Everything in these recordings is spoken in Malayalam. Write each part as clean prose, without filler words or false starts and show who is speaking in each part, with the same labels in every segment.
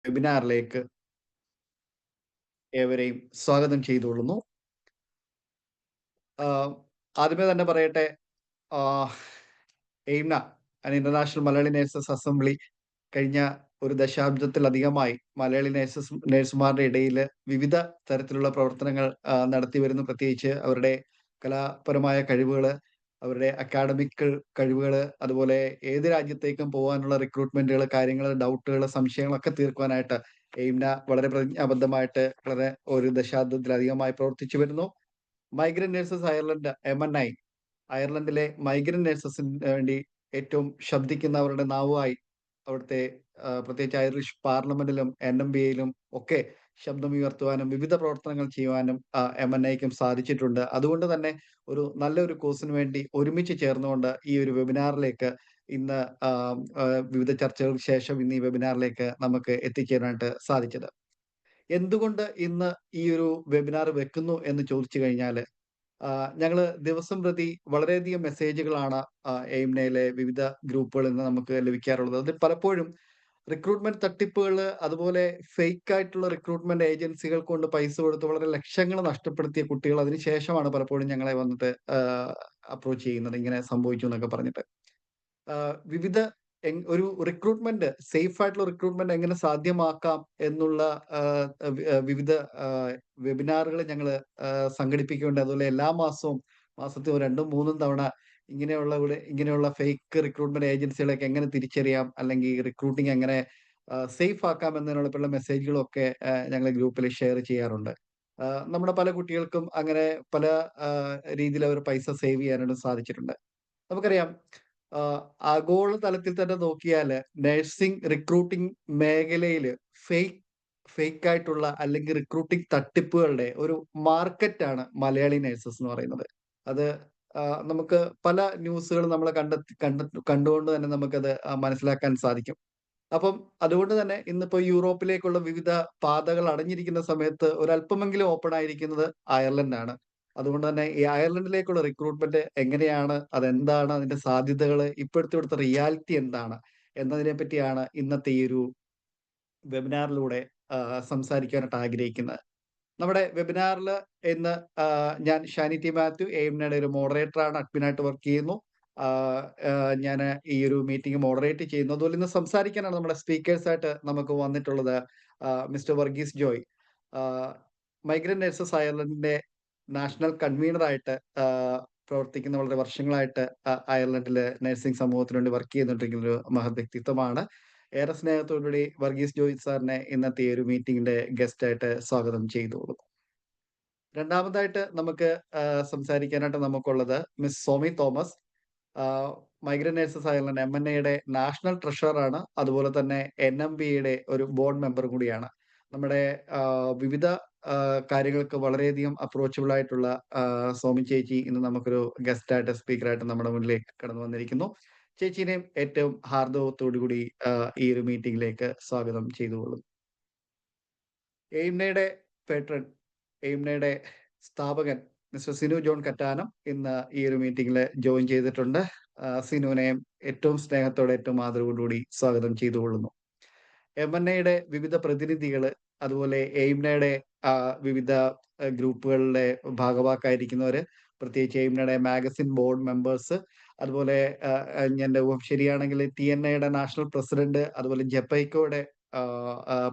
Speaker 1: വെബിനാറിലേക്ക് ഏവരെയും സ്വാഗതം ചെയ്തുകൊള്ളുന്നു. ആഹ് ആദ്യമേ തന്നെ പറയട്ടെ, ആഹ് എയിംന ഇന്റർനാഷണൽ മലയാളി നേഴ്സസ് അസംബ്ലി കഴിഞ്ഞ ഒരു ദശാബ്ദത്തിലധികമായി മലയാളി നേഴ്സുമാരുടെ ഇടയിൽ വിവിധ തരത്തിലുള്ള പ്രവർത്തനങ്ങൾ നടത്തിവരുന്നു. പ്രത്യേകിച്ച് അവരുടെ കലാപരമായ കഴിവുകള്, അവരുടെ അക്കാഡമിക് കഴിവുകള്, അതുപോലെ ഏത് രാജ്യത്തേക്കും പോകാനുള്ള റിക്രൂട്ട്മെന്റുകള്, കാര്യങ്ങള്, ഡൗട്ടുകള്, സംശയങ്ങളൊക്കെ തീർക്കുവാനായിട്ട് എയിംന വളരെ പ്രതിജ്ഞാബദ്ധമായിട്ട് വളരെ ഒരു ദശാബ്ദത്തിലധികമായി പ്രവർത്തിച്ചു വരുന്നു. മൈഗ്രന്റ് നഴ്സസ് അയർലൻഡ് MNI, അയർലൻഡിലെ മൈഗ്രന്റ് നഴ്സസിന് വേണ്ടി ഏറ്റവും ശബ്ദിക്കുന്നവരുടെ നാവുമായി അവിടുത്തെ പ്രത്യേകിച്ച് ഐറിഷ് പാർലമെന്റിലും NMBAയിലും ഒക്കെ ശബ്ദമുയർത്തുവാനും വിവിധ പ്രവർത്തനങ്ങൾ ചെയ്യുവാനും MNIക്കും സാധിച്ചിട്ടുണ്ട്. അതുകൊണ്ട് തന്നെ ഒരു നല്ലൊരു കോസിന് വേണ്ടി ഒരുമിച്ച് ചേർന്നുകൊണ്ട് ഈ ഒരു വെബിനാറിലേക്ക് ഇന്ന് വിവിധ ചർച്ചകൾക്ക് ശേഷം ഇന്ന് ഈ വെബിനാറിലേക്ക് നമുക്ക് എത്തിച്ചേരാനായിട്ട് സാധിച്ചത്. എന്തുകൊണ്ട് ഇന്ന് ഈ ഒരു വെബിനാർ വെക്കുന്നു എന്ന് ചോദിച്ചു കഴിഞ്ഞാല്, ഞങ്ങള് ദിവസം പ്രതി വളരെയധികം മെസ്സേജുകളാണ് എയിംനയിലെ വിവിധ ഗ്രൂപ്പുകളിൽ നിന്ന് നമുക്ക് ലഭിക്കാറുള്ളത്. അതിൽ പലപ്പോഴും റിക്രൂട്ട്മെന്റ് തട്ടിപ്പുകള്, അതുപോലെ ഫേക്ക് ആയിട്ടുള്ള റിക്രൂട്ട്മെന്റ് ഏജൻസികൾ കൊണ്ട് പൈസ കൊടുത്ത് വളരെ ലക്ഷങ്ങൾ നഷ്ടപ്പെടുത്തിയ കുട്ടികൾ അതിനുശേഷമാണ് പലപ്പോഴും ഞങ്ങളെ വന്നിട്ട് അപ്രോച്ച് ചെയ്യുന്നത്. ഇങ്ങനെ സംഭവിച്ചു എന്നൊക്കെ പറഞ്ഞിട്ട്. വിവിധ ഒരു റിക്രൂട്ട്മെന്റ് സേഫ് ആയിട്ടുള്ള റിക്രൂട്ട്മെന്റ് എങ്ങനെ സാധ്യമാക്കാം എന്നുള്ള വിവിധ വെബിനാറുകൾ ഞങ്ങൾ സംഘടിപ്പിക്കുന്നുണ്ട്. അതുപോലെ എല്ലാ മാസത്തിൽ 2ഉം 3ഉം തവണ ഇങ്ങനെയുള്ള ഫേക്ക് റിക്രൂട്ട്മെന്റ് ഏജൻസികളെയൊക്കെ എങ്ങനെ തിരിച്ചറിയാം, അല്ലെങ്കിൽ റിക്രൂട്ടിംഗ് എങ്ങനെ സേഫ് ആക്കാം എന്നതിനുള്ള മെസ്സേജുകളൊക്കെ ഞങ്ങൾ ഗ്രൂപ്പിൽ ഷെയർ ചെയ്യാറുണ്ട്. നമ്മുടെ പല കുട്ടികൾക്കും അങ്ങനെ പല രീതിയിൽ അവർ പൈസ സേവ് ചെയ്യാനായിട്ട് സാധിച്ചിട്ടുണ്ട്. നമുക്കറിയാം, ആഹ് ആഗോളതലത്തിൽ തന്നെ നോക്കിയാല് നഴ്സിംഗ് റിക്രൂട്ടിംഗ് മേഖലയില് ഫേക്ക് ഫേക്ക് ആയിട്ടുള്ള അല്ലെങ്കിൽ റിക്രൂട്ടിംഗ് തട്ടിപ്പുകളുടെ ഒരു മാർക്കറ്റാണ് മലയാളി നഴ്സസ് എന്ന് പറയുന്നത്. അത് നമുക്ക് പല ന്യൂസുകൾ നമ്മൾ കണ്ടുകൊണ്ട് തന്നെ നമുക്കത് മനസ്സിലാക്കാൻ സാധിക്കും. അപ്പം അതുകൊണ്ട് തന്നെ ഇന്നിപ്പോ യൂറോപ്പിലേക്കുള്ള വിവിധ പാതകൾ അടഞ്ഞിരിക്കുന്ന സമയത്ത് ഒരല്പമെങ്കിലും ഓപ്പൺ ആയിരിക്കുന്നത് അയർലൻഡാണ്. അതുകൊണ്ട് തന്നെ ഈ അയർലൻഡിലേക്കുള്ള റിക്രൂട്ട്മെന്റ് എങ്ങനെയാണ്? അതെന്താണ്? അതിന്റെ സാധ്യതകള്, ഇവിടുത്തെ റിയാലിറ്റി എന്താണ്? എന്നതിനെ പറ്റിയാണ് ഇന്നത്തെ ഈ ഒരു വെബിനാറിലൂടെ സംസാരിക്കാനായിട്ട് ആഗ്രഹിക്കുന്നത്. നമ്മുടെ വെബിനാറില് ഇന്ന് ഞാൻ ഷാനി ടി മാത്യു, എയിംനയുടെ ഒരു മോഡറേറ്ററാണ്. അഡ്മിനായിട്ട് വർക്ക് ചെയ്യുന്നു. ഞാന് ഈ ഒരു മീറ്റിംഗ് മോഡറേറ്റ് ചെയ്യുന്നു. അതുപോലെ ഇന്ന് സംസാരിക്കാനാണ് നമ്മുടെ സ്പീക്കേഴ്സ് ആയിട്ട് നമുക്ക് വന്നിട്ടുള്ളത് മിസ്റ്റർ വർഗീസ് ജോയ്, ആഹ് മൈഗ്രന്റ് നഴ്സസ് അയർലൻഡിന്റെ നാഷണൽ കൺവീനർ ആയിട്ട് പ്രവർത്തിക്കുന്ന, വളരെ വർഷങ്ങളായിട്ട് അയർലൻഡിലെ നഴ്സിംഗ് സമൂഹത്തിന് വേണ്ടി വർക്ക് ചെയ്തുകൊണ്ടിരിക്കുന്ന ഒരു മഹത് വ്യക്തിത്വമാണ്. ഏറെ സ്നേഹത്തോടുകൂടി വർഗീസ് ജോയ് സാറിനെ ഇന്നത്തെ ഈ ഒരു മീറ്റിംഗിന്റെ ഗസ്റ്റ് ആയിട്ട് സ്വാഗതം ചെയ്തോളും. രണ്ടാമതായിട്ട് നമുക്ക് സംസാരിക്കാനായിട്ട് നമുക്കുള്ളത് മിസ് സോമി തോമസ്, ആഹ് മൈഗ്രന്റ് നഴ്സസ് അയർലൻഡ് MNAയുടെ നാഷണൽ ട്രഷററാണ്. അതുപോലെ തന്നെ NMBAയുടെ ഒരു ബോർഡ് മെമ്പർ കൂടിയാണ്. നമ്മുടെ വിവിധ കാര്യങ്ങൾക്ക് വളരെയധികം അപ്രോച്ചബിൾ ആയിട്ടുള്ള സോമി ചേച്ചി ഇന്ന് നമുക്കൊരു ഗസ്റ്റായിട്ട്, സ്പീക്കറായിട്ട് നമ്മുടെ മുന്നിലേക്ക് കടന്നു വന്നിരിക്കുന്നു. ചേച്ചീനെയും ഏറ്റവും ഹാർദവത്തോടു കൂടി ഈ ഒരു മീറ്റിംഗിലേക്ക് സ്വാഗതം ചെയ്തുകൊള്ളുന്നു. എയിംനയുടെ പേട്രൺ, എയിംനയുടെ സ്ഥാപകൻ മിസ്റ്റർ സിനു ജോൺ കറ്റാനം ഇന്ന് ഈ ഒരു മീറ്റിംഗിൽ ജോയിൻ ചെയ്തിട്ടുണ്ട്. സിനുവിനെയും ഏറ്റവും സ്നേഹത്തോടെ, ഏറ്റവും ആദരവോടുകൂടി സ്വാഗതം ചെയ്തുകൊള്ളുന്നു. MNAയുടെ വിവിധ പ്രതിനിധികള്, അതുപോലെ എയിംനയുടെ വിവിധ ഗ്രൂപ്പുകളിലെ ഭാഗവാക്കായിരിക്കുന്നവര്, പ്രത്യേകിച്ച് എയിംനയുടെ മാഗസിൻ ബോർഡ് മെമ്പേഴ്സ്, അതുപോലെ എന്റെ ഊഹം ശരിയാണെങ്കിൽ TNAയുടെ നാഷണൽ പ്രസിഡന്റ്, അതുപോലെ ജെപൈക്കോയുടെ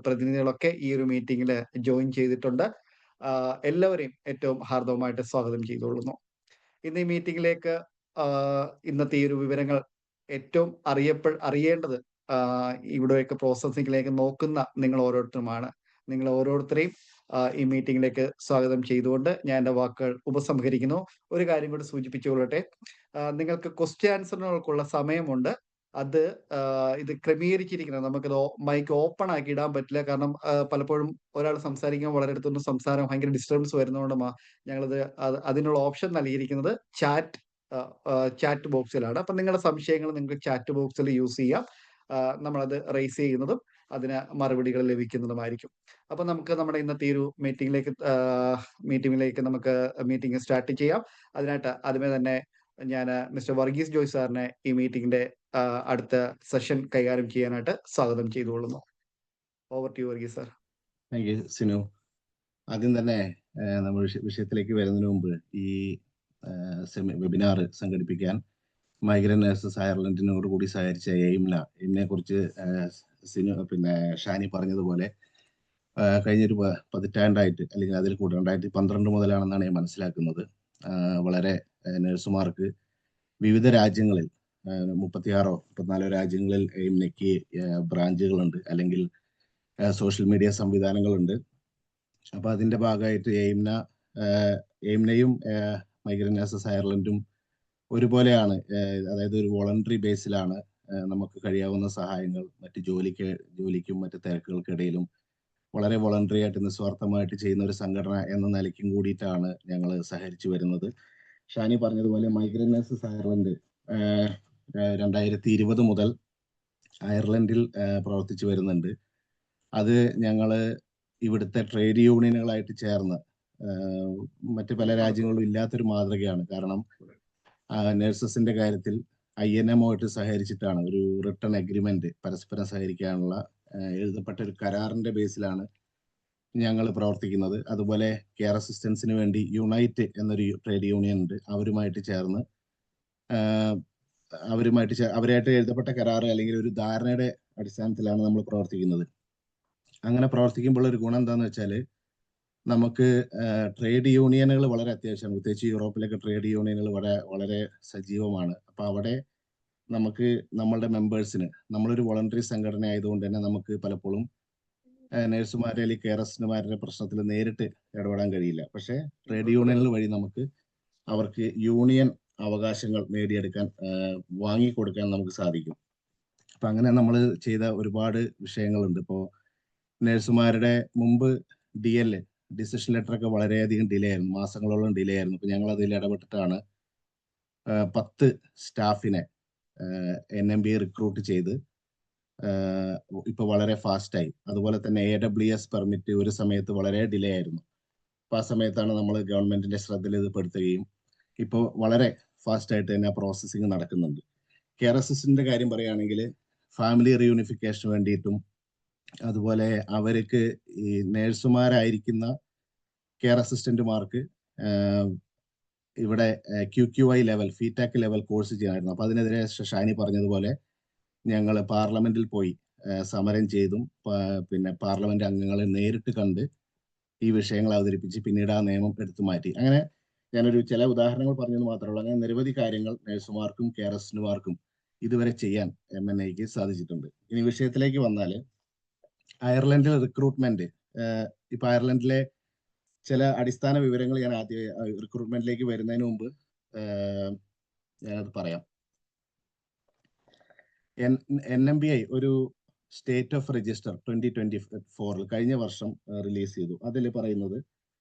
Speaker 1: പ്രതിനിധികളൊക്കെ ഈ ഒരു മീറ്റിംഗിൽ ജോയിൻ ചെയ്തിട്ടുണ്ട്. എല്ലാവരെയും ഏറ്റവും ഹാർദവമായിട്ട് സ്വാഗതം ചെയ്തുകൊള്ളുന്നു. ഇന്ന് ഈ മീറ്റിംഗിലേക്ക് ഇന്നത്തെ ഈ ഒരു വിവരങ്ങൾ ഏറ്റവും അറിയേണ്ടത് ഇവിടെയൊക്കെ പ്രോസസ്സിംഗിലേക്ക് നോക്കുന്ന നിങ്ങൾ ഓരോരുത്തരുമാണ്. നിങ്ങൾ ഓരോരുത്തരെയും ഈ മീറ്റിംഗിലേക്ക് സ്വാഗതം ചെയ്തുകൊണ്ട് ഞാൻ എന്റെ വാക്കുകൾ ഉപസംഹരിക്കുന്നു. ഒരു കാര്യം കൂടി സൂചിപ്പിച്ചുകൊള്ളട്ടെ, നിങ്ങൾക്ക് ക്വസ്റ്റ്യൻ ആൻസറിനുള്ള സമയമുണ്ട്. അത് ഇത് ക്രമീകരിച്ചിരിക്കുന്നത്, നമുക്കത് മൈക്ക് ഓപ്പൺ ആക്കി ഇടാൻ പറ്റില്ല. കാരണം പലപ്പോഴും ഒരാൾ സംസാരിക്കുമ്പോൾ വളരെ അടുത്തുനിന്ന് സംസാരം ഭയങ്കര ഡിസ്റ്റർബൻസ് വരുന്നതുകൊണ്ട് ഞങ്ങളത് അതിനുള്ള ഓപ്ഷൻ നൽകിയിരിക്കുന്നത് ചാറ്റ് ബോക്സിലാണ്. അപ്പൊ നിങ്ങളുടെ സംശയങ്ങൾ നിങ്ങൾക്ക് ചാറ്റ് ബോക്സിൽ യൂസ് ചെയ്യാം. നമ്മളത് റേസ് ചെയ്യുന്നതും അതിന് മറുപടികൾ ലഭിക്കുന്നതുമായിരിക്കും. അപ്പൊ നമുക്ക് നമ്മുടെ ഇന്നത്തെ ഈ ഒരു മീറ്റിംഗിലേക്ക് നമുക്ക് മീറ്റിംഗ് സ്റ്റാർട്ട് ചെയ്യാം. അതിനായിട്ട് ആദ്യമേ തന്നെ ഞാൻ മിസ്റ്റർ വർഗീസ് ജോയ് സാറിനെ ഈ മീറ്റിംഗിന്റെ അടുത്ത സെഷൻ കൈകാര്യം ചെയ്യാനായിട്ട് സ്വാഗതം ചെയ്തുകൊള്ളുന്നു. Over to Varghese sir.
Speaker 2: Thank you Sinu. ആദ്യം തന്നെ നമ്മൾ വിഷയത്തിലേക്ക് വരുന്നതിന് മുമ്പ് ഈ വെബിനാർ സംഘടിപ്പിക്കാൻ മൈഗ്രന്റ് നഴ്സസ് അയർലൻഡിനോട് കൂടി സഹകരിച്ച എയിമിനെ കുറിച്ച് സിനു ഷാനി പറഞ്ഞതുപോലെ കഴിഞ്ഞൊരു പതിറ്റാണ്ടായിട്ട് അല്ലെങ്കിൽ അതിൽ കൂടുതൽ 2012 മുതലാണെന്നാണ് ഞാൻ മനസ്സിലാക്കുന്നത്. വളരെ നഴ്സുമാർക്ക് വിവിധ രാജ്യങ്ങളിൽ 36-34 രാജ്യങ്ങളിൽ എയിമിനേക്ക് ബ്രാഞ്ചുകളുണ്ട്, അല്ലെങ്കിൽ സോഷ്യൽ മീഡിയ സംവിധാനങ്ങളുണ്ട്. അപ്പൊ അതിന്റെ ഭാഗമായിട്ട് എയിംനയും മൈഗ്രന്റ് നഴ്സസ് അയർലൻഡും ഒരുപോലെയാണ്. അതായത് ഒരു വോളണ്ടറി ബേസിലാണ് നമുക്ക് കഴിയാവുന്ന സഹായങ്ങൾ മറ്റ് ജോലിക്കും മറ്റ് തിരക്കുകൾക്കിടയിലും വളരെ വോളണ്ടറി ആയിട്ട് നിസ്വാർത്ഥമായിട്ട് ചെയ്യുന്ന ഒരു സംഘടന എന്ന നിലയ്ക്കും കൂടിയിട്ടാണ് ഞങ്ങൾ സഹകരിച്ചു വരുന്നത്. ഷാനി പറഞ്ഞതുപോലെ മൈഗ്രന്റ് നഴ്സസ് അയർലൻഡ് 2020 മുതൽ അയർലൻഡിൽ പ്രവർത്തിച്ചു വരുന്നുണ്ട്. അത് ഞങ്ങള് ഇവിടുത്തെ ട്രേഡ് യൂണിയനുകളായിട്ട് ചേർന്ന് മറ്റ് പല രാജ്യങ്ങളിലും ഇല്ലാത്തൊരു മാതൃകയാണ്. കാരണം നഴ്സസിന്റെ കാര്യത്തിൽ INMO ആയിട്ട് സഹകരിച്ചിട്ടാണ് ഒരു റിട്ടേൺ അഗ്രിമെന്റ് പരസ്പരം സഹകരിക്കാനുള്ള എഴുതപ്പെട്ട ഒരു കരാറിന്റെ ബേസിലാണ് ഞങ്ങൾ പ്രവർത്തിക്കുന്നത്. അതുപോലെ കെയർ അസിസ്റ്റൻസിന് വേണ്ടി യുണൈറ്റ് എന്നൊരു ട്രേഡ് യൂണിയൻ ഉണ്ട്. അവരുമായിട്ട് ചേർന്ന് അവരായിട്ട് എഴുതപ്പെട്ട കരാറ് അല്ലെങ്കിൽ ഒരു ധാരണയുടെ അടിസ്ഥാനത്തിലാണ് നമ്മൾ പ്രവർത്തിക്കുന്നത്. അങ്ങനെ പ്രവർത്തിക്കുമ്പോൾ ഒരു ഗുണം എന്താണെന്ന് വെച്ചാൽ നമുക്ക് ട്രേഡ് യൂണിയനുകൾ വളരെ അത്യാവശ്യമാണ്. പ്രത്യേകിച്ച് യൂറോപ്പിലൊക്കെ ട്രേഡ് യൂണിയനുകൾ വളരെ സജീവമാണ്. അപ്പൊ അവിടെ നമുക്ക് നമ്മളുടെ മെമ്പേഴ്സിന്, നമ്മളൊരു വോളണ്ടറി സംഘടന ആയതുകൊണ്ട് തന്നെ നമുക്ക് പലപ്പോഴും നഴ്സുമാരെ അല്ലെങ്കിൽ കെയർ അസിസ്റ്റന്റുമാരുടെ പ്രശ്നത്തിൽ നേരിട്ട് ഇടപെടാൻ കഴിയില്ല. പക്ഷേ ട്രേഡ് യൂണിയനുകൾ വഴി നമുക്ക് അവർക്ക് യൂണിയൻ അവകാശങ്ങൾ നേടിയെടുക്കാൻ, വാങ്ങിക്കൊടുക്കാൻ നമുക്ക് സാധിക്കും. അപ്പൊ അങ്ങനെ നമ്മൾ ചെയ്ത ഒരുപാട് വിഷയങ്ങളുണ്ട്. ഇപ്പോൾ നഴ്സുമാരുടെ മുമ്പ് DL ഡിസിഷൻ ലെറ്റർ ഒക്കെ വളരെയധികം ഡിലേ ആയിരുന്നു, മാസങ്ങളോളം ഡിലേ ആയിരുന്നു. ഇപ്പൊ ഞങ്ങൾ അതിൽ ഇടപെട്ടിട്ടാണ് 10 സ്റ്റാഫിനെ NMBA റിക്രൂട്ട് ചെയ്ത് ഇപ്പൊ വളരെ ഫാസ്റ്റായി. അതുപോലെ തന്നെ AWS പെർമിറ്റ് ഒരു സമയത്ത് വളരെ ഡിലേ ആയിരുന്നു. അപ്പൊ ആ സമയത്താണ് നമ്മൾ ഗവൺമെന്റിന്റെ ശ്രദ്ധയിൽ ഇത് പെടുത്തുകയും ഇപ്പോൾ വളരെ ഫാസ്റ്റ് ആയിട്ട് തന്നെ പ്രോസസ്സിങ് നടക്കുന്നുണ്ട്. കെയർ അസിസ്റ്റന്റിന്റെ കാര്യം പറയുകയാണെങ്കിൽ ഫാമിലി റീയൂണിഫിക്കേഷന് വേണ്ടിയിട്ടും അതുപോലെ അവർക്ക് ഈ നേഴ്സുമാരായിരിക്കുന്ന കെയർ അസിസ്റ്റന്റുമാർക്ക് ഇവിടെ QQI ലെവൽ, ഫീറ്റാക്ക് ലെവൽ കോഴ്സ് ചെയ്യാനായിരുന്നു. അപ്പൊ അതിനെതിരെ ഷാനി പറഞ്ഞതുപോലെ ഞങ്ങൾ പാർലമെന്റിൽ പോയി സമരം ചെയ്തും പിന്നെ പാർലമെന്റ് അംഗങ്ങളെ നേരിട്ട് കണ്ട് ഈ വിഷയങ്ങൾ അവതരിപ്പിച്ച് പിന്നീട് ആ നിയമം എടുത്തു മാറ്റി. അങ്ങനെ ഞാനൊരു ചില ഉദാഹരണങ്ങൾ പറഞ്ഞത് മാത്രമേ ഉള്ളൂ. അങ്ങനെ നിരവധി കാര്യങ്ങൾ നഴ്സുമാർക്കും കെയർ അസിസ്റ്റന്റുമാർക്കും ഇതുവരെ ചെയ്യാൻ MNAക്ക് സാധിച്ചിട്ടുണ്ട്. ഇനി വിഷയത്തിലേക്ക് വന്നാൽ അയർലൻഡിൽ റിക്രൂട്ട്മെന്റ്, ഇപ്പൊ അയർലൻഡിലെ ചില അടിസ്ഥാന വിവരങ്ങൾ ഞാൻ ആദ്യം റിക്രൂട്ട്മെന്റിലേക്ക് വരുന്നതിന് മുമ്പ് ഞാനത് പറയാം. NMBI ഒരു സ്റ്റേറ്റ് ഓഫ് രജിസ്റ്റർ 2024 കഴിഞ്ഞ വർഷം റിലീസ് ചെയ്തു. അതിൽ പറയുന്നത്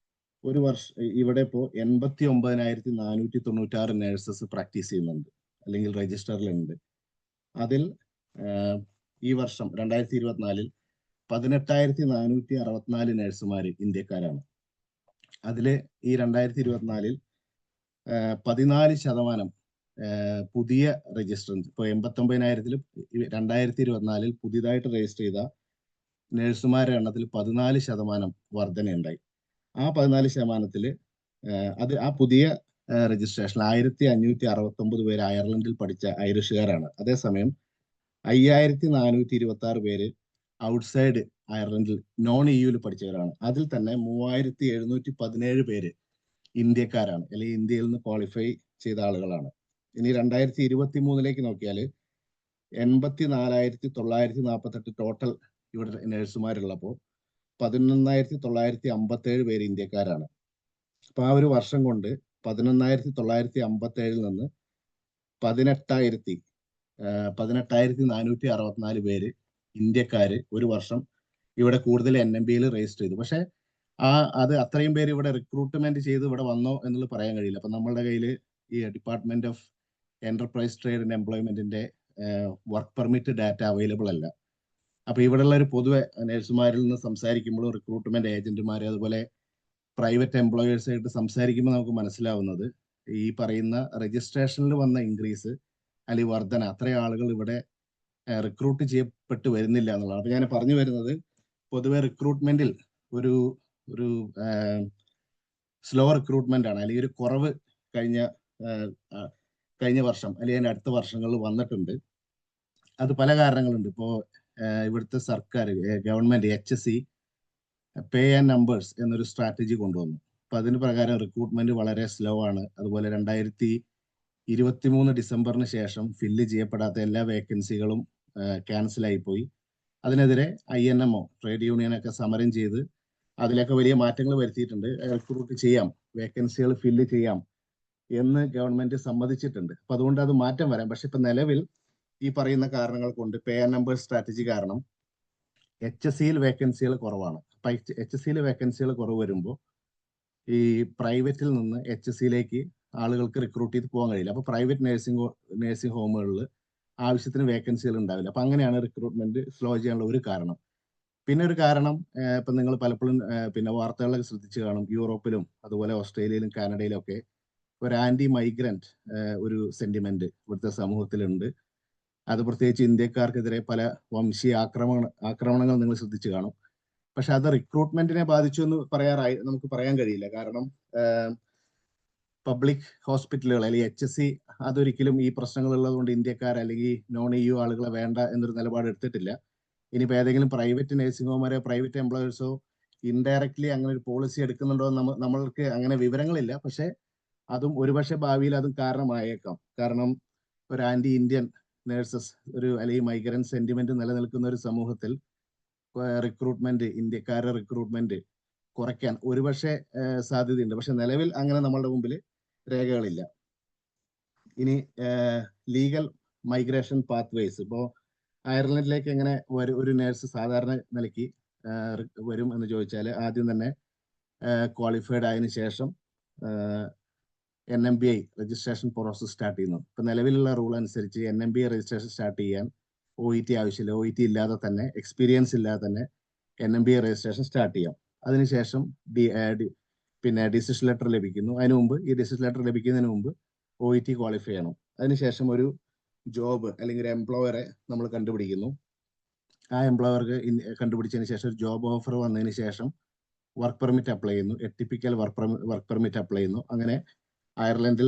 Speaker 2: ഒരു വർഷം ഇവിടെ ഇപ്പോൾ 89,496 നഴ്സസ് പ്രാക്ടീസ് ചെയ്യുന്നുണ്ട് അല്ലെങ്കിൽ രജിസ്റ്ററിലുണ്ട്. അതിൽ ഈ വർഷം 2024 18,464 നഴ്സുമാർ ഇന്ത്യക്കാരാണ്. അതില് ഈ 2024 14% പുതിയ രജിസ്ട്രൻസ്, ഇപ്പോൾ 89,000 2024 പുതിയതായിട്ട് രജിസ്റ്റർ ചെയ്ത നഴ്സുമാരുടെ എണ്ണത്തിൽ 14% വർധനയുണ്ടായി. ആ 14% ആ പുതിയ രജിസ്ട്രേഷൻ 1,569 പേര് അയർലൻഡിൽ പഠിച്ച ഐറിഷുകാരാണ്. അതേസമയം 5,426 പേര് ഔട്ട്സൈഡ് അയർലൻഡിൽ non-EU പഠിച്ചവരാണ്. അതിൽ തന്നെ 3,717 പേര് ഇന്ത്യക്കാരാണ്, അല്ലെങ്കിൽ ഇന്ത്യയിൽ നിന്ന് ക്വാളിഫൈ ചെയ്ത ആളുകളാണ്. ഇനി 2023 നോക്കിയാൽ 84,948 ടോട്ടൽ ഇവിടെ നഴ്സുമാരുള്ളപ്പോൾ 11,957 പേര് ഇന്ത്യക്കാരാണ്. അപ്പൊ ആ ഒരു വർഷം കൊണ്ട് 11,957 നിന്ന് 18,464 പേര് ഇന്ത്യക്കാര് ഒരു വർഷം ഇവിടെ കൂടുതൽ NMBയിൽ രജിസ്റ്റർ ചെയ്തു. പക്ഷെ അത് അത്രയും പേര് ഇവിടെ റിക്രൂട്ട്മെന്റ് ചെയ്ത് ഇവിടെ വന്നോ എന്നുള്ളത് പറയാൻ കഴിയില്ല. അപ്പൊ നമ്മളുടെ കയ്യിൽ ഈ department of enterprise trade and എംപ്ലോയ്മെന്റിന്റെ വർക്ക് പെർമിറ്റ് ഡാറ്റ അവൈലബിൾ അല്ല. അപ്പൊ ഇവിടെയുള്ള ഒരു പൊതുവെ നഴ്സുമാരിൽ നിന്ന് സംസാരിക്കുമ്പോൾ റിക്രൂട്ട്മെന്റ് ഏജന്റുമാരെ അതുപോലെ പ്രൈവറ്റ് എംപ്ലോയേഴ്സ് ആയിട്ട് സംസാരിക്കുമ്പോൾ നമുക്ക് മനസ്സിലാവുന്നത് ഈ പറയുന്ന രജിസ്ട്രേഷനിൽ വന്ന ഇൻക്രീസ് അല്ലെങ്കിൽ വർധന, അത്രയും ആളുകൾ ഇവിടെ റിക്രൂട്ട് ചെയ്യപ്പെട്ട് വരുന്നില്ല എന്നുള്ളതാണ്. അപ്പൊ ഞാൻ പറഞ്ഞു വരുന്നത് പൊതുവെ റിക്രൂട്ട്മെന്റിൽ ഒരു ഒരു സ്ലോ റിക്രൂട്ട്മെന്റ് ആണ്, അല്ലെങ്കിൽ ഒരു കുറവ് കഴിഞ്ഞ കഴിഞ്ഞ വർഷം അല്ലെങ്കിൽ അതിന്റെ അടുത്ത വർഷങ്ങളിൽ വന്നിട്ടുണ്ട്. അത് പല കാരണങ്ങളുണ്ട്. ഇപ്പോ ഇവിടുത്തെ സർക്കാർ government HSE pay and numbers എന്നൊരു സ്ട്രാറ്റജി കൊണ്ടുവന്നു. അപ്പൊ അതിന് പ്രകാരം റിക്രൂട്ട്മെന്റ് വളരെ സ്ലോ ആണ്. അതുപോലെ 2023 ഡിസംബറിന് ശേഷം ഫില്ല് ചെയ്യപ്പെടാത്ത എല്ലാ വേക്കൻസികളും ക്യാൻസൽ ആയിപ്പോയി. അതിനെതിരെ INMO ട്രേഡ് യൂണിയനൊക്കെ സമരം ചെയ്ത് അതിലൊക്കെ വലിയ മാറ്റങ്ങൾ വരുത്തിയിട്ടുണ്ട്. റിക്രൂട്ട് ചെയ്യാം, വേക്കൻസികൾ ഫില്ല് ചെയ്യാം എന്ന് ഗവൺമെന്റ് സമ്മതിച്ചിട്ടുണ്ട്. അപ്പൊ അതുകൊണ്ട് അത് മാറ്റം വരാം. പക്ഷെ ഇപ്പൊ നിലവിൽ ഈ പറയുന്ന കാരണങ്ങൾ കൊണ്ട് പേ ആൻഡ് നമ്പർ സ്ട്രാറ്റജി കാരണം HSEയിൽ വേക്കൻസികൾ കുറവാണ്. അപ്പൊ HSEയിൽ വേക്കൻസികൾ കുറവ് വരുമ്പോൾ ഈ പ്രൈവറ്റിൽ നിന്ന് HSEയിലേക്ക് ആളുകൾക്ക് റിക്രൂട്ട് ചെയ്ത് പോകാൻ കഴിയില്ല. അപ്പൊ പ്രൈവറ്റ് നഴ്സിംഗ് ഹോമുകളിൽ ആവശ്യത്തിന് വേക്കൻസികൾ ഉണ്ടാവില്ല. അപ്പൊ അങ്ങനെയാണ് റിക്രൂട്ട്മെന്റ് സ്ലോ ചെയ്യാനുള്ള ഒരു കാരണം. പിന്നെ ഒരു കാരണം ഇപ്പൊ നിങ്ങൾ പലപ്പോഴും പിന്നെ വാർത്തകളൊക്കെ ശ്രദ്ധിച്ചു കാണും, യൂറോപ്പിലും അതുപോലെ ഓസ്ട്രേലിയയിലും കാനഡയിലും ഒക്കെ ഒരു ആന്റി മൈഗ്രന്റ് ഒരു സെന്റിമെന്റ് ഇവിടുത്തെ സമൂഹത്തിലുണ്ട്. അത് പ്രത്യേകിച്ച് ഇന്ത്യക്കാർക്കെതിരെ പല വംശീയ ആക്രമണങ്ങൾ നിങ്ങൾ ശ്രദ്ധിച്ചു കാണും. പക്ഷെ അത് റിക്രൂട്ട്മെന്റിനെ ബാധിച്ചു എന്ന് നമുക്ക് പറയാൻ കഴിയില്ല. കാരണം പബ്ലിക് ഹോസ്പിറ്റലുകൾ അല്ലെങ്കിൽ HSE അതൊരിക്കലും ഈ പ്രശ്നങ്ങൾ ഉള്ളതുകൊണ്ട് ഇന്ത്യക്കാർ അല്ലെങ്കിൽ non-EU ആളുകളെ വേണ്ട എന്നൊരു നിലപാട് എടുത്തിട്ടില്ല. ഇനിയിപ്പോൾ ഏതെങ്കിലും പ്രൈവറ്റ് നഴ്സിംഗ് ഹോമാരോ പ്രൈവറ്റ് എംപ്ലോയേഴ്സോ ഇൻഡയറക്ട്ലി അങ്ങനെ ഒരു പോളിസി എടുക്കുന്നുണ്ടോ എന്ന് നമ്മൾക്ക് അങ്ങനെ വിവരങ്ങളില്ല. പക്ഷെ അതും ഒരുപക്ഷെ ഭാവിയിൽ അതും കാരണമായേക്കാം. കാരണം ഒരു ആന്റി ഇന്ത്യൻ നേഴ്സസ് അല്ലെങ്കിൽ മൈഗ്രന്റ് സെന്റിമെന്റ് നിലനിൽക്കുന്ന ഒരു സമൂഹത്തിൽ റിക്രൂട്ട്മെന്റ്, ഇന്ത്യക്കാരുടെ റിക്രൂട്ട്മെന്റ് കുറയ്ക്കാൻ ഒരുപക്ഷെ സാധ്യതയുണ്ട്. പക്ഷെ നിലവിൽ അങ്ങനെ നമ്മളുടെ മുമ്പിൽ രേഖകളില്ല. ഇനി ലീഗൽ മൈഗ്രേഷൻ പാത്വേസ്, ഇപ്പോൾ അയർലൻഡിലേക്ക് എങ്ങനെ ഒരു നേഴ്സ് സാധാരണ നിലയ്ക്ക് വരും എന്ന് ചോദിച്ചാൽ ആദ്യം തന്നെ ക്വാളിഫൈഡ് ആയതിനു ശേഷം NMBI രജിസ്ട്രേഷൻ പ്രോസസ് സ്റ്റാർട്ട് ചെയ്യുന്നു. ഇപ്പൊ നിലവിലുള്ള റൂൾ അനുസരിച്ച് NMBI രജിസ്ട്രേഷൻ സ്റ്റാർട്ട് ചെയ്യാൻ OET ആവശ്യമില്ല. OET ഇല്ലാതെ തന്നെ, എക്സ്പീരിയൻസ് ഇല്ലാതെ തന്നെ NMBI രജിസ്ട്രേഷൻ സ്റ്റാർട്ട് ചെയ്യാം. അതിനുശേഷം പിന്നെ ഡിസിഷൻ ലെറ്റർ ലഭിക്കുന്നു. അതിനു മുമ്പ് ഈ ഡിസിഷൻ ലെറ്റർ ലഭിക്കുന്നതിന് മുമ്പ് OET ക്വാളിഫൈ ചെയ്യണം. അതിനുശേഷം ഒരു ജോബ് അല്ലെങ്കിൽ ഒരു എംപ്ലോയറെ നമ്മൾ കണ്ടുപിടിക്കുന്നു. ആ എംപ്ലോയർക്ക് കണ്ടുപിടിച്ചതിന് ശേഷം ഒരു ജോബ് ഓഫർ വന്നതിന് ശേഷം വർക്ക് പെർമിറ്റ് അപ്ലൈ ചെയ്യുന്നു. ടിപ്പിക്കൽ വർക്ക് പെർമിറ്റ് അപ്ലൈ ചെയ്യുന്നു. അങ്ങനെ അയർലൻഡിൽ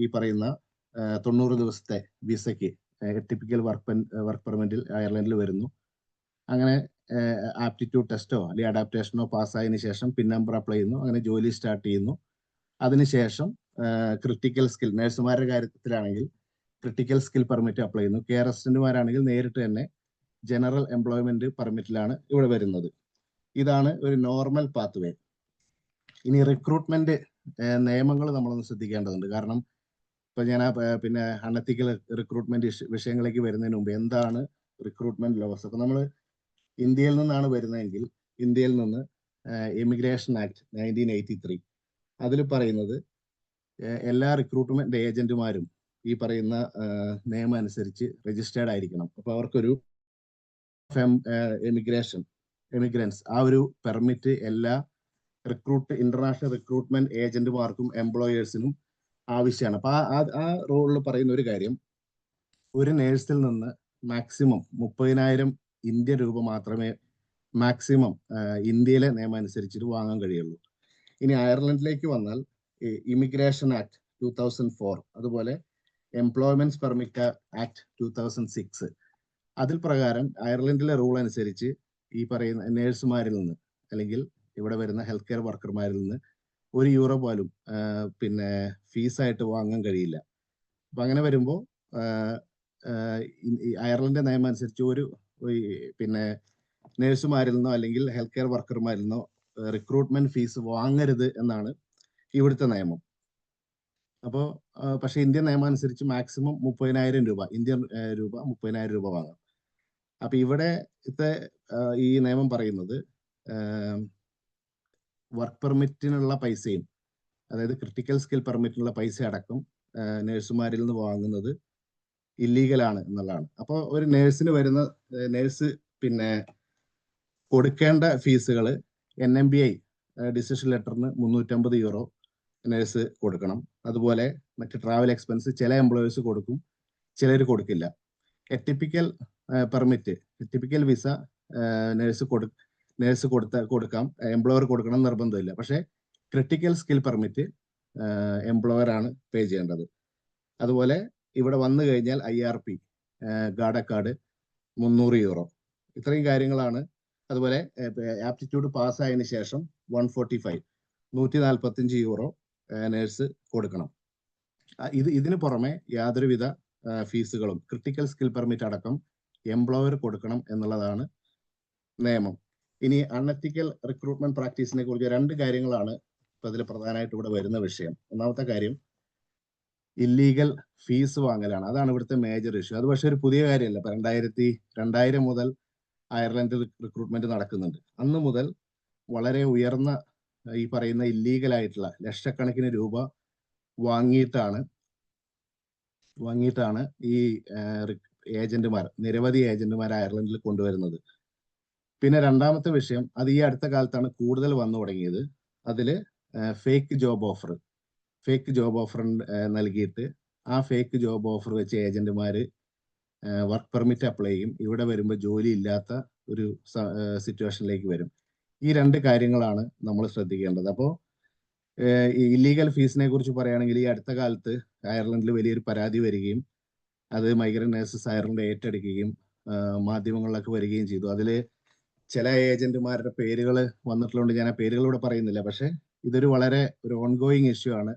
Speaker 2: ഈ പറയുന്ന 90 ദിവസത്തെ വിസയ്ക്ക് ടിപ്പിക്കൽ വർക്ക് പെർമിറ്റിൽ അയർലൻഡിൽ വരുന്നു. അങ്ങനെ ആപ്റ്റിറ്റ്യൂഡ് ടെസ്റ്റോ അല്ലെങ്കിൽ അഡാപ്റ്റേഷനോ പാസ്സായതിനു ശേഷം പിൻ നമ്പർ അപ്ലൈ ചെയ്യുന്നു. അങ്ങനെ ജോലി സ്റ്റാർട്ട് ചെയ്യുന്നു. അതിനുശേഷം ക്രിട്ടിക്കൽ സ്കിൽ, നഴ്സുമാരുടെ കാര്യത്തിലാണെങ്കിൽ ക്രിട്ടിക്കൽ സ്കിൽ പെർമിറ്റ് അപ്ലൈ ചെയ്യുന്നു. കെയർ അസിസ്റ്റന്റുമാരാണെങ്കിൽ നേരിട്ട് തന്നെ ജനറൽ എംപ്ലോയ്മെന്റ് പെർമിറ്റിലാണ് ഇവിടെ വരുന്നത്. ഇതാണ് ഒരു നോർമൽ പാത്ത് വേ. ഇനി റിക്രൂട്ട്മെന്റ് നിയമങ്ങൾ നമ്മളൊന്ന് ശ്രദ്ധിക്കേണ്ടതുണ്ട്. കാരണം ഇപ്പൊ ഞാൻ പിന്നെ അൺഎത്തിക്കൽ റിക്രൂട്ട്മെന്റ് വിഷയങ്ങളിലേക്ക് വരുന്നതിന് മുമ്പ് എന്താണ് റിക്രൂട്ട്മെന്റ് ലോസ്? അപ്പൊ നമ്മൾ ഇന്ത്യയിൽ നിന്നാണ് വരുന്നതെങ്കിൽ ഇന്ത്യയിൽ നിന്ന് ഇമിഗ്രേഷൻ ആക്ട് 1983 അതിൽ പറയുന്നത് എല്ലാ റിക്രൂട്ട്മെന്റ് ഏജന്റുമാരും ഈ പറയുന്ന നിയമം അനുസരിച്ച് രജിസ്റ്റേർഡ് ആയിരിക്കണം. അപ്പൊ അവർക്കൊരു എമിഗ്രൻസ് ആ ഒരു പെർമിറ്റ് എല്ലാ ഇന്റർനാഷണൽ റിക്രൂട്ട്മെന്റ് ഏജന്റുമാർക്കും എംപ്ലോയേഴ്സിനും ആവശ്യമാണ്. അപ്പൊ ആ റോളിൽ പറയുന്ന ഒരു കാര്യം, ഒരു നേഴ്സിൽ നിന്ന് മാക്സിമം 30,000 ഇന്ത്യൻ രൂപ മാത്രമേ മാക്സിമം ഇന്ത്യയിലെ നിയമം അനുസരിച്ചിട്ട് വാങ്ങാൻ കഴിയുള്ളൂ. ഇനി അയർലൻഡിലേക്ക് വന്നാൽ ഇമിഗ്രേഷൻ ആക്ട് 2004 അതുപോലെ എംപ്ലോയ്മെന്റ് പെർമിറ്റ് ആക്ട് 2006 അതിൽ പ്രകാരം അയർലൻഡിലെ റൂൾ അനുസരിച്ച് ഈ പറയുന്ന നേഴ്സുമാരിൽ നിന്ന് അല്ലെങ്കിൽ ഇവിടെ വരുന്ന ഹെൽത്ത് കെയർ വർക്കർമാരിൽ നിന്ന് €1 പോലും പിന്നെ ഫീസായിട്ട് വാങ്ങാൻ കഴിയില്ല. അപ്പൊ അങ്ങനെ വരുമ്പോൾ അയർലൻഡ് നിയമം അനുസരിച്ച് പിന്നെ നേഴ്സുമാരിൽ നിന്നോ അല്ലെങ്കിൽ ഹെൽത്ത് കെയർ വർക്കർമാരിൽ നിന്നോ റിക്രൂട്ട്മെന്റ് ഫീസ് വാങ്ങരുത് എന്നാണ് ഇവിടുത്തെ നിയമം. അപ്പോൾ പക്ഷെ ഇന്ത്യൻ നിയമം അനുസരിച്ച് മാക്സിമം 30,000 രൂപ ഇന്ത്യൻ രൂപ 30,000 രൂപ വാങ്ങാം. അപ്പൊ ഇവിടെ ഈ നിയമം പറയുന്നത് വർക്ക് പെർമിറ്റിനുള്ള പൈസയും, അതായത് ക്രിട്ടിക്കൽ സ്കിൽ പെർമിറ്റിനുള്ള പൈസ അടക്കം നേഴ്സുമാരിൽ നിന്ന് വാങ്ങുന്നത് ഇല്ലീഗലാണ് എന്നുള്ളതാണ്. അപ്പോൾ ഒരു നേഴ്സ് പിന്നെ കൊടുക്കേണ്ട ഫീസുകൾ NMBI ഡിസിഷൻ ലെറ്ററിന് €350 നേഴ്സ് കൊടുക്കണം. അതുപോലെ മറ്റ് ട്രാവൽ എക്സ്പെൻസ് ചില എംപ്ലോയേഴ്സ് കൊടുക്കും, ചിലർ നേഴ്സ് കൊടുക്കാം, എംപ്ലോയർ കൊടുക്കണം നിർബന്ധമില്ല. പക്ഷേ ക്രിട്ടിക്കൽ സ്കിൽ പെർമിറ്റ് എംപ്ലോയർ ആണ് പേ ചെയ്യേണ്ടത്. അതുപോലെ ഇവിടെ വന്നു കഴിഞ്ഞാൽ IRP ഗാർഡ് 300 യൂറോ. ഇത്രയും കാര്യങ്ങളാണ്. അതുപോലെ ആപ്റ്റിറ്റ്യൂഡ് പാസ്സായതിനു ശേഷം 145 യൂറോ നേഴ്സ് കൊടുക്കണം. ഇതിന് പുറമെ യാതൊരുവിധ ഫീസുകളും ക്രിട്ടിക്കൽ സ്കിൽ പെർമിറ്റ് അടക്കം എംപ്ലോയർ കൊടുക്കണം എന്നുള്ളതാണ് നിയമം. ഇനി അൺഎത്തിക്കൽ റിക്രൂട്ട്മെന്റ് പ്രാക്ടീസിനെ കുറിച്ച് 2 കാര്യങ്ങളാണ് ഇപ്പൊ അതിൽ പ്രധാനമായിട്ട് ഇവിടെ വരുന്ന വിഷയം. ഒന്നാമത്തെ കാര്യം ഇല്ലീഗൽ ഫീസ് വാങ്ങലാണ്. അതാണ് ഇവിടുത്തെ മേജർ ഇഷ്യൂ. അത് പക്ഷെ ഒരു പുതിയ കാര്യമല്ല. ഇപ്പൊ 2000 മുതൽ അയർലൻഡ് റിക്രൂട്ട്മെന്റ് നടക്കുന്നുണ്ട്. അന്ന് മുതൽ വളരെ ഉയർന്ന ഈ പറയുന്ന ഇല്ലീഗൽ ആയിട്ടുള്ള ലക്ഷക്കണക്കിന് രൂപ വാങ്ങിയിട്ടാണ് ഈ നിരവധി ഏജന്റുമാർ അയർലൻഡിൽ കൊണ്ടുവരുന്നത്. പിന്നെ രണ്ടാമത്തെ വിഷയം, അത് ഈ അടുത്ത കാലത്താണ് കൂടുതൽ വന്നു തുടങ്ങിയത്. അതില് ഫേക്ക് ജോബ് ഓഫർ നൽകിയിട്ട് ആ ഫേക്ക് ജോബ് ഓഫർ വെച്ച് ഏജന്റുമാര് വർക്ക് പെർമിറ്റ് അപ്ലൈ ചെയ്യും. ഇവിടെ വരുമ്പോൾ ജോലി ഇല്ലാത്ത ഒരു സിറ്റുവേഷനിലേക്ക് വരും. ഈ 2 കാര്യങ്ങളാണ് നമ്മൾ ശ്രദ്ധിക്കേണ്ടത്. അപ്പോൾ ഇല്ലീഗൽ ഫീസിനെ കുറിച്ച് പറയുകയാണെങ്കിൽ ഈ അടുത്ത കാലത്ത് അയർലൻഡിൽ വലിയൊരു പരാതി വരികയും അത് മൈഗ്രന്റ് നേഴ്സസ് അയർലൻഡ് ഏറ്റെടുക്കുകയും മാധ്യമങ്ങളിലൊക്കെ വരികയും ചെയ്തു. അതിൽ ചില ഏജന്റുമാരുടെ പേരുകൾ വന്നിട്ടുള്ളതുകൊണ്ട് ഞാൻ ആ പേരുകൾ ഇവിടെ പറയുന്നില്ല. പക്ഷെ ഇതൊരു വളരെ ഒരു ഓൺഗോയിങ് ഇഷ്യൂ ആണ്,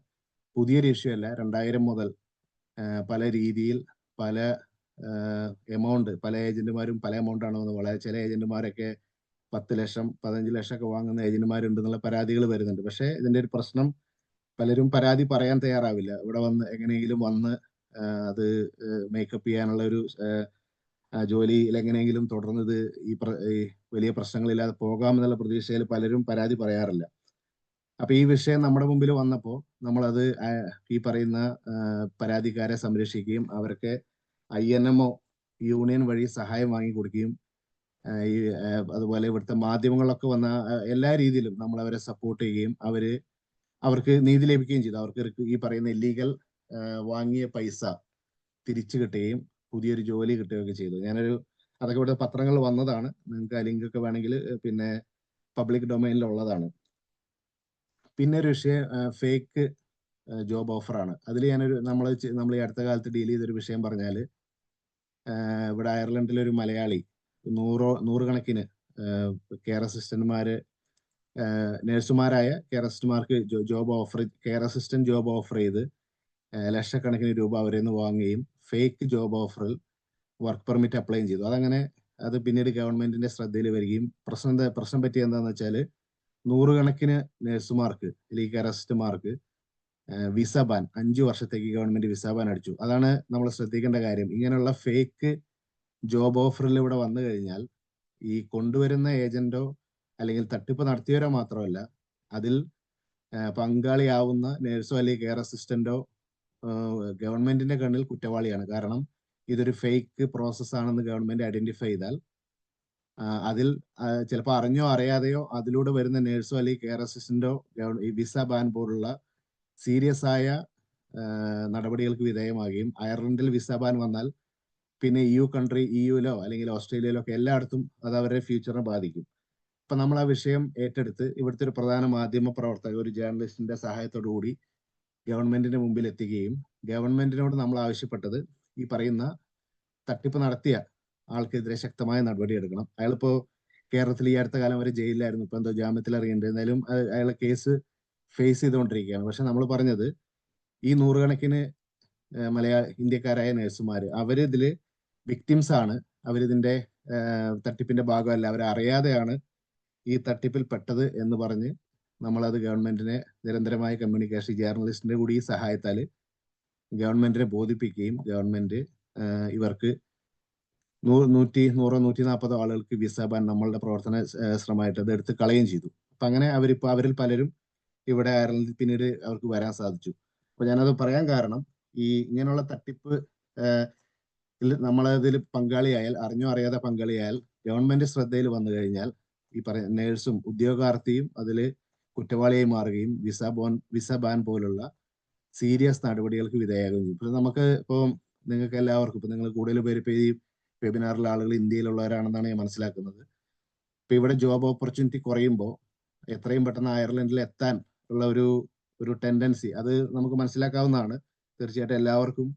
Speaker 2: പുതിയൊരു ഇഷ്യൂ അല്ല. 2000 മുതൽ പല രീതിയിൽ പല എമൗണ്ട് പല ഏജന്റുമാരും പല എമൗണ്ട് ആണ് വന്നത്. ചില ഏജന്റുമാരൊക്കെ 10 ലക്ഷം 15 ലക്ഷം ഒക്കെ വാങ്ങുന്ന ഏജന്റുമാരുണ്ട് എന്നുള്ള പരാതികൾ വരുന്നുണ്ട്. പക്ഷെ ഇതിന്റെ ഒരു പ്രശ്നം, പലരും പരാതി പറയാൻ തയ്യാറാവില്ല. ഇവിടെ വന്ന് എങ്ങനെയെങ്കിലും വന്ന് അത് മേക്കപ്പ് ചെയ്യാനുള്ള ഒരു ജോലിയിൽ എങ്ങനെയെങ്കിലും തുടർന്നത് ഈ വലിയ പ്രശ്നങ്ങളില്ലാതെ പോകാമെന്നുള്ള പ്രതീക്ഷയിൽ പലരും പരാതി പറയാറില്ല. അപ്പൊ ഈ വിഷയം നമ്മുടെ മുമ്പിൽ വന്നപ്പോൾ നമ്മളത് ഈ പറയുന്ന പരാതിക്കാരെ സംരക്ഷിക്കുകയും അവർക്ക് INMO യൂണിയൻ വഴി സഹായം വാങ്ങി കൊടുക്കുകയും അതുപോലെ ഇവിടുത്തെ മാധ്യമങ്ങളൊക്കെ വന്ന എല്ലാ രീതിയിലും നമ്മൾ അവരെ സപ്പോർട്ട് ചെയ്യുകയും അവർക്ക് നീതി ലഭിക്കുകയും ചെയ്തു. അവർക്ക് ഈ പറയുന്ന ഇല്ലീഗൽ വാങ്ങിയ പൈസ തിരിച്ചു കിട്ടുകയും പുതിയൊരു ജോലി കിട്ടുകയൊക്കെ ചെയ്തു. അതൊക്കെ ഇവിടെ പത്രങ്ങൾ വന്നതാണ്. നിങ്ങൾക്ക് ആ ലിങ്ക് ഒക്കെ വേണമെങ്കിൽ പിന്നെ പബ്ലിക് ഡൊമൈനിലുള്ളതാണ്. പിന്നെ ഒരു വിഷയം ഫേക്ക് ജോബ് ഓഫറാണ്. അതിൽ നമ്മൾ ഈ അടുത്ത കാലത്ത് ഡീൽ ചെയ്തൊരു വിഷയം പറഞ്ഞാൽ, ഇവിടെ അയർലൻഡിലെ ഒരു മലയാളി നൂറുകണക്കിന് കെയർ അസിസ്റ്റന്റുമാര് നഴ്സുമാരായ കെയർ അസിസ്റ്റന്റുമാർക്ക് കെയർ അസിസ്റ്റന്റ് ജോബ് ഓഫർ ചെയ്ത് ലക്ഷക്കണക്കിന് രൂപ അവരിൽ നിന്ന് വാങ്ങുകയും ഫേക്ക് ജോബ് ഓഫറിൽ വർക്ക് പെർമിറ്റ് അപ്ലൈ ചെയ്തു. അത് പിന്നീട് ഗവൺമെന്റിന്റെ ശ്രദ്ധയിൽ വരികയും പ്രശ്നം പറ്റിയ എന്താണെന്ന് വെച്ചാൽ നൂറുകണക്കിന് നഴ്സുമാർക്ക് അല്ലെങ്കിൽ കെയർ അസിസ്റ്റന്റുമാർക്ക് വിസ ബാൻ 5 വർഷത്തേക്ക് ഗവൺമെന്റ് വിസ ബാൻ അടിച്ചു. അതാണ് നമ്മൾ ശ്രദ്ധിക്കേണ്ട കാര്യം. ഇങ്ങനെയുള്ള ഫേക്ക് ജോബ് ഓഫറിൽ ഇവിടെ വന്നു കഴിഞ്ഞാൽ ഈ കൊണ്ടുവരുന്ന ഏജന്റോ അല്ലെങ്കിൽ തട്ടിപ്പ് നടത്തിയവരോ മാത്രമല്ല, അതിൽ പങ്കാളിയാവുന്ന നേഴ്സോ അല്ലെങ്കിൽ കെയർ അസിസ്റ്റന്റോ ഗവൺമെന്റിന്റെ കണ്ണിൽ കുറ്റവാളിയാണ്. കാരണം ഇതൊരു ഫേക്ക് പ്രോസസ് ആണെന്ന് ഗവൺമെന്റ് ഐഡന്റിഫൈ ചെയ്താൽ അതിൽ ചിലപ്പോൾ അറിഞ്ഞോ അറിയാതെയോ അതിലൂടെ വരുന്ന നേഴ്സോ അല്ലെങ്കിൽ കെയർ അസിസ്റ്റന്റോ ഈ വിസ ബാൻ പോലുള്ള സീരിയസ് ആയ നടപടികൾക്ക് വിധേയമാകുകയും അയർലൻഡിൽ വിസ ബാൻ വന്നാൽ പിന്നെ EUയിലോ അല്ലെങ്കിൽ ഓസ്ട്രേലിയയിലോ ഒക്കെ എല്ലായിടത്തും അത് അവരുടെ ഫ്യൂച്ചറിനെ ബാധിക്കും. അപ്പൊ നമ്മൾ ആ വിഷയം ഏറ്റെടുത്ത് ഇവിടുത്തെ ഒരു പ്രധാന മാധ്യമ പ്രവർത്തക, ഒരു ജേർണലിസ്റ്റിന്റെ സഹായത്തോടു കൂടി ഗവൺമെന്റിന്റെ മുമ്പിൽ എത്തിക്കുകയും ഗവൺമെന്റിനോട് നമ്മൾ ആവശ്യപ്പെട്ടത് ഈ പറയുന്ന തട്ടിപ്പ് നടത്തിയ ആൾക്കെതിരെ ശക്തമായ നടപടി എടുക്കണം. അയാളിപ്പോ കേരളത്തിൽ ഈ അടുത്ത കാലം വരെ ജയിലിലായിരുന്നു. ഇപ്പൊ എന്തോ ജാമ്യത്തിൽ ഇറങ്ങിയിട്ടുണ്ട്. എന്നാലും അയാളെ കേസ് ഫേസ് ചെയ്തുകൊണ്ടിരിക്കുകയാണ്. പക്ഷെ നമ്മൾ പറഞ്ഞത് ഈ നൂറുകണക്കിന് ഇന്ത്യക്കാരായ നഴ്സുമാര് അവരിതില് വിക്ടിംസ് ആണ്. അവരിതിന്റെ തട്ടിപ്പിന്റെ ഭാഗമല്ല, അവരറിയാതെയാണ് ഈ തട്ടിപ്പിൽ പെട്ടത് എന്ന് പറഞ്ഞ് നമ്മളത് ഗവൺമെന്റിനെ നിരന്തരമായ കമ്മ്യൂണിക്കേഷൻ ജേർണലിസ്റ്റിന്റെ കൂടി സഹായത്താൽ ഗവൺമെന്റിനെ ബോധിപ്പിക്കുകയും ഗവൺമെന്റ് ഇവർക്ക് 140 ആളുകൾക്ക് വിസ ബാൻ നമ്മളുടെ പ്രവർത്തന ശ്രമമായിട്ട് അത് എടുത്ത് കളയുകയും ചെയ്തു. അപ്പൊ അങ്ങനെ അവരിൽ പലരും ഇവിടെ അയർലൻഡിൽ പിന്നീട് അവർക്ക് വരാൻ സാധിച്ചു. അപ്പൊ ഞാനത് പറയാൻ കാരണം ഈ ഇങ്ങനെയുള്ള തട്ടിപ്പ് നമ്മളതിൽ പങ്കാളിയായാൽ, അറിഞ്ഞോ അറിയാതെ പങ്കാളിയായാൽ, ഗവൺമെന്റ് ശ്രദ്ധയിൽ വന്നു കഴിഞ്ഞാൽ ഈ പറയുന്ന നേഴ്സും ഉദ്യോഗാർത്ഥിയും അതിൽ കുറ്റവാളിയായി മാറുകയും വിസ ബാൻ പോലുള്ള സീരിയസ് നടപടികൾക്ക് വിധേയമാകുകയും ചെയ്യും. ഇപ്പോൾ നിങ്ങൾക്ക് എല്ലാവർക്കും, ഇപ്പൊ നിങ്ങൾ കൂടുതൽ പേര് ഈ വെബിനാറിലെ ആളുകൾ ഇന്ത്യയിലുള്ളവരാണെന്നാണ് ഞാൻ മനസ്സിലാക്കുന്നത്. ഇപ്പൊ ഇവിടെ ജോബ് ഓപ്പർച്യൂണിറ്റി കുറയുമ്പോൾ എത്രയും പെട്ടെന്ന് അയർലൻഡിൽ എത്താൻ ഉള്ള ഒരു ടെൻഡൻസി അത് നമുക്ക് മനസ്സിലാക്കാവുന്നതാണ്. തീർച്ചയായിട്ടും എല്ലാവർക്കും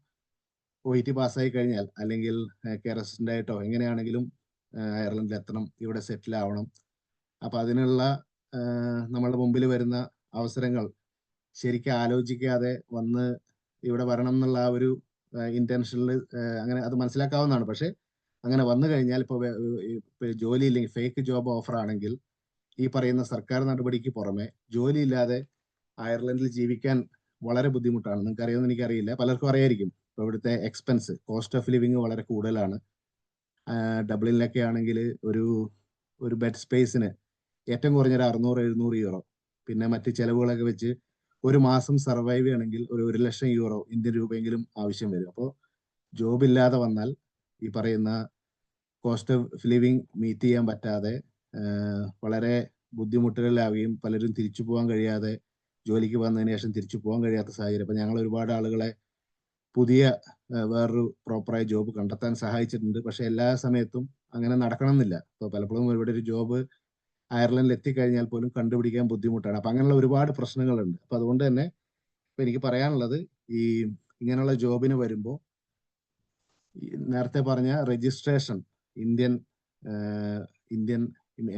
Speaker 2: OET പാസ്സായി കഴിഞ്ഞാൽ അല്ലെങ്കിൽ കെയർ അസിസ്റ്റന്റ് ആയിട്ടോ എങ്ങനെയാണെങ്കിലും അയർലൻഡിൽ എത്തണം, ഇവിടെ സെറ്റിൽ ആവണം. അപ്പൊ അതിനുള്ള നമ്മളുടെ മുമ്പിൽ വരുന്ന അവസരങ്ങൾ ശരിക്കും ആലോചിക്കാതെ വന്ന് ഇവിടെ വരണം എന്നുള്ള ആ ഒരു ഇന്റൻഷനിൽ അങ്ങനെ അത് മനസ്സിലാക്കാവുന്നതാണ്. പക്ഷെ അങ്ങനെ വന്നു കഴിഞ്ഞാൽ ഇപ്പൊ ജോലി ഇല്ലെങ്കിൽ ഫേക്ക് ജോബ് ഓഫർ ആണെങ്കിൽ ഈ പറയുന്ന സർക്കാർ നടപടിക്ക് പുറമെ ജോലി ഇല്ലാതെ അയർലൻഡിൽ ജീവിക്കാൻ വളരെ ബുദ്ധിമുട്ടാണ്. നിങ്ങൾക്ക് അറിയുമെന്ന് എനിക്കറിയില്ല, പലർക്കും അറിയായിരിക്കും. ഇപ്പൊ ഇവിടുത്തെ എക്സ്പെൻസ്, കോസ്റ്റ് ഓഫ് ലിവിങ് വളരെ കൂടുതലാണ്. ഡബ്ലിനിലൊക്കെ ആണെങ്കിൽ ഒരു ബെഡ് സ്പേസിന് ഏറ്റവും കുറഞ്ഞൊരു 600-700 യൂറോ, പിന്നെ മറ്റ് ചെലവുകളൊക്കെ വെച്ച് ഒരു മാസം സർവൈവ് ചെയ്യണമെങ്കിൽ ഒരു 1,00,000 യൂറോ ഇന്ത്യൻ രൂപയെങ്കിലും ആവശ്യം വരും. അപ്പോൾ ജോബ് ഇല്ലാതെ വന്നാൽ ഈ പറയുന്ന കോസ്റ്റ് ഓഫ് ലിവിങ് മീറ്റ് ചെയ്യാൻ പറ്റാതെ വളരെ ബുദ്ധിമുട്ടുകളിലാവുകയും പലരും തിരിച്ചു പോകാൻ കഴിയാതെ, ജോലിക്ക് വന്നതിന് ശേഷം തിരിച്ചു പോകാൻ കഴിയാത്ത സാഹചര്യം. അപ്പൊ ഞങ്ങൾ ഒരുപാട് ആളുകളെ പുതിയ വേറൊരു പ്രോപ്പറായ ജോബ് കണ്ടെത്താൻ സഹായിച്ചിട്ടുണ്ട്. പക്ഷെ എല്ലാ സമയത്തും അങ്ങനെ നടക്കണം എന്നില്ല. ഇപ്പൊ പലപ്പോഴും ഇവിടെ ഒരു ജോബ് അയർലൻഡിൽ എത്തിക്കഴിഞ്ഞാൽ പോലും കണ്ടുപിടിക്കാൻ ബുദ്ധിമുട്ടാണ്. അപ്പൊ അങ്ങനെയുള്ള ഒരുപാട് പ്രശ്നങ്ങളുണ്ട്. അപ്പൊ അതുകൊണ്ട് തന്നെ ഇപ്പൊ എനിക്ക് പറയാനുള്ളത്, ഈ ഇങ്ങനെയുള്ള ജോബിന് വരുമ്പോൾ നേരത്തെ പറഞ്ഞ രജിസ്ട്രേഷൻ ഇന്ത്യൻ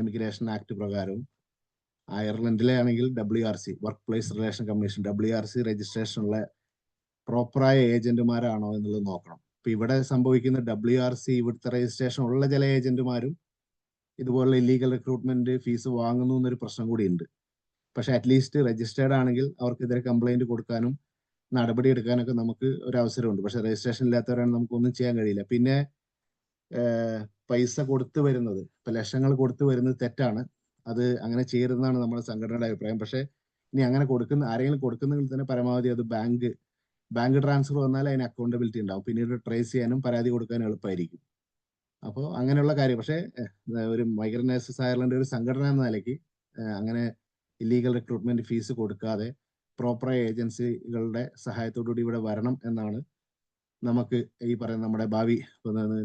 Speaker 2: എമിഗ്രേഷൻ ആക്ട് പ്രകാരവും അയർലൻഡിലെ ആണെങ്കിൽ WRC work place relation commission WRC രജിസ്ട്രേഷനുള്ള പ്രോപ്പറായ ഏജന്റുമാരാണോ എന്നുള്ളത് നോക്കണം. ഇപ്പൊ ഇവിടെ സംഭവിക്കുന്ന WRC ഇവിടുത്തെ രജിസ്ട്രേഷൻ ഉള്ള ചില ഏജന്റുമാരും ഇതുപോലുള്ള ഇല്ലീഗൽ റിക്രൂട്ട്മെന്റ് ഫീസ് വാങ്ങുന്നു എന്നൊരു പ്രശ്നം കൂടി ഉണ്ട്. പക്ഷെ അറ്റ്ലീസ്റ്റ് രജിസ്റ്റേർഡ് ആണെങ്കിൽ അവർക്കെതിരെ കംപ്ലൈന്റ് കൊടുക്കാനും നടപടി എടുക്കാനൊക്കെ നമുക്ക് ഒരു അവസരമുണ്ട്. പക്ഷെ രജിസ്ട്രേഷൻ ഇല്ലാത്തവരാണ് നമുക്കൊന്നും ചെയ്യാൻ കഴിയില്ല. പിന്നെ പൈസ കൊടുത്തു വരുന്നത്, ഇപ്പൊ ലക്ഷങ്ങൾ കൊടുത്തു വരുന്നത് തെറ്റാണ്. അത് അങ്ങനെ ചെയ്യരുതെന്നാണ് നമ്മുടെ സംഘടനയുടെ അഭിപ്രായം. പക്ഷെ ഇനി അങ്ങനെ ആരെങ്കിലും കൊടുക്കുന്നെങ്കിൽ തന്നെ പരമാവധി അത് ബാങ്ക് ട്രാൻസ്ഫർ വന്നാൽ അതിന് അക്കൗണ്ടബിലിറ്റി ഉണ്ടാവും. പിന്നീട് ട്രേസ് ചെയ്യാനും പരാതി കൊടുക്കാനും എളുപ്പമായിരിക്കും. അപ്പോൾ അങ്ങനെയുള്ള കാര്യം. പക്ഷേ ഒരു മൈഗ്രന്റ് നേഴ്സസ് അയർലൻഡ് ഒരു സംഘടന എന്ന നിലയ്ക്ക് അങ്ങനെ ഇല്ലീഗൽ റിക്രൂട്ട്മെന്റ് ഫീസ് കൊടുക്കാതെ പ്രോപ്പറായ ഏജൻസികളുടെ സഹായത്തോടുകൂടി ഇവിടെ വരണം എന്നാണ് നമുക്ക് ഈ പറയുന്ന നമ്മുടെ ഭാവി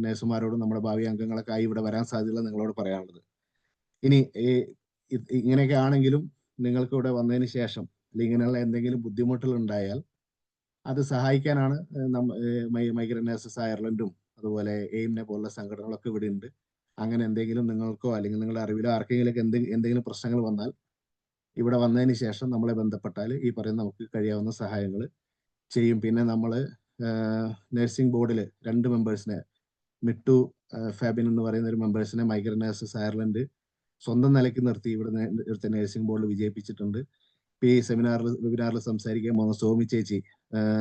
Speaker 2: നേഴ്സുമാരോടും നമ്മുടെ ഭാവി അംഗങ്ങളൊക്കെ ആയി ഇവിടെ വരാൻ സാധ്യതയുള്ള നിങ്ങളോട് പറയാനുള്ളത്. ഇനി ഇങ്ങനെയൊക്കെ ആണെങ്കിലും നിങ്ങൾക്ക് ഇവിടെ വന്നതിന് ശേഷം അല്ലെങ്കിൽ ഇങ്ങനെയുള്ള എന്തെങ്കിലും ബുദ്ധിമുട്ടുകൾ ഉണ്ടായാൽ അത് സഹായിക്കാനാണ് മൈഗ്രന്റ് നേഴ്സസ് അയർലൻഡും അതുപോലെ എയിമിനെ പോലുള്ള സംഘടനകളൊക്കെ ഇവിടെ ഉണ്ട്. അങ്ങനെ എന്തെങ്കിലും നിങ്ങൾക്കോ അല്ലെങ്കിൽ നിങ്ങളുടെ അറിവിലോ ആർക്കെങ്കിലും എന്തെങ്കിലും പ്രശ്നങ്ങൾ വന്നാൽ ഇവിടെ വന്നതിന് ശേഷം നമ്മളെ ബന്ധപ്പെട്ടാൽ ഈ പറയുന്ന നമുക്ക് കഴിയാവുന്ന സഹായങ്ങൾ ചെയ്യും. പിന്നെ നമ്മൾ നഴ്സിംഗ് ബോർഡിൽ 2 മെമ്പേഴ്സിനെ, മിട്ടു ഫാബിൻ എന്ന് പറയുന്ന ഒരു മെമ്പേഴ്സിനെ മൈഗ്രന്റ് നേഴ്സസ് അയർലൻഡ് സ്വന്തം നിലയ്ക്ക് നിർത്തി ഇവിടുത്തെ നഴ്സിംഗ് ബോർഡിൽ വിജയിപ്പിച്ചിട്ടുണ്ട്. ഈ വെബിനാറിൽ സംസാരിക്കാൻ പോകുന്ന സോമി ചേച്ചി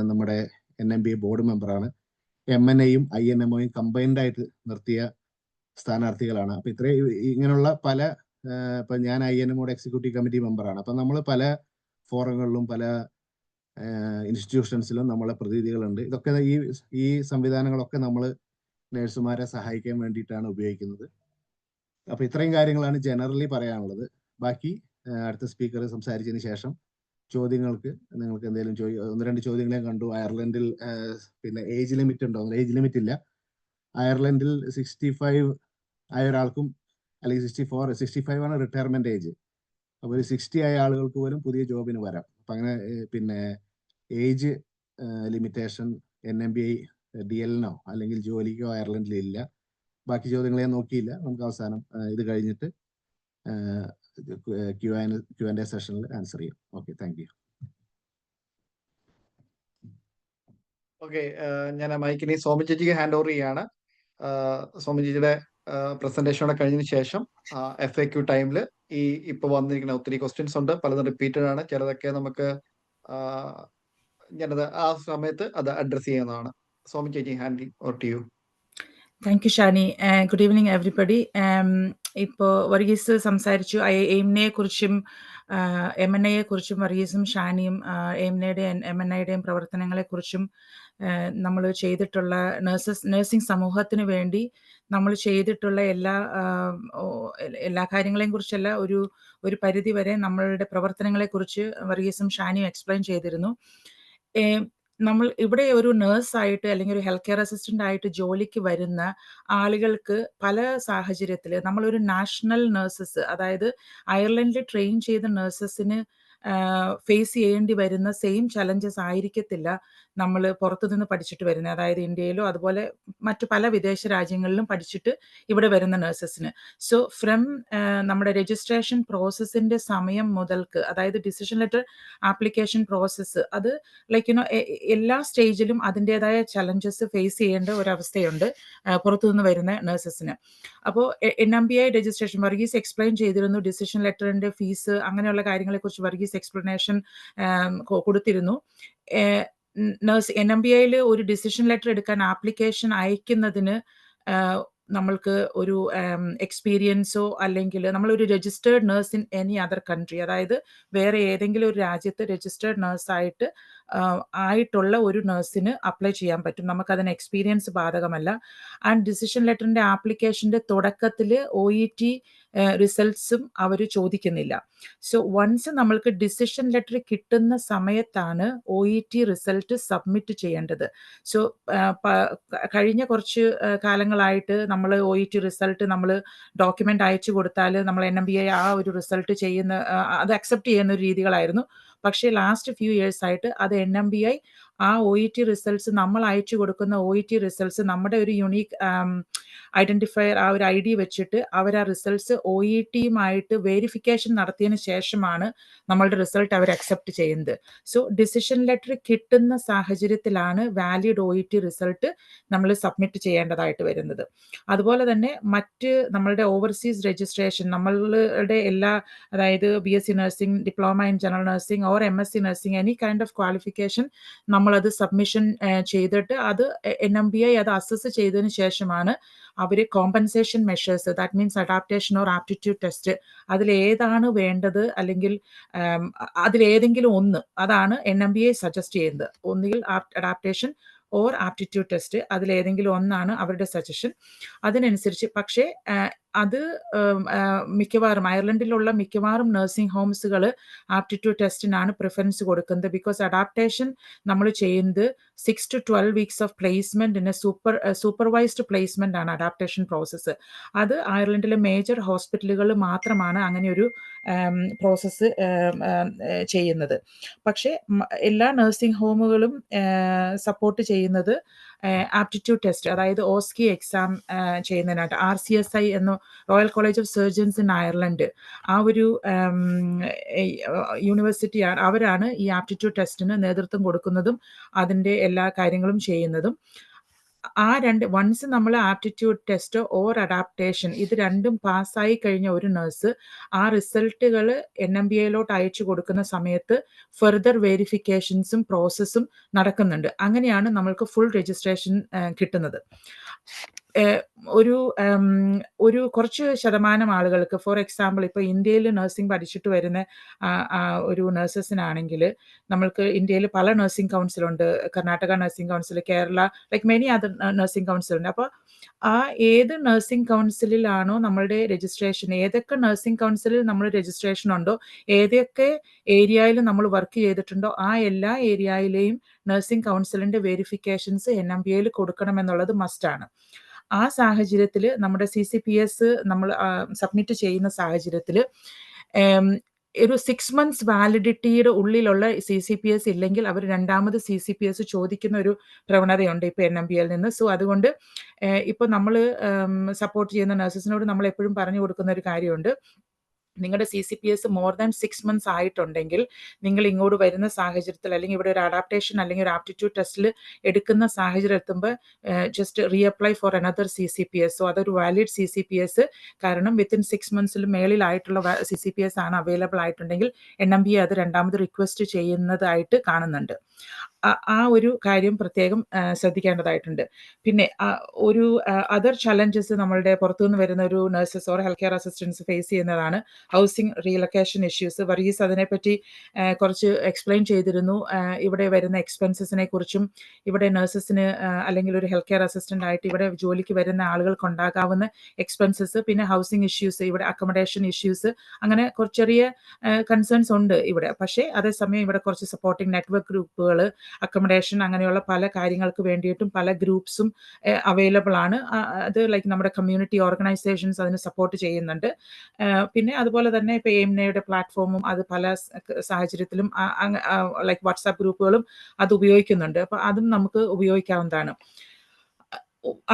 Speaker 2: നമ്മുടെ NMBA ബോർഡ് മെമ്പറാണ്. MNAയും INMOയും കമ്പൈൻഡ് ആയിട്ട് നിർത്തിയ സ്ഥാനാർത്ഥികളാണ്. അപ്പൊ ഇങ്ങനെയുള്ള പല ഇപ്പൊ ഞാൻ INMOയുടെ എക്സിക്യൂട്ടീവ് കമ്മിറ്റി മെമ്പറാണ്. അപ്പൊ നമ്മൾ പല ഫോറങ്ങളിലും പല ഇൻസ്റ്റിറ്റ്യൂഷൻസിലും നമ്മളെ പ്രതിനിധികളുണ്ട്. ഇതൊക്കെ ഈ സംവിധാനങ്ങളൊക്കെ നമ്മൾ നഴ്സുമാരെ സഹായിക്കാൻ വേണ്ടിയിട്ടാണ് ഉപയോഗിക്കുന്നത്. അപ്പൊ ഇത്രയും കാര്യങ്ങളാണ് ജനറലി പറയാനുള്ളത്. ബാക്കി അടുത്ത സ്പീക്കർ സംസാരിച്ചതിന് ശേഷം ചോദ്യങ്ങൾക്ക് നിങ്ങൾക്ക് എന്തെങ്കിലും 1-2 ചോദ്യങ്ങളെ കണ്ടു. അയർലൻഡിൽ പിന്നെ ഏജ് ലിമിറ്റ് ഉണ്ടോ? ഏജ് ലിമിറ്റ് ഇല്ല. അയർലൻഡിൽ 65 ആയ ഒരാൾക്കും അല്ലെങ്കിൽ 65 ആണ് റിട്ടയർമെന്റ് ഏജ്. അപ്പൊ ഒരു 60 ആയ ആളുകൾക്ക് പോലും പുതിയ ജോബിന് വരാം. അപ്പൊ അങ്ങനെ പിന്നെ ഏജ് ലിമിറ്റേഷൻ NMBA DL-നോ അല്ലെങ്കിൽ ജോലിക്കോ അയർലൻഡിൽ ഇല്ല. ബാക്കി ചോദ്യങ്ങളെ നോക്കിയില്ല. നമുക്ക് അവസാനം ഇത് കഴിഞ്ഞിട്ട് Q&A സെഷനിൽ ആൻസർ ചെയ്യാം. Okay, thank you.
Speaker 1: ഓക്കെ, ഞാൻ മൈക്കിനി സോമി ചേച്ചിക്ക് ഹാൻഡ് ഓവർ ചെയ്യാണ്. സോമി ചേച്ചിയുടെ പ്രസന്റേഷനോടെ കഴിഞ്ഞതിന് ശേഷം FAQ ടൈമിൽ ഇപ്പൊ വന്നിരിക്കുന്ന ഒത്തിരി ക്വസ്റ്റ്യൻസ് ഉണ്ട്. പലതും റിപ്പീറ്റഡ് ആണ്. ചിലതൊക്കെ നമുക്ക് ഞാനത് ആ സമയത്ത് അത് അഡ്രസ് ചെയ്യുന്നതാണ്. സോമി ചേച്ചി, hand over to you.
Speaker 3: Thank you Shani. Good evening everybody. ഇപ്പോൾ വർഗീസ് സംസാരിച്ചു എയിമിനെ കുറിച്ചും MNAയെ കുറിച്ചും. വർഗീസും ഷാനിയും എയിമിനെയുടെയും MNAയുടെയും പ്രവർത്തനങ്ങളെക്കുറിച്ചും നമ്മൾ ചെയ്തിട്ടുള്ള നഴ്സിംഗ് സമൂഹത്തിന് വേണ്ടി നമ്മൾ ചെയ്തിട്ടുള്ള എല്ലാ കാര്യങ്ങളെയും കുറിച്ചല്ല, ഒരു പരിധി വരെ നമ്മളുടെ പ്രവർത്തനങ്ങളെക്കുറിച്ച് വർഗീസും ഷാനിയും എക്സ്പ്ലെയിൻ ചെയ്തിരുന്നു. നമ്മൾ ഇവിടെ ഒരു നേഴ്സായിട്ട് അല്ലെങ്കിൽ ഒരു ഹെൽത്ത് കെയർ അസിസ്റ്റന്റ് ആയിട്ട് ജോലിക്ക് വരുന്ന ആളുകൾക്ക് പല സാഹചര്യത്തിൽ നമ്മളൊരു നാഷണൽ നഴ്സസ്, അതായത് അയർലൻഡിൽ ട്രെയിൻ ചെയ്ത നഴ്സസിന് ഫേസ് ചെയ്യേണ്ടി വരുന്ന സെയിം ചലഞ്ചസ് ആയിരിക്കത്തില്ല നമ്മൾ പുറത്തുനിന്ന് പഠിച്ചിട്ട് വരുന്നത്. അതായത് ഇന്ത്യയിലോ അതുപോലെ മറ്റു പല വിദേശ രാജ്യങ്ങളിലും പഠിച്ചിട്ട് ഇവിടെ വരുന്ന നഴ്സസിന്. സോ ഫ്രം നമ്മുടെ രജിസ്ട്രേഷൻ പ്രോസസ്സിന്റെ സമയം മുതൽക്ക്, അതായത് ഡിസിഷൻ ലെറ്റർ ആപ്ലിക്കേഷൻ പ്രോസസ്സ്, അത് എല്ലാ സ്റ്റേജിലും അതിൻ്റെതായ ചലഞ്ചസ് ഫേസ് ചെയ്യേണ്ട ഒരവസ്ഥയുണ്ട് പുറത്തുനിന്ന് വരുന്ന നഴ്സസിന്. അപ്പോൾ NMBI രജിസ്ട്രേഷൻ വർഗീസ് എക്സ്പ്ലെയിൻ ചെയ്തിരുന്നു. ഡിസിഷൻ ലെറ്ററിന്റെ ഫീസ് അങ്ങനെയുള്ള കാര്യങ്ങളെക്കുറിച്ച് വർഗീസ് എക്സ്പ്ലനേഷൻ കൊടുത്തിരുന്നു. നഴ്സ് NMBIയിൽ ഒരു ഡിസിഷൻ ലെറ്റർ എടുക്കാൻ ആപ്ലിക്കേഷൻ അയക്കുന്നതിന് നമ്മൾക്ക് ഒരു എക്സ്പീരിയൻസോ അല്ലെങ്കിൽ നമ്മളൊരു registered nurse in any other country, അതായത് വേറെ ഏതെങ്കിലും ഒരു രാജ്യത്ത് രജിസ്റ്റേർഡ് നേഴ്സായിട്ട് ആയിട്ടുള്ള ഒരു നേഴ്സിന് അപ്ലൈ ചെയ്യാൻ പറ്റും. നമുക്കതിന് എക്സ്പീരിയൻസ് ബാധകമല്ല. ആൻഡ് ഡിസിഷൻ ലെറ്ററിന്റെ ആപ്ലിക്കേഷന്റെ തുടക്കത്തിൽ OET റിസൾട്ട്സും അവർ ചോദിക്കുന്നില്ല. സോ വൺസ് നമ്മൾക്ക് ഡിസിഷൻ ലെറ്റർ കിട്ടുന്ന സമയത്താണ് OET റിസൾട്ട് സബ്മിറ്റ് ചെയ്യേണ്ടത്. സോ കഴിഞ്ഞ കുറച്ച് കാലങ്ങളായിട്ട് നമ്മൾ OET റിസൾട്ട് നമ്മൾ ഡോക്യുമെന്റ് അയച്ചു കൊടുത്താൽ നമ്മൾ NMBI ആ ഒരു റിസൾട്ട് ചെയ്യുന്ന അത് അക്സെപ്റ്റ് ചെയ്യുന്ന ഒരു രീതികളായിരുന്നു. പക്ഷേ ലാസ്റ്റ് ഫ്യൂ ഇയേഴ്സ് ആയിട്ട് അത് NMBI ആ OET റിസൾട്ട്സ്, നമ്മൾ അയച്ചു കൊടുക്കുന്ന OET റിസൾട്ട്സ് നമ്മുടെ ഒരു യുണീക്ക് ഐഡന്റിഫയർ, ആ ഒരു ID വെച്ചിട്ട് അവർ ആ റിസൾട്ട്സ് OETയുമായിട്ട് വെരിഫിക്കേഷൻ നടത്തിയതിന് ശേഷമാണ് നമ്മളുടെ റിസൾട്ട് അവർ അക്സെപ്റ്റ് ചെയ്യുന്നത്. സോ ഡിസിഷൻ ലെറ്റർ കിട്ടുന്ന സാഹചര്യത്തിലാണ് വാലിഡ് OET റിസൾട്ട് നമ്മൾ സബ്മിറ്റ് ചെയ്യേണ്ടതായിട്ട് വരുന്നത്. അതുപോലെ തന്നെ മറ്റ് നമ്മളുടെ ഓവർസീസ് രജിസ്ട്രേഷൻ, നമ്മളുടെ എല്ലാ, അതായത് BSc nursing, diploma in general nursing or MSc nursing, any kind of qualification നമ്മളത് സബ്മിഷൻ ചെയ്തിട്ട് അത് NMBI അത് അസസ് ചെയ്തതിന് ശേഷമാണ് അവർ compensation measures, that means adaptation or aptitude test, അതിലേതാണ് വേണ്ടത് അല്ലെങ്കിൽ അതിലേതെങ്കിലും ഒന്ന്, അതാണ് NMBI സജസ്റ്റ് ചെയ്യുന്നത്. ഒന്നുകിൽ അഡാപ്റ്റേഷൻ ഓർ ആപ്റ്റിറ്റ്യൂഡ് ടെസ്റ്റ്, അതിലേതെങ്കിലും ഒന്നാണ് അവരുടെ സജഷൻ. അതിനനുസരിച്ച് പക്ഷേ അത് മിക്കവാറും അയർലൻഡിലുള്ള മിക്കവാറും നഴ്സിംഗ് ഹോംസുകൾ ആപ്റ്റിറ്റ്യൂഡ് ടെസ്റ്റിനാണ് പ്രിഫറൻസ് കൊടുക്കുന്നത്. ബിക്കോസ് അഡാപ്റ്റേഷൻ നമ്മൾ ചെയ്യുന്നത് 6 to 12 weeks of പ്ലേസ്മെന്റിന് supervised placement ആണ് അഡാപ്റ്റേഷൻ പ്രോസസ്സ്. അത് അയർലൻഡിലെ മേജർ ഹോസ്പിറ്റലുകൾ മാത്രമാണ് അങ്ങനെ ഒരു പ്രോസസ്സ് ചെയ്യുന്നത്. പക്ഷേ എല്ലാ നഴ്സിംഗ് ഹോമുകളും സപ്പോർട്ട് ചെയ്യുന്നത് ആപ്റ്റിറ്റ്യൂഡ് ടെസ്റ്റ്, അതായത് OSCE എക്സാം ചെയ്യുന്നതിനായിട്ട്. RCSI എന്ന royal college of surgeons in Ireland, ആ ഒരു യൂണിവേഴ്സിറ്റിയാണ്, അവരാണ് ഈ ആപ്റ്റിറ്റ്യൂഡ് ടെസ്റ്റിന് നേതൃത്വം കൊടുക്കുന്നതും അതിൻ്റെ എല്ലാ കാര്യങ്ങളും ചെയ്യുന്നതും. ആ വൺസ് നമ്മൾ ആപ്റ്റിറ്റ്യൂഡ് ടെസ്റ്റ് ഓർ അഡാപ്റ്റേഷൻ ഇത് രണ്ടും പാസ്സായി കഴിഞ്ഞ ഒരു നഴ്സ് ആ റിസൾട്ടുകൾ NMBIയിലോട്ട് അയച്ചു കൊടുക്കുന്ന സമയത്ത് ഫെർദർ വെരിഫിക്കേഷൻസും പ്രോസസ്സും നടക്കുന്നുണ്ട്. അങ്ങനെയാണ് നമ്മൾക്ക് ഫുൾ രജിസ്ട്രേഷൻ കിട്ടുന്നത്. ഒരു കുറച്ച് ശതമാനം ആളുകൾക്ക്, ഫോർ എക്സാമ്പിൾ ഇപ്പോൾ ഇന്ത്യയിൽ നഴ്സിംഗ് പഠിച്ചിട്ട് വരുന്ന ഒരു നഴ്സസിനാണെങ്കിൽ നമ്മൾക്ക് ഇന്ത്യയിൽ പല നഴ്സിംഗ് കൗൺസിലുണ്ട്. Karnataka nursing council, Kerala, like many other nursing കൗൺസിലുണ്ട്. അപ്പോൾ ആ ഏത് നഴ്സിംഗ് കൗൺസിലിലാണോ നമ്മളുടെ രജിസ്ട്രേഷൻ, ഏതൊക്കെ നഴ്സിംഗ് കൗൺസിലിൽ നമ്മൾ രജിസ്ട്രേഷൻ ഉണ്ടോ, ഏതൊക്കെ ഏരിയയിൽ നമ്മൾ വർക്ക് ചെയ്തിട്ടുണ്ടോ, ആ എല്ലാ ഏരിയയിലെയും നഴ്സിംഗ് കൗൺസിലിന്റെ വെരിഫിക്കേഷൻസ് NMBIയിൽ കൊടുക്കണമെന്നുള്ളത് മസ്റ്റാണ്. ആ സാഹചര്യത്തിൽ നമ്മുടെ CCPS നമ്മൾ സബ്മിറ്റ് ചെയ്യുന്ന സാഹചര്യത്തിൽ ഒരു 6 months വാലിഡിറ്റിയുടെ ഉള്ളിലുള്ള CCPS ഇല്ലെങ്കിൽ അവർ രണ്ടാമത് CCPS ചോദിക്കുന്ന ഒരു പ്രവണതയുണ്ട് ഇപ്പോൾ NMBIയിൽ നിന്ന്. സോ അതുകൊണ്ട് ഇപ്പോൾ നമ്മൾ സപ്പോർട്ട് ചെയ്യുന്ന നഴ്സസിനോട് നമ്മൾ എപ്പോഴും പറഞ്ഞു കൊടുക്കുന്ന ഒരു കാര്യമുണ്ട്, നിങ്ങളുടെ CCPS മോർ ദാൻ 6 months ആയിട്ടുണ്ടെങ്കിൽ നിങ്ങൾ ഇങ്ങോട്ട് വരുന്ന സാഹചര്യത്തിൽ, അല്ലെങ്കിൽ ഇവിടെ ഒരു അഡാപ്റ്റേഷൻ അല്ലെങ്കിൽ ഒരു ആപ്റ്റിറ്റ്യൂഡ് ടെസ്റ്റിൽ എടുക്കുന്ന സാഹചര്യം എത്തുമ്പോൾ just reapply for another CCPS. So അതൊരു വാലിഡ് CCPS, കാരണം വിത്തിൻ 6 months മേളിലായിട്ടുള്ള CCPS ആണ് അവൈലബിൾ ആയിട്ടുണ്ടെങ്കിൽ NMBI അത് രണ്ടാമത് റിക്വസ്റ്റ് ചെയ്യുന്നതായിട്ട് കാണുന്നുണ്ട്. ആ ഒരു കാര്യം പ്രത്യേകം ശ്രദ്ധിക്കേണ്ടതായിട്ടുണ്ട്. പിന്നെ ഒരു അതർ ചലഞ്ചസ് നമ്മളുടെ പുറത്തുനിന്ന് വരുന്ന ഒരു nurses or health care assistance face ചെയ്യുന്നതാണ് ഹൗസിംഗ് റീലൊക്കേഷൻ ഇഷ്യൂസ്. വർഗീസ് അതിനെപ്പറ്റി കുറച്ച് എക്സ്പ്ലെയിൻ ചെയ്തിരുന്നു. ഇവിടെ വരുന്ന എക്സ്പെൻസസിനെ കുറിച്ചും, ഇവിടെ നഴ്സസിന് അല്ലെങ്കിൽ ഒരു ഹെൽത്ത് കെയർ അസിസ്റ്റന്റ് ആയിട്ട് ഇവിടെ ജോലിക്ക് വരുന്ന ആളുകൾക്ക് ഉണ്ടാകാവുന്ന എക്സ്പെൻസസ്, പിന്നെ ഹൗസിംഗ് ഇഷ്യൂസ്, ഇവിടെ അക്കോമഡേഷൻ ഇഷ്യൂസ്, അങ്ങനെ കുറച്ച് ചെറിയ കൺസേൺസ് ഉണ്ട് ഇവിടെ. പക്ഷേ അതേസമയം ഇവിടെ കുറച്ച് സപ്പോർട്ടിംഗ് നെറ്റ്വർക്ക് ഗ്രൂപ്പുകൾ അക്കോമഡേഷൻ അങ്ങനെയുള്ള പല കാര്യങ്ങൾക്ക് വേണ്ടിയിട്ടും പല ഗ്രൂപ്പ്സും അവൈലബിൾ ആണ്. അത് ലൈക്ക് നമ്മുടെ കമ്മ്യൂണിറ്റി ഓർഗനൈസേഷൻസ് അതിന് സപ്പോർട്ട് ചെയ്യുന്നുണ്ട്. പിന്നെ അതുപോലെ തന്നെ ഇപ്പോൾ എയിംനയുടെ പ്ലാറ്റ്ഫോമും അത് പല സാഹചര്യത്തിലും ലൈക്ക് വാട്സാപ്പ് ഗ്രൂപ്പുകളും അത് ഉപയോഗിക്കുന്നുണ്ട്. അപ്പോൾ അതും നമുക്ക് ഉപയോഗിക്കാവുന്നതാണ്.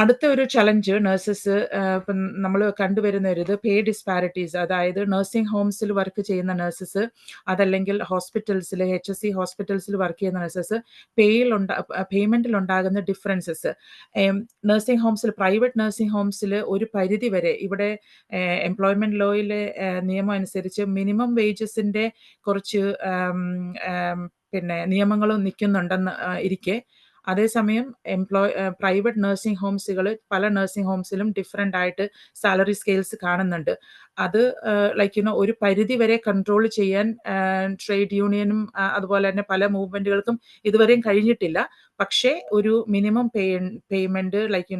Speaker 3: അടുത്ത ഒരു ചലഞ്ച് നഴ്സസ് ഇപ്പം നമ്മൾ കണ്ടുവരുന്ന ഒരു ഇത് പേ ഡിസ്പാരിറ്റീസ്, അതായത് നഴ്സിംഗ് ഹോംസിൽ വർക്ക് ചെയ്യുന്ന നഴ്സസ് അതല്ലെങ്കിൽ ഹോസ്പിറ്റൽസിൽ HSC ഹോസ്പിറ്റൽസിൽ വർക്ക് ചെയ്യുന്ന നഴ്സസ് പേയ്മെന്റിൽ ഉണ്ടാകുന്ന ഡിഫറൻസസ്. നഴ്സിംഗ് ഹോംസിൽ പ്രൈവറ്റ് നഴ്സിംഗ് ഹോംസിൽ ഒരു പരിധി വരെ ഇവിടെ എംപ്ലോയ്മെന്റ് ലോയിലെ നിയമം അനുസരിച്ച് മിനിമം വേജസിന്റെ കുറച്ച് പിന്നെ നിയമങ്ങളും നിൽക്കുന്നുണ്ടെന്ന് ഇരിക്കെ, അതേസമയം പ്രൈവറ്റ് നഴ്സിംഗ് ഹോംസുകൾ പല നഴ്സിംഗ് ഹോംസിലും ഡിഫറെൻ്റ് ആയിട്ട് സാലറി സ്കെയിൽസ് കാണുന്നുണ്ട്. അത് ലൈക്ക് ഒരു പരിധി വരെ കൺട്രോൾ ചെയ്യാൻ ട്രേഡ് യൂണിയനും അതുപോലെ തന്നെ പല മൂവ്മെന്റുകൾക്കും ഇതുവരെയും കഴിഞ്ഞിട്ടില്ല. പക്ഷേ ഒരു മിനിമം പേയ്മെന്റ് ലൈക്ക്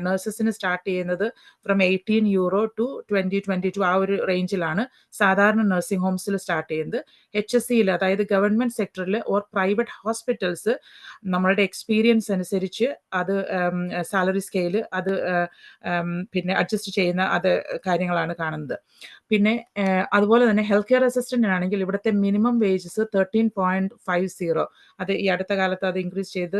Speaker 3: നഴ്സസിന് സ്റ്റാർട്ട് ചെയ്യുന്നത് ഫ്രം €18 to 20-22 ആ ഒരു റേഞ്ചിലാണ് സാധാരണ നഴ്സിംഗ് ഹോംസിൽ സ്റ്റാർട്ട് ചെയ്യുന്നത്. HSCയിൽ അതായത് ഗവൺമെന്റ് സെക്ടറിൽ ഓർ പ്രൈവറ്റ് ഹോസ്പിറ്റൽസ് നമ്മളുടെ എക്സ്പീരിയൻസ് അനുസരിച്ച് അത് സാലറി സ്കെയില് അത് പിന്നെ അഡ്ജസ്റ്റ് ചെയ്യുന്ന അത് കാര്യങ്ങളാണ് കാണുന്നത്. പിന്നെ അതുപോലെ തന്നെ ഹെൽത്ത് കെയർ അസിസ്റ്റന്റ് ആണെങ്കിൽ ഇവിടുത്തെ മിനിമം വേജസ് 13.50, അത് ഈ അടുത്ത കാലത്ത് അത് ഇൻക്രീസ് ചെയ്ത്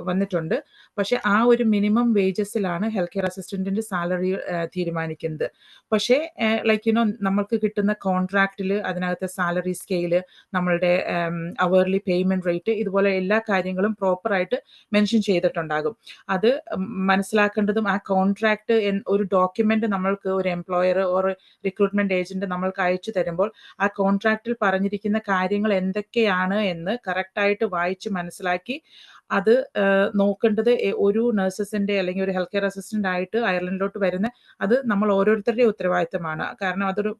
Speaker 3: വന്നിട്ടുണ്ട്. പക്ഷെ ആ ഒരു മിനിമം വേജസിലാണ് ഹെൽത്ത് കെയർ അസിസ്റ്റന്റിന്റെ സാലറി തീരുമാനിക്കുന്നത്. പക്ഷേ ലൈക്ക് നമ്മൾക്ക് കിട്ടുന്ന കോൺട്രാക്റ്റിൽ അതിനകത്തെ സാലറി സ്കെയില്, നമ്മളുടെ അവർലി പേയ്മെന്റ് റേറ്റ്, ഇതുപോലെ എല്ലാ കാര്യങ്ങളും പ്രോപ്പറായിട്ട് മെൻഷൻ ചെയ്തിട്ടുണ്ടാകും. അത് മനസ്സിലാക്കേണ്ടതും ആ കോൺട്രാക്ട് ഒരു ഡോക്യുമെന്റ് നമ്മൾക്ക് ഒരു എംപ്ലോയർ ഓർ റിക്രൂട്ട്മെന്റ് ഏജന്റ് നമ്മൾക്ക് അയച്ചു തരുമ്പോൾ ആ കോൺട്രാക്റ്റിൽ പറഞ്ഞിരിക്കുന്ന കാര്യങ്ങൾ എന്തൊക്കെയാണ് എന്ന് കറക്റ്റായിട്ട് വായിച്ച് മനസ്സിലാക്കി അത് നോക്കേണ്ടത് ഒരു നഴ്സസിന്റെ അല്ലെങ്കിൽ ഒരു ഹെൽത്ത് കെയർ അസിസ്റ്റന്റ് ആയിട്ട് അയർലൻഡിലോട്ട് വരുന്ന അത് നമ്മൾ ഓരോരുത്തരുടെയും ഉത്തരവാദിത്തമാണ്. കാരണം അതൊരു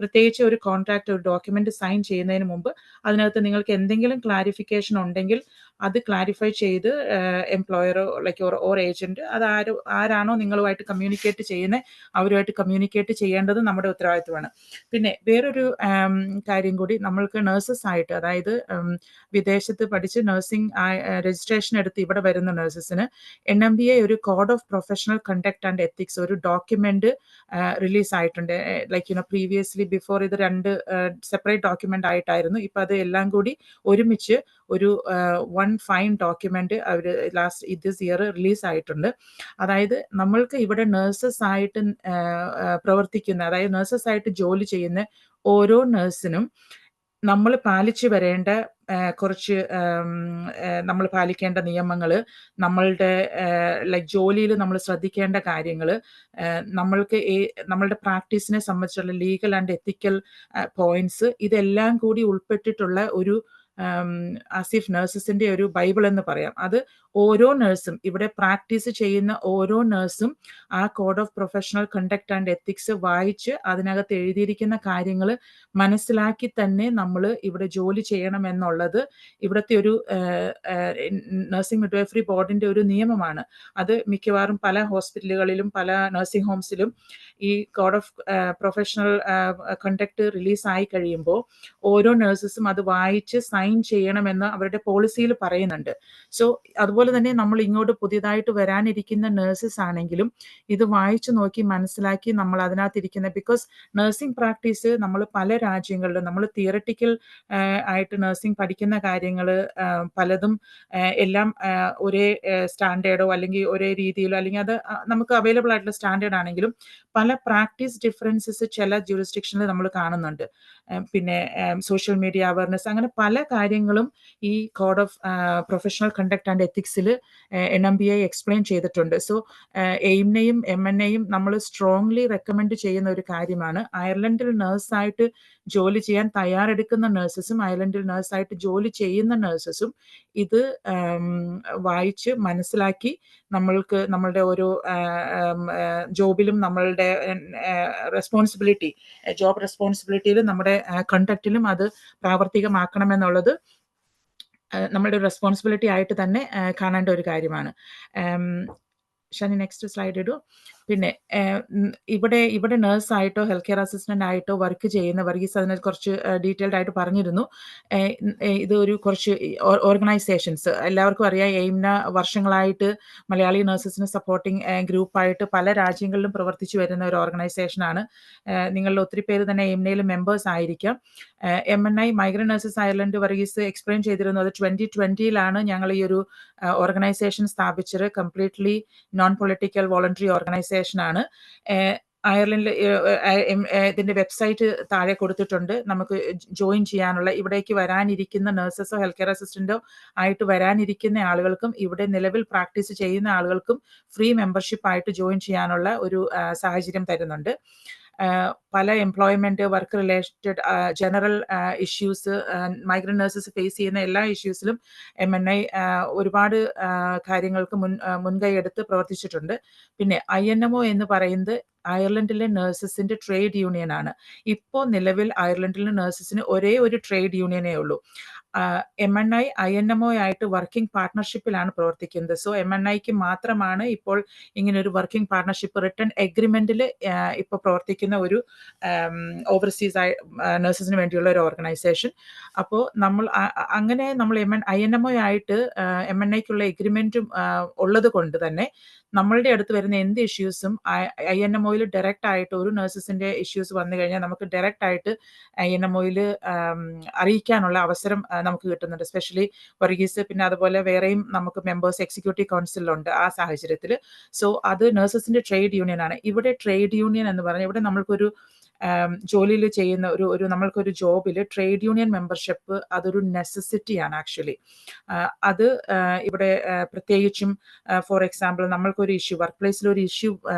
Speaker 3: പ്രത്യേകിച്ച് ഒരു കോൺട്രാക്ട് ഒരു ഡോക്യുമെന്റ് സൈൻ ചെയ്യുന്നതിന് മുമ്പ് അതിനകത്ത് നിങ്ങൾക്ക് എന്തെങ്കിലും ക്ലാരിഫിക്കേഷൻ ഉണ്ടെങ്കിൽ അത് ക്ലാരിഫൈ ചെയ്ത് എംപ്ലോയറോ ലൈക്ക് ഓർ ഏജന്റ് അത് ആരാണോ നിങ്ങളുമായിട്ട് കമ്മ്യൂണിക്കേറ്റ് ചെയ്യുന്നത് അവരുമായിട്ട് കമ്മ്യൂണിക്കേറ്റ് ചെയ്യേണ്ടത് നമ്മുടെ ഉത്തരവാദിത്തമാണ്. പിന്നെ വേറൊരു കാര്യം കൂടി, നമ്മൾക്ക് നഴ്സസ് ആയിട്ട് അതായത് വിദേശത്ത് പഠിച്ച് നഴ്സിംഗ് രജിസ്ട്രേഷൻ എടുത്ത് ഇവിടെ വരുന്ന നഴ്സസിന് NMBA ഒരു code of professional conduct and ethics ഒരു ഡോക്യുമെന്റ് റിലീസ് ആയിട്ടുണ്ട്. ലൈക്ക് പ്രീവിയസ്ലി ബിഫോർ ഇത് 2 സെപ്പറേറ്റ് ഡോക്യുമെന്റ് ആയിട്ടായിരുന്നു. ഇപ്പൊ അത് എല്ലാം കൂടി ഒരുമിച്ച് ഒരു 1 ഫൈൻ ഡോക്യുമെന്റ് അവർ ദിസ് ഇയർ റിലീസ് ആയിട്ടുണ്ട്. അതായത് നമ്മൾക്ക് ഇവിടെ നഴ്സസ് ആയിട്ട് പ്രവർത്തിക്കുന്ന അതായത് നഴ്സസ് ആയിട്ട് ജോലി ചെയ്യുന്ന ഓരോ നഴ്സിനും നമ്മൾ പാലിച്ചു വരേണ്ട കുറച്ച് നമ്മൾ പാലിക്കേണ്ട നിയമങ്ങൾ, നമ്മളുടെ ലൈക്ക് ജോലിയിൽ നമ്മൾ ശ്രദ്ധിക്കേണ്ട കാര്യങ്ങൾ, നമ്മളുടെ പ്രാക്ടീസിനെ സംബന്ധിച്ചുള്ള ലീഗൽ ആൻഡ് എത്തിക്കൽ പോയിന്റ്സ്, ഇതെല്ലാം കൂടി ഉൾപ്പെട്ടിട്ടുള്ള ഒരു ആസിഫ് നഴ്സസിന്റെ ഒരു ബൈബിൾ എന്ന് പറയാം. അത് ഓരോ നഴ്സും ഇവിടെ പ്രാക്ടീസ് ചെയ്യുന്ന ഓരോ നഴ്സും ആ code of professional conduct and ethics വായിച്ച് അതിനകത്ത് എഴുതിയിരിക്കുന്ന കാര്യങ്ങൾ മനസ്സിലാക്കി തന്നെ നമ്മൾ ഇവിടെ ജോലി ചെയ്യണം എന്നുള്ളത് ഇവിടുത്തെ ഒരു നഴ്സിംഗ് മിഡ്വൈഫറി ബോർഡിന്റെ ഒരു നിയമമാണ്. അത് മിക്കവാറും പല ഹോസ്പിറ്റലുകളിലും പല നഴ്സിംഗ് ഹോംസിലും ഈ code of professional conduct release ആയി കഴിയുമ്പോൾ ഓരോ നഴ്സസും അത് വായിച്ച് സൈൻ ചെയ്യണമെന്ന് അവരുടെ പോളിസിയിൽ പറയുന്നുണ്ട്. സോ അതുപോലെ തന്നെ നമ്മൾ ഇങ്ങോട്ട് പുതിയതായിട്ട് വരാനിരിക്കുന്ന നഴ്സസ് ആണെങ്കിലും ഇത് വായിച്ചു നോക്കി മനസ്സിലാക്കി നമ്മൾ അതിനകത്തിരിക്കുന്ന, ബിക്കോസ് നഴ്സിംഗ് പ്രാക്ടീസ് നമ്മൾ പല രാജ്യങ്ങളിലും നമ്മൾ തിയററ്റിക്കൽ ആയിട്ട് നഴ്സിംഗ് പഠിക്കുന്ന കാര്യങ്ങൾ പലതും എല്ലാം ഒരേ സ്റ്റാൻഡേർഡോ അല്ലെങ്കിൽ ഒരേ രീതിയിലോ അല്ലെങ്കിൽ അത് നമുക്ക് അവൈലബിൾ ആയിട്ടുള്ള സ്റ്റാൻഡേർഡ് ആണെങ്കിലും പല പ്രാക്ടീസ് ഡിഫറൻസസ് ചില ജൂറിസ്ഡിക്ഷനിൽ നമ്മൾ കാണുന്നുണ്ട്. പിന്നെ സോഷ്യൽ മീഡിയ അവയർനെസ് അങ്ങനെ പല കാര്യങ്ങളും ഈ code of professional conduct and എത്തിക്സിൽ NMBA എക്സ്പ്ലെയിൻ ചെയ്തിട്ടുണ്ട്. സോ എയിംനെയും MNAയും നമ്മൾ സ്ട്രോങ്ലി റെക്കമെൻഡ് ചെയ്യുന്ന ഒരു കാര്യമാണ്. അയർലൻഡിൽ നഴ്സായിട്ട് ജോലി ചെയ്യാൻ തയ്യാറെടുക്കുന്ന നഴ്സസും അയർലൻഡിൽ നഴ്സായിട്ട് ജോലി ചെയ്യുന്ന നഴ്സസും ഇത് വായിച്ച് മനസ്സിലാക്കി നമ്മൾക്ക് നമ്മളുടെ ഓരോ ജോബിലും നമ്മളുടെ റെസ്പോൺസിബിലിറ്റി ജോബ് റെസ്പോൺസിബിലിറ്റിയിലും നമ്മുടെ കണ്ടക്റ്റിലും അത് പ്രാവർത്തികമാക്കണമെന്നുള്ളത് നമ്മുടെ റെസ്പോൺസിബിലിറ്റി ആയിട്ട് തന്നെ കാണേണ്ട ഒരു കാര്യമാണ്. ഷാനി നെക്സ്റ്റ് സ്ലൈഡ് ഇടൂ. പിന്നെ ഇവിടെ നഴ്സായിട്ടോ ഹെൽത്ത് കെയർ അസിസ്റ്റന്റ് ആയിട്ടോ വർക്ക് ചെയ്യുന്ന വർഗീസ് അതിനെ കുറച്ച് ഡീറ്റെയിൽഡ് ആയിട്ട് പറഞ്ഞിരുന്നു. ഇത് ഒരു കുറച്ച് ഓർഗനൈസേഷൻസ് എല്ലാവർക്കും അറിയാം. എയിംന വർഷങ്ങളായിട്ട് മലയാളി നഴ്സസിന് സപ്പോർട്ടിംഗ് ഗ്രൂപ്പായിട്ട് പല രാജ്യങ്ങളിലും പ്രവർത്തിച്ചു വരുന്ന ഒരു ഓർഗനൈസേഷനാണ്. നിങ്ങളിൽ ഒത്തിരി പേര് തന്നെ എയിംനയിൽ മെമ്പേഴ്സ് ആയിരിക്കാം. MNI migrant nurses Ireland Varghese explain ചെയ്തിരുന്നു. അത് 2020 ഞങ്ങൾ ഈ ഒരു ഓർഗനൈസേഷൻ സ്ഥാപിച്ചത്. Completely non political voluntary organisation ആണ്. അയർലൻഡിൽ ഇതിന്റെ വെബ്സൈറ്റ് താഴെ കൊടുത്തിട്ടുണ്ട്. നമുക്ക് ജോയിൻ ചെയ്യാനുള്ള, ഇവിടേക്ക് വരാനിരിക്കുന്ന നഴ്സസോ ഹെൽത്ത് കെയർ അസിസ്റ്റന്റോ ആയിട്ട് വരാനിരിക്കുന്ന ആളുകൾക്കും ഇവിടെ നിലവിൽ പ്രാക്ടീസ് ചെയ്യുന്ന ആളുകൾക്കും ഫ്രീ മെമ്പർഷിപ്പ് ആയിട്ട് ജോയിൻ ചെയ്യാനുള്ള ഒരു സാഹചര്യം തരുന്നുണ്ട്. പല employment, work related general issues, migrant nurses face ചെയ്യുന്ന എല്ലാ ഇഷ്യൂസിലും MNI ഒരുപാട് കാര്യങ്ങൾക്ക് മുൻകൈ എടുത്ത് പ്രവർത്തിച്ചിട്ടുണ്ട്. പിന്നെ INMO എന്ന് പറയുന്നത് അയർലൻഡിലെ നഴ്സസിന്റെ ട്രേഡ് യൂണിയൻ ആണ്. ഇപ്പോൾ നിലവിൽ അയർലൻഡിലെ നഴ്സസിന് ഒരേ ഒരു ട്രേഡ് യൂണിയനേ ഉള്ളൂ. MNI INMO ആയിട്ട് വർക്കിംഗ് പാർട്ട്ണർഷിപ്പിലാണ് പ്രവർത്തിക്കുന്നത്. സോ MNIക്ക് മാത്രമാണ് ഇപ്പോൾ ഇങ്ങനെ ഒരു വർക്കിംഗ് പാർട്ട്ണർഷിപ്പ് റിട്ടേൺ എഗ്രിമെന്റിൽ ഇപ്പോൾ പ്രവർത്തിക്കുന്ന ഒരു ഓവർസീസ് നഴ്സസിന് വേണ്ടിയുള്ള ഒരു ഓർഗനൈസേഷൻ. അപ്പോൾ അങ്ങനെ നമ്മൾ INMO ആയിട്ട് MNIക്കുള്ള എഗ്രിമെന്റും ഉള്ളത് കൊണ്ട് തന്നെ നമ്മളുടെ അടുത്ത് വരുന്ന എന്ത് ഇഷ്യൂസും INMOയിൽ ഡയറക്റ്റ് ആയിട്ട് ഒരു നഴ്സസിന്റെ ഇഷ്യൂസ് വന്നു കഴിഞ്ഞാൽ നമുക്ക് ഡയറക്റ്റ് ആയിട്ട് INMOയിൽ അറിയിക്കാനുള്ള അവസരം നമുക്ക് കിട്ടുന്നുണ്ട്. എസ്പെഷ്യലി വർഗീസ്, പിന്നെ അതുപോലെ വേറെയും നമുക്ക് മെമ്പേഴ്സ് എക്സിക്യൂട്ടീവ് കൗൺസിലുണ്ട് ആ സാഹചര്യത്തിൽ. സോ അത് നഴ്സസിന്റെ ട്രേഡ് യൂണിയൻ ആണ്. ഇവിടെ ട്രേഡ് യൂണിയൻ എന്ന് പറഞ്ഞാൽ ഇവിടെ നമ്മൾക്കൊരു ജോലിയിൽ ചെയ്യുന്ന നമ്മൾക്കൊരു ജോബിൽ ട്രേഡ് യൂണിയൻ മെമ്പർഷിപ്പ് അതൊരു നെസസിറ്റിയാണ് ആക്ച്വലി. അത് ഇവിടെ പ്രത്യേകിച്ചും ഫോർ എക്സാമ്പിൾ നമ്മൾക്കൊരു ഇഷ്യൂ, വർക്ക് പ്ലേസിൽ ഒരു ഇഷ്യൂ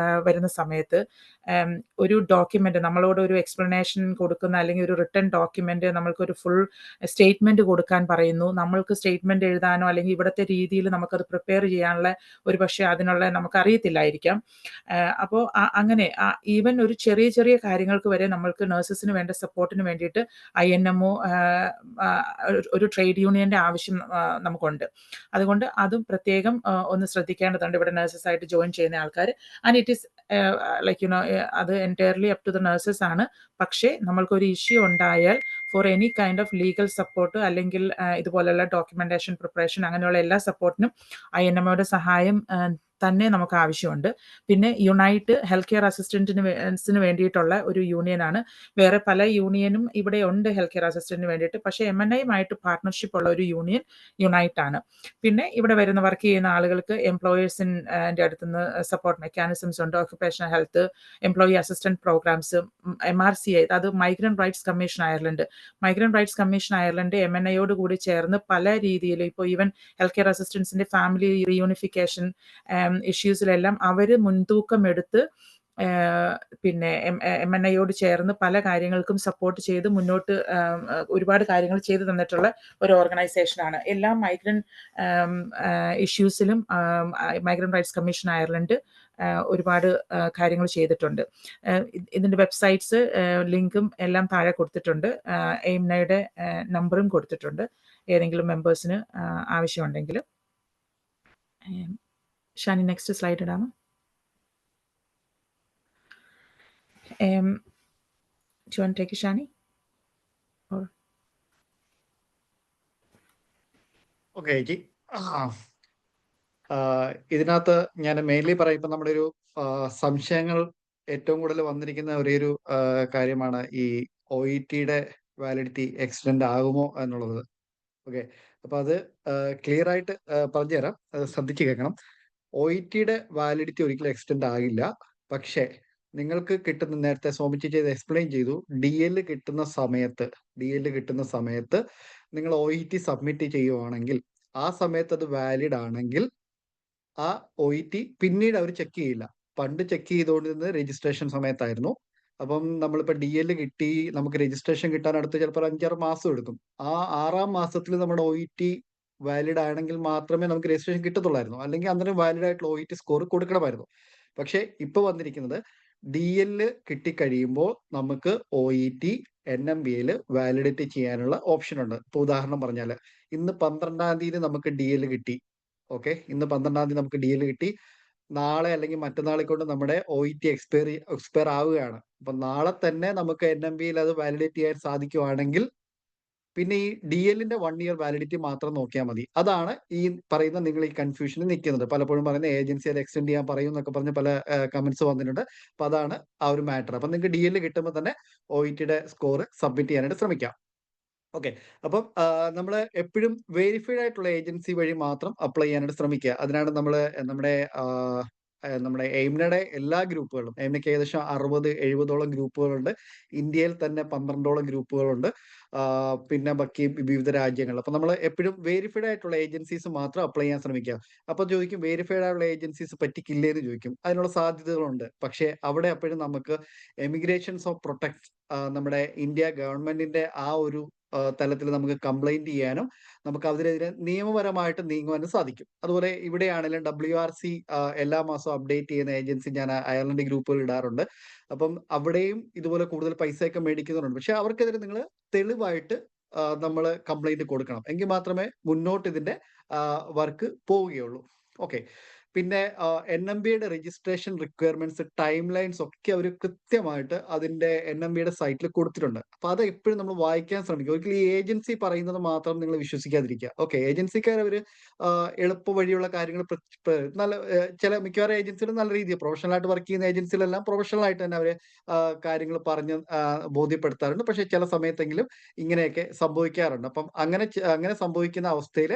Speaker 3: വരുന്ന സമയത്ത് ഒരു ഡോക്യുമെന്റ് നമ്മളോട് ഒരു എക്സ്പ്ലനേഷൻ കൊടുക്കുന്ന, അല്ലെങ്കിൽ ഒരു റിട്ടേൺ ഡോക്യുമെന്റ്, നമ്മൾക്കൊരു ഫുൾ സ്റ്റേറ്റ്മെന്റ് കൊടുക്കാൻ പറയുന്നു. നമ്മൾക്ക് സ്റ്റേറ്റ്മെന്റ് എഴുതാനോ അല്ലെങ്കിൽ ഇവിടുത്തെ രീതിയിൽ നമുക്കത് പ്രിപ്പയർ ചെയ്യാനുള്ള ഒരു പക്ഷേ അതിനുള്ള നമുക്ക് അറിയത്തില്ലായിരിക്കാം. അപ്പോൾ അങ്ങനെ ഈവൻ ഒരു ചെറിയ ചെറിയ കാര്യങ്ങൾക്ക് വരെ നമ്മൾക്ക് നഴ്സസിന് വേണ്ട സപ്പോർട്ടിന് വേണ്ടിയിട്ട് INMO ഒരു ട്രേഡ് യൂണിയന്റെ ആവശ്യം നമുക്കുണ്ട്. അതുകൊണ്ട് അതും പ്രത്യേകം ഒന്ന് ശ്രദ്ധിക്കേണ്ടതുണ്ട് ഇവിടെ നഴ്സസ് ആയിട്ട് ജോയിൻ ചെയ്യുന്ന ആൾക്കാർ. ആൻഡ് ഇറ്റ് ഈസ് അത് entirely up to the nurses ആണ്. പക്ഷേ നമ്മൾക്കൊരു ഇഷ്യൂ ഉണ്ടായാൽ for any kind of legal support അല്ലെങ്കിൽ ഇതുപോലെയുള്ള ഡോക്യുമെന്റേഷൻ പ്രിപ്പറേഷൻ അങ്ങനെയുള്ള എല്ലാ സപ്പോർട്ടിനും INMOയുടെ സഹായം തന്നെ നമുക്ക് ആവശ്യമുണ്ട്. പിന്നെ യുണൈറ്റ് ഹെൽത്ത് കെയർ അസിസ്റ്റന്റിന് വേണ്ടിയിട്ടുള്ള ഒരു യൂണിയനാണ്. വേറെ പല യൂണിയനും ഇവിടെ ഉണ്ട് ഹെൽത്ത് കെയർ അസിസ്റ്റന്റിന് വേണ്ടിയിട്ട്. പക്ഷേ MNIയുമായിട്ട് പാർട്ട്ണർഷിപ്പ് ഉള്ള ഒരു യൂണിയൻ യുണൈറ്റ് ആണ്. പിന്നെ ഇവിടെ വരുന്ന വർക്ക് ചെയ്യുന്ന ആളുകൾക്ക് എംപ്ലോയേഴ്സിൻ്റെ അടുത്തുനിന്ന് സപ്പോർട്ട് മെക്കാനിസംസ് ഉണ്ട്. Occupational health, employee assistant programmes, MRCI, അത് migrant rights commission Ireland. Migrant rights commission Ireland MNIയോട് കൂടി ചേർന്ന് പല രീതിയിൽ ഇപ്പോൾ ഈവൻ ഹെൽത്ത് കെയർ അസിസ്റ്റൻസിന്റെ ഫാമിലി റീയൂണിഫിക്കേഷൻ ഇഷ്യൂസിലെല്ലാം അവർ മുൻതൂക്കം എടുത്ത് പിന്നെ MNIയോട് ചേർന്ന് പല കാര്യങ്ങൾക്കും സപ്പോർട്ട് ചെയ്ത് മുന്നോട്ട് ഒരുപാട് കാര്യങ്ങൾ ചെയ്തു തന്നിട്ടുള്ള ഒരു ഓർഗനൈസേഷനാണ്. എല്ലാ മൈഗ്രന്റ് ഇഷ്യൂസിലും മൈഗ്രന്റ് റൈറ്റ്സ് കമ്മീഷൻ അയർലൻഡ് ഒരുപാട് കാര്യങ്ങൾ ചെയ്തിട്ടുണ്ട്. ഇതിൻ്റെ വെബ്സൈറ്റ്സ് ലിങ്കും എല്ലാം താഴെ കൊടുത്തിട്ടുണ്ട്. എയിംനയുടെ നമ്പറും കൊടുത്തിട്ടുണ്ട് ഏതെങ്കിലും മെമ്പേഴ്സിന് ആവശ്യമുണ്ടെങ്കിൽ. ഷാനി നെക്സ്റ്റ് സ്ലൈഡ് ഇടാമോ? Do you want to take it, Shani? Or
Speaker 1: okay ചേച്ചി. ഇതിനകത്ത് ഞാൻ മെയിൻലി പറയും, ഇപ്പം നമ്മുടെ ഒരു സംശയങ്ങൾ ഏറ്റവും കൂടുതൽ വന്നിരിക്കുന്ന ഒരേ ഒരു കാര്യമാണ് ഈ OETയുടെ വാലിഡിറ്റി എക്സ്റ്റെൻഡ് ആകുമോ എന്നുള്ളത്. ഓക്കെ, അപ്പൊ അത് ക്ലിയർ ആയിട്ട് പറഞ്ഞുതരാം, അത് ശ്രദ്ധിച്ച് കേൾക്കണം. OETയുടെ വാലിഡിറ്റി ഒരിക്കലും എക്സ്റ്റെൻഡ് ആകില്ല. പക്ഷേ നിങ്ങൾക്ക് കിട്ടുന്ന, നേരത്തെ സോമിച്ചി ചെയ്ത് എക്സ്പ്ലെയിൻ ചെയ്തു, DL കിട്ടുന്ന സമയത്ത് നിങ്ങൾ OET സബ്മിറ്റ് ചെയ്യുവാണെങ്കിൽ ആ സമയത്ത് അത് വാലിഡ് ആണെങ്കിൽ ആ OET പിന്നീട് അവർ ചെക്ക് ചെയ്യില്ല. പണ്ട് ചെക്ക് ചെയ്തുകൊണ്ടിരുന്നത് രജിസ്ട്രേഷൻ സമയത്തായിരുന്നു. അപ്പം നമ്മളിപ്പോൾ DL കിട്ടി, നമുക്ക് രജിസ്ട്രേഷൻ കിട്ടാൻ അടുത്ത് ചിലപ്പോൾ 5-6 മാസം എടുക്കും. ആ 6-ാം മാസത്തിൽ നമ്മുടെ OET വാലിഡ് ആണെങ്കിൽ മാത്രമേ നമുക്ക് രജിസ്ട്രേഷൻ കിട്ടത്തുള്ളായിരുന്നു. അല്ലെങ്കിൽ അന്നേരം വാലിഡ് ആയിട്ടുള്ള OET സ്കോർ കൊടുക്കണമായിരുന്നു. പക്ഷേ ഇപ്പൊ വന്നിരിക്കുന്നത് DL കിട്ടിക്കഴിയുമ്പോൾ നമുക്ക് OET NMBയിൽ വാലിഡേറ്റ് ചെയ്യാനുള്ള ഓപ്ഷൻ ഉണ്ട്. ഇപ്പൊ ഉദാഹരണം പറഞ്ഞാൽ ഇന്ന് 12-ാം തീയതി നമുക്ക് DL കിട്ടി. ഓക്കെ, ഇന്ന് 12-ാം തീയതി നമുക്ക് DL കിട്ടി. നാളെ അല്ലെങ്കിൽ മറ്റന്നാളെ കൊണ്ട് നമ്മുടെ OET എക്സ്പയർ ആവുകയാണ്. അപ്പൊ നാളെ തന്നെ നമുക്ക് NMBയിൽ അത് വാലിഡേറ്റ് ചെയ്യാൻ സാധിക്കുവാണെങ്കിൽ പിന്നെ ഈ DLന്റെ 1 ഇയർ വാലിഡിറ്റി മാത്രം നോക്കിയാൽ മതി. അതാണ് ഈ പറയുന്ന നിങ്ങൾ ഈ കൺഫ്യൂഷനിൽ നിൽക്കുന്നത്. പലപ്പോഴും പറയുന്ന ഏജൻസി അത് എക്സ്റ്റെൻഡ് ചെയ്യാൻ പറയും എന്നൊക്കെ പറഞ്ഞ് പല കമന്റ്സ് വന്നിട്ടുണ്ട്. അപ്പൊ അതാണ് ആ ഒരു മാറ്റർ. അപ്പൊ നിങ്ങൾക്ക് DL കിട്ടുമ്പോൾ തന്നെ OETയുടെ സ്കോർ സബ്മിറ്റ് ചെയ്യാനായിട്ട് ശ്രമിക്കാം. ഓക്കെ. അപ്പം നമ്മള് എപ്പോഴും വെരിഫൈഡ് ആയിട്ടുള്ള ഏജൻസി വഴി മാത്രം അപ്ലൈ ചെയ്യാനായിട്ട് ശ്രമിക്കുക. അതിനാണ് നമ്മുടെ എയിംനയുടെ എല്ലാ ഗ്രൂപ്പുകളും, എയിംനയ്ക്ക് ഏകദേശം 60-70ഓളം ഗ്രൂപ്പുകളുണ്ട്. ഇന്ത്യയിൽ തന്നെ 12ഓളം ഗ്രൂപ്പുകളുണ്ട്. പിന്നെ ബാക്കി വിവിധ രാജ്യങ്ങൾ. അപ്പൊ നമ്മൾ എപ്പോഴും വെരിഫൈഡ് ആയിട്ടുള്ള ഏജൻസീസ് മാത്രം അപ്ലൈ ചെയ്യാൻ ശ്രമിക്കുക. അപ്പൊ ചോദിക്കും, വെരിഫൈഡ് ആയിട്ടുള്ള ഏജൻസീസ് പറ്റിക്കില്ലേ എന്ന് ചോദിക്കും. അതിനുള്ള സാധ്യതകളുണ്ട്. പക്ഷേ അവിടെ അപ്പോഴും നമുക്ക് എമിഗ്രേഷൻസ് ഓഫ് പ്രൊട്ടക്ട് നമ്മുടെ ഇന്ത്യ ഗവൺമെന്റിന്റെ ആ ഒരു തലത്തിൽ നമുക്ക് കംപ്ലൈന്റ് ചെയ്യാനും നമുക്ക് അതിനെതിരെ നിയമപരമായിട്ട് നീങ്ങുവാനും സാധിക്കും. അതുപോലെ ഇവിടെയാണെങ്കിലും WRC എല്ലാ മാസവും അപ്ഡേറ്റ് ചെയ്യുന്ന ഏജൻസി ഞാൻ അയർലൻഡ് ഗ്രൂപ്പുകൾ ഇടാറുണ്ട്. അപ്പം അവിടെയും ഇതുപോലെ കൂടുതൽ പൈസയൊക്കെ മേടിക്കുന്നവരുണ്ട്. പക്ഷെ അവർക്കെതിരെ നിങ്ങൾ തെളിവായിട്ട് നമ്മൾ കംപ്ലൈന്റ് കൊടുക്കണം. എങ്കിൽ മാത്രമേ മുന്നോട്ട് ഇതിന്റെ വർക്ക് പോവുകയുള്ളൂ. ഓക്കെ. പിന്നെ NMBയുടെ രജിസ്ട്രേഷൻ റിക്വയർമെന്റ്സ്, ടൈം ലൈൻസ് ഒക്കെ അവർ കൃത്യമായിട്ട് അതിന്റെ NMBയുടെ സൈറ്റിൽ കൊടുത്തിട്ടുണ്ട്. അപ്പൊ അത് എപ്പോഴും നമ്മൾ വായിക്കാൻ ശ്രമിക്കുക. ഒരിക്കലും ഈ ഏജൻസി പറയുന്നത് മാത്രം നിങ്ങൾ വിശ്വസിക്കാതിരിക്കുക. ഓക്കെ, ഏജൻസിക്കാർ അവർ എളുപ്പ വഴിയുള്ള കാര്യങ്ങൾ നല്ല ചില മിക്കവാറും ഏജൻസികൾ നല്ല രീതിയിൽ പ്രൊഫഷണൽ ആയിട്ട് വർക്ക് ചെയ്യുന്ന ഏജൻസികളെല്ലാം പ്രൊഫഷണൽ ആയിട്ട് തന്നെ അവര് കാര്യങ്ങൾ പറഞ്ഞ് ബോധ്യപ്പെടുത്താറുണ്ട്. പക്ഷെ ചില സമയത്തെങ്കിലും ഇങ്ങനെയൊക്കെ സംഭവിക്കാറുണ്ട്. അപ്പം അങ്ങനെ സംഭവിക്കുന്ന അവസ്ഥയിൽ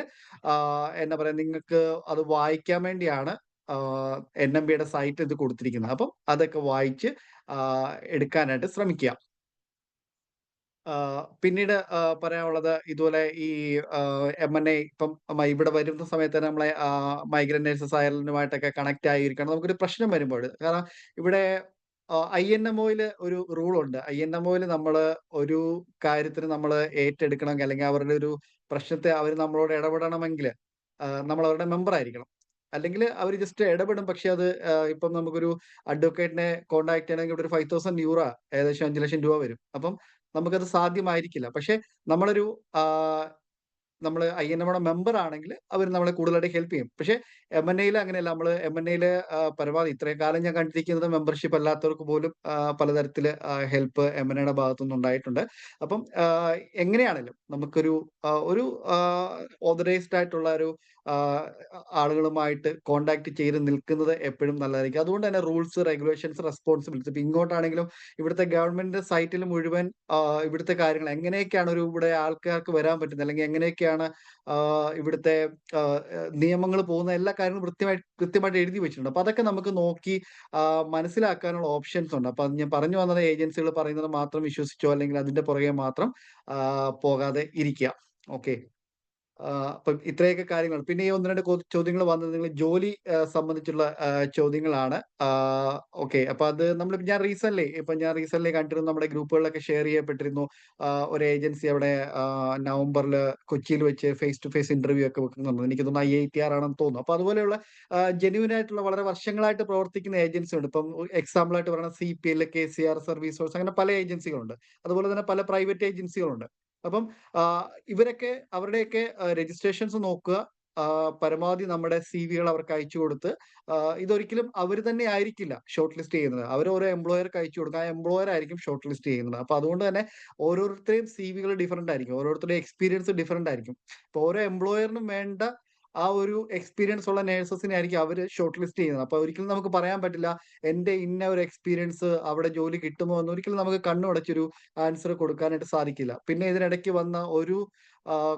Speaker 1: എന്താ പറയാ, നിങ്ങൾക്ക് അത് വായിക്കാൻ വേണ്ടിയാണ് NMBയുടെ സൈറ്റ് ഇത് കൊടുത്തിരിക്കുന്നത്. അപ്പം അതൊക്കെ വായിച്ച് എടുക്കാനായിട്ട് ശ്രമിക്കുക. പിന്നീട് പറയാനുള്ളത് ഇതുപോലെ ഈ M&A ഇപ്പം ഇവിടെ വരുന്ന സമയത്ത് തന്നെ നമ്മളെ മൈഗ്രന്റ് നേഴ്സസ് അയർലൻഡുമായിട്ടൊക്കെ കണക്ട് ആയിരിക്കണം. നമുക്കൊരു പ്രശ്നം വരുമ്പോൾ, കാരണം ഇവിടെ INMOയിൽ ഒരു റൂളുണ്ട്. INMOയിൽ നമ്മൾ ഒരു കാര്യത്തിന് നമ്മൾ ഏറ്റെടുക്കണമെങ്കിൽ അല്ലെങ്കിൽ അവരുടെ ഒരു പ്രശ്നത്തെ അവർ നമ്മളോട് ഇടപെടണമെങ്കിൽ നമ്മൾ അവരുടെ മെമ്പർ ആയിരിക്കണം. അല്ലെങ്കിൽ അവർ ജസ്റ്റ് ഇടപെടും. പക്ഷെ അത് ഇപ്പം നമുക്കൊരു അഡ്വക്കേറ്റിനെ കോൺടാക്ട് ചെയ്യണമെങ്കിൽ ഇവിടെ ഒരു €5,000 ഏകദേശം 5 ലക്ഷം രൂപ വരും. അപ്പം നമുക്കത് സാധ്യമായിരിക്കില്ല. പക്ഷെ നമ്മളൊരു നമ്മൾ INMOയുടെ മെമ്പർ ആണെങ്കിൽ അവർ നമ്മളെ കൂടുതലായിട്ട് ഹെൽപ്പ് ചെയ്യും. പക്ഷെ M&Aയിൽ അങ്ങനെയല്ല. നമ്മൾ M&Aയിൽ പരമാവധി ഇത്രയും കാലം ഞാൻ കണ്ടിരിക്കുന്നത് മെമ്പർഷിപ്പ് അല്ലാത്തവർക്ക് പോലും പലതരത്തില് ഹെൽപ്പ് M&Aയുടെ ഭാഗത്തുനിന്ന് ഉണ്ടായിട്ടുണ്ട്. അപ്പം എങ്ങനെയാണെങ്കിലും നമുക്കൊരു ഒരു ഓതറൈസ്ഡ് ആയിട്ടുള്ള ഒരു ആളുകളുമായിട്ട് കോൺടാക്ട് ചെയ്ത് നിൽക്കുന്നത് എപ്പോഴും നല്ലതായിരിക്കും. അതുകൊണ്ട് തന്നെ റൂൾസ്, റെഗുലേഷൻസ്, റെസ്പോൺസിബിലിറ്റി ഇപ്പൊ ഇങ്ങോട്ടാണെങ്കിലും ഇവിടുത്തെ ഗവൺമെന്റ് സൈറ്റിൽ മുഴുവൻ ഇവിടുത്തെ കാര്യങ്ങൾ എങ്ങനെയൊക്കെയാണ് ഇവിടെ ആൾക്കാർക്ക് വരാൻ പറ്റുന്നത്, അല്ലെങ്കിൽ എങ്ങനെയൊക്കെയാണ് ഇവിടുത്തെ നിയമങ്ങൾ പോകുന്ന എല്ലാ കാര്യങ്ങളും കൃത്യമായിട്ട് എഴുതി വെച്ചിട്ടുണ്ട്. അപ്പൊ അതൊക്കെ നമുക്ക് നോക്കി മനസ്സിലാക്കാനുള്ള ഓപ്ഷൻസ് ഉണ്ട്. അപ്പൊ ഞാൻ പറഞ്ഞു വന്നത് ഏജൻസികൾ പറയുന്നത് മാത്രം വിശ്വസിച്ചോ അല്ലെങ്കിൽ അതിന്റെ പുറകെ മാത്രം പോകാതെ ഇരിക്കുക. ഓക്കെ. അപ്പം ഇത്രയൊക്കെ കാര്യങ്ങൾ. പിന്നെ ഈ 1-2 ചോദ്യങ്ങൾ വന്നത് നിങ്ങൾ ജോലി സംബന്ധിച്ചുള്ള ചോദ്യങ്ങളാണ്. ഓക്കെ. അപ്പൊ അത് ഞാൻ റീസെന്റ്ലി കണ്ടിരുന്നു, നമ്മുടെ ഗ്രൂപ്പുകളിലൊക്കെ ഷെയർ ചെയ്യപ്പെട്ടിരുന്നു. ഒരു ഏജൻസി അവിടെ നവംബറിൽ കൊച്ചിയിൽ വെച്ച് ഫേസ് ടു ഫേസ് ഇന്റർവ്യൂ ഒക്കെ വെക്കുന്നുണ്ട്. എനിക്ക് തോന്നുന്നു IITR ആണെന്ന് തോന്നുന്നു. അപ്പൊ അതുപോലെയുള്ള ജെന്യൂൻ ആയിട്ടുള്ള വളരെ വർഷങ്ങളായിട്ട് പ്രവർത്തിക്കുന്ന ഏജൻസി ഉണ്ട്. ഇപ്പം എക്സാമ്പിൾ ആയിട്ട് പറയുന്ന CPL, KCR, സർവീസ് സോഴ്സ്, അങ്ങനെ പല ഏജൻസികളുണ്ട്. അതുപോലെ തന്നെ പല പ്രൈവറ്റ് ഏജൻസികളുണ്ട്. അപ്പം ഇവരൊക്കെ അവരുടെയൊക്കെ രജിസ്ട്രേഷൻസ് നോക്കുക. പരമാവധി നമ്മുടെ CVകൾ അവർക്ക് അയച്ചു കൊടുത്ത് ഇതൊരിക്കലും അവർ തന്നെ ആയിരിക്കില്ല ഷോർട്ട് ലിസ്റ്റ് ചെയ്യുന്നത്. അവർ ഓരോ എംപ്ലോയർക്ക് അയച്ചു കൊടുക്കുക. ആ എംപ്ലോയർ ആയിരിക്കും ഷോർട്ട് ലിസ്റ്റ് ചെയ്യുന്നത്. അപ്പൊ അതുകൊണ്ട് തന്നെ ഓരോരുത്തരുടെയും CVകൾ ഡിഫറന്റ് ആയിരിക്കും. ഓരോരുത്തരുടെയും എക്സ്പീരിയൻസ് ഡിഫറന്റ് ആയിരിക്കും. ഇപ്പൊ ഓരോ എംപ്ലോയറിനും വേണ്ട ആ ഒരു എക്സ്പീരിയൻസ് ഉള്ള നേഴ്സസിനെ ആയിരിക്കും അവർ ഷോർട്ട് ലിസ്റ്റ് ചെയ്യുന്നത്. അപ്പൊ ഒരിക്കലും നമുക്ക് പറയാൻ പറ്റില്ല എന്റെ ഇന്ന ഒരു എക്സ്പീരിയൻസ് അവിടെ ജോലി കിട്ടുമോ എന്ന് ഒരിക്കലും നമുക്ക് കണ്ണുടച്ചൊരു ആൻസർ കൊടുക്കാനായിട്ട് സാധിക്കില്ല. പിന്നെ ഇതിനിടയ്ക്ക് വന്ന ഒരു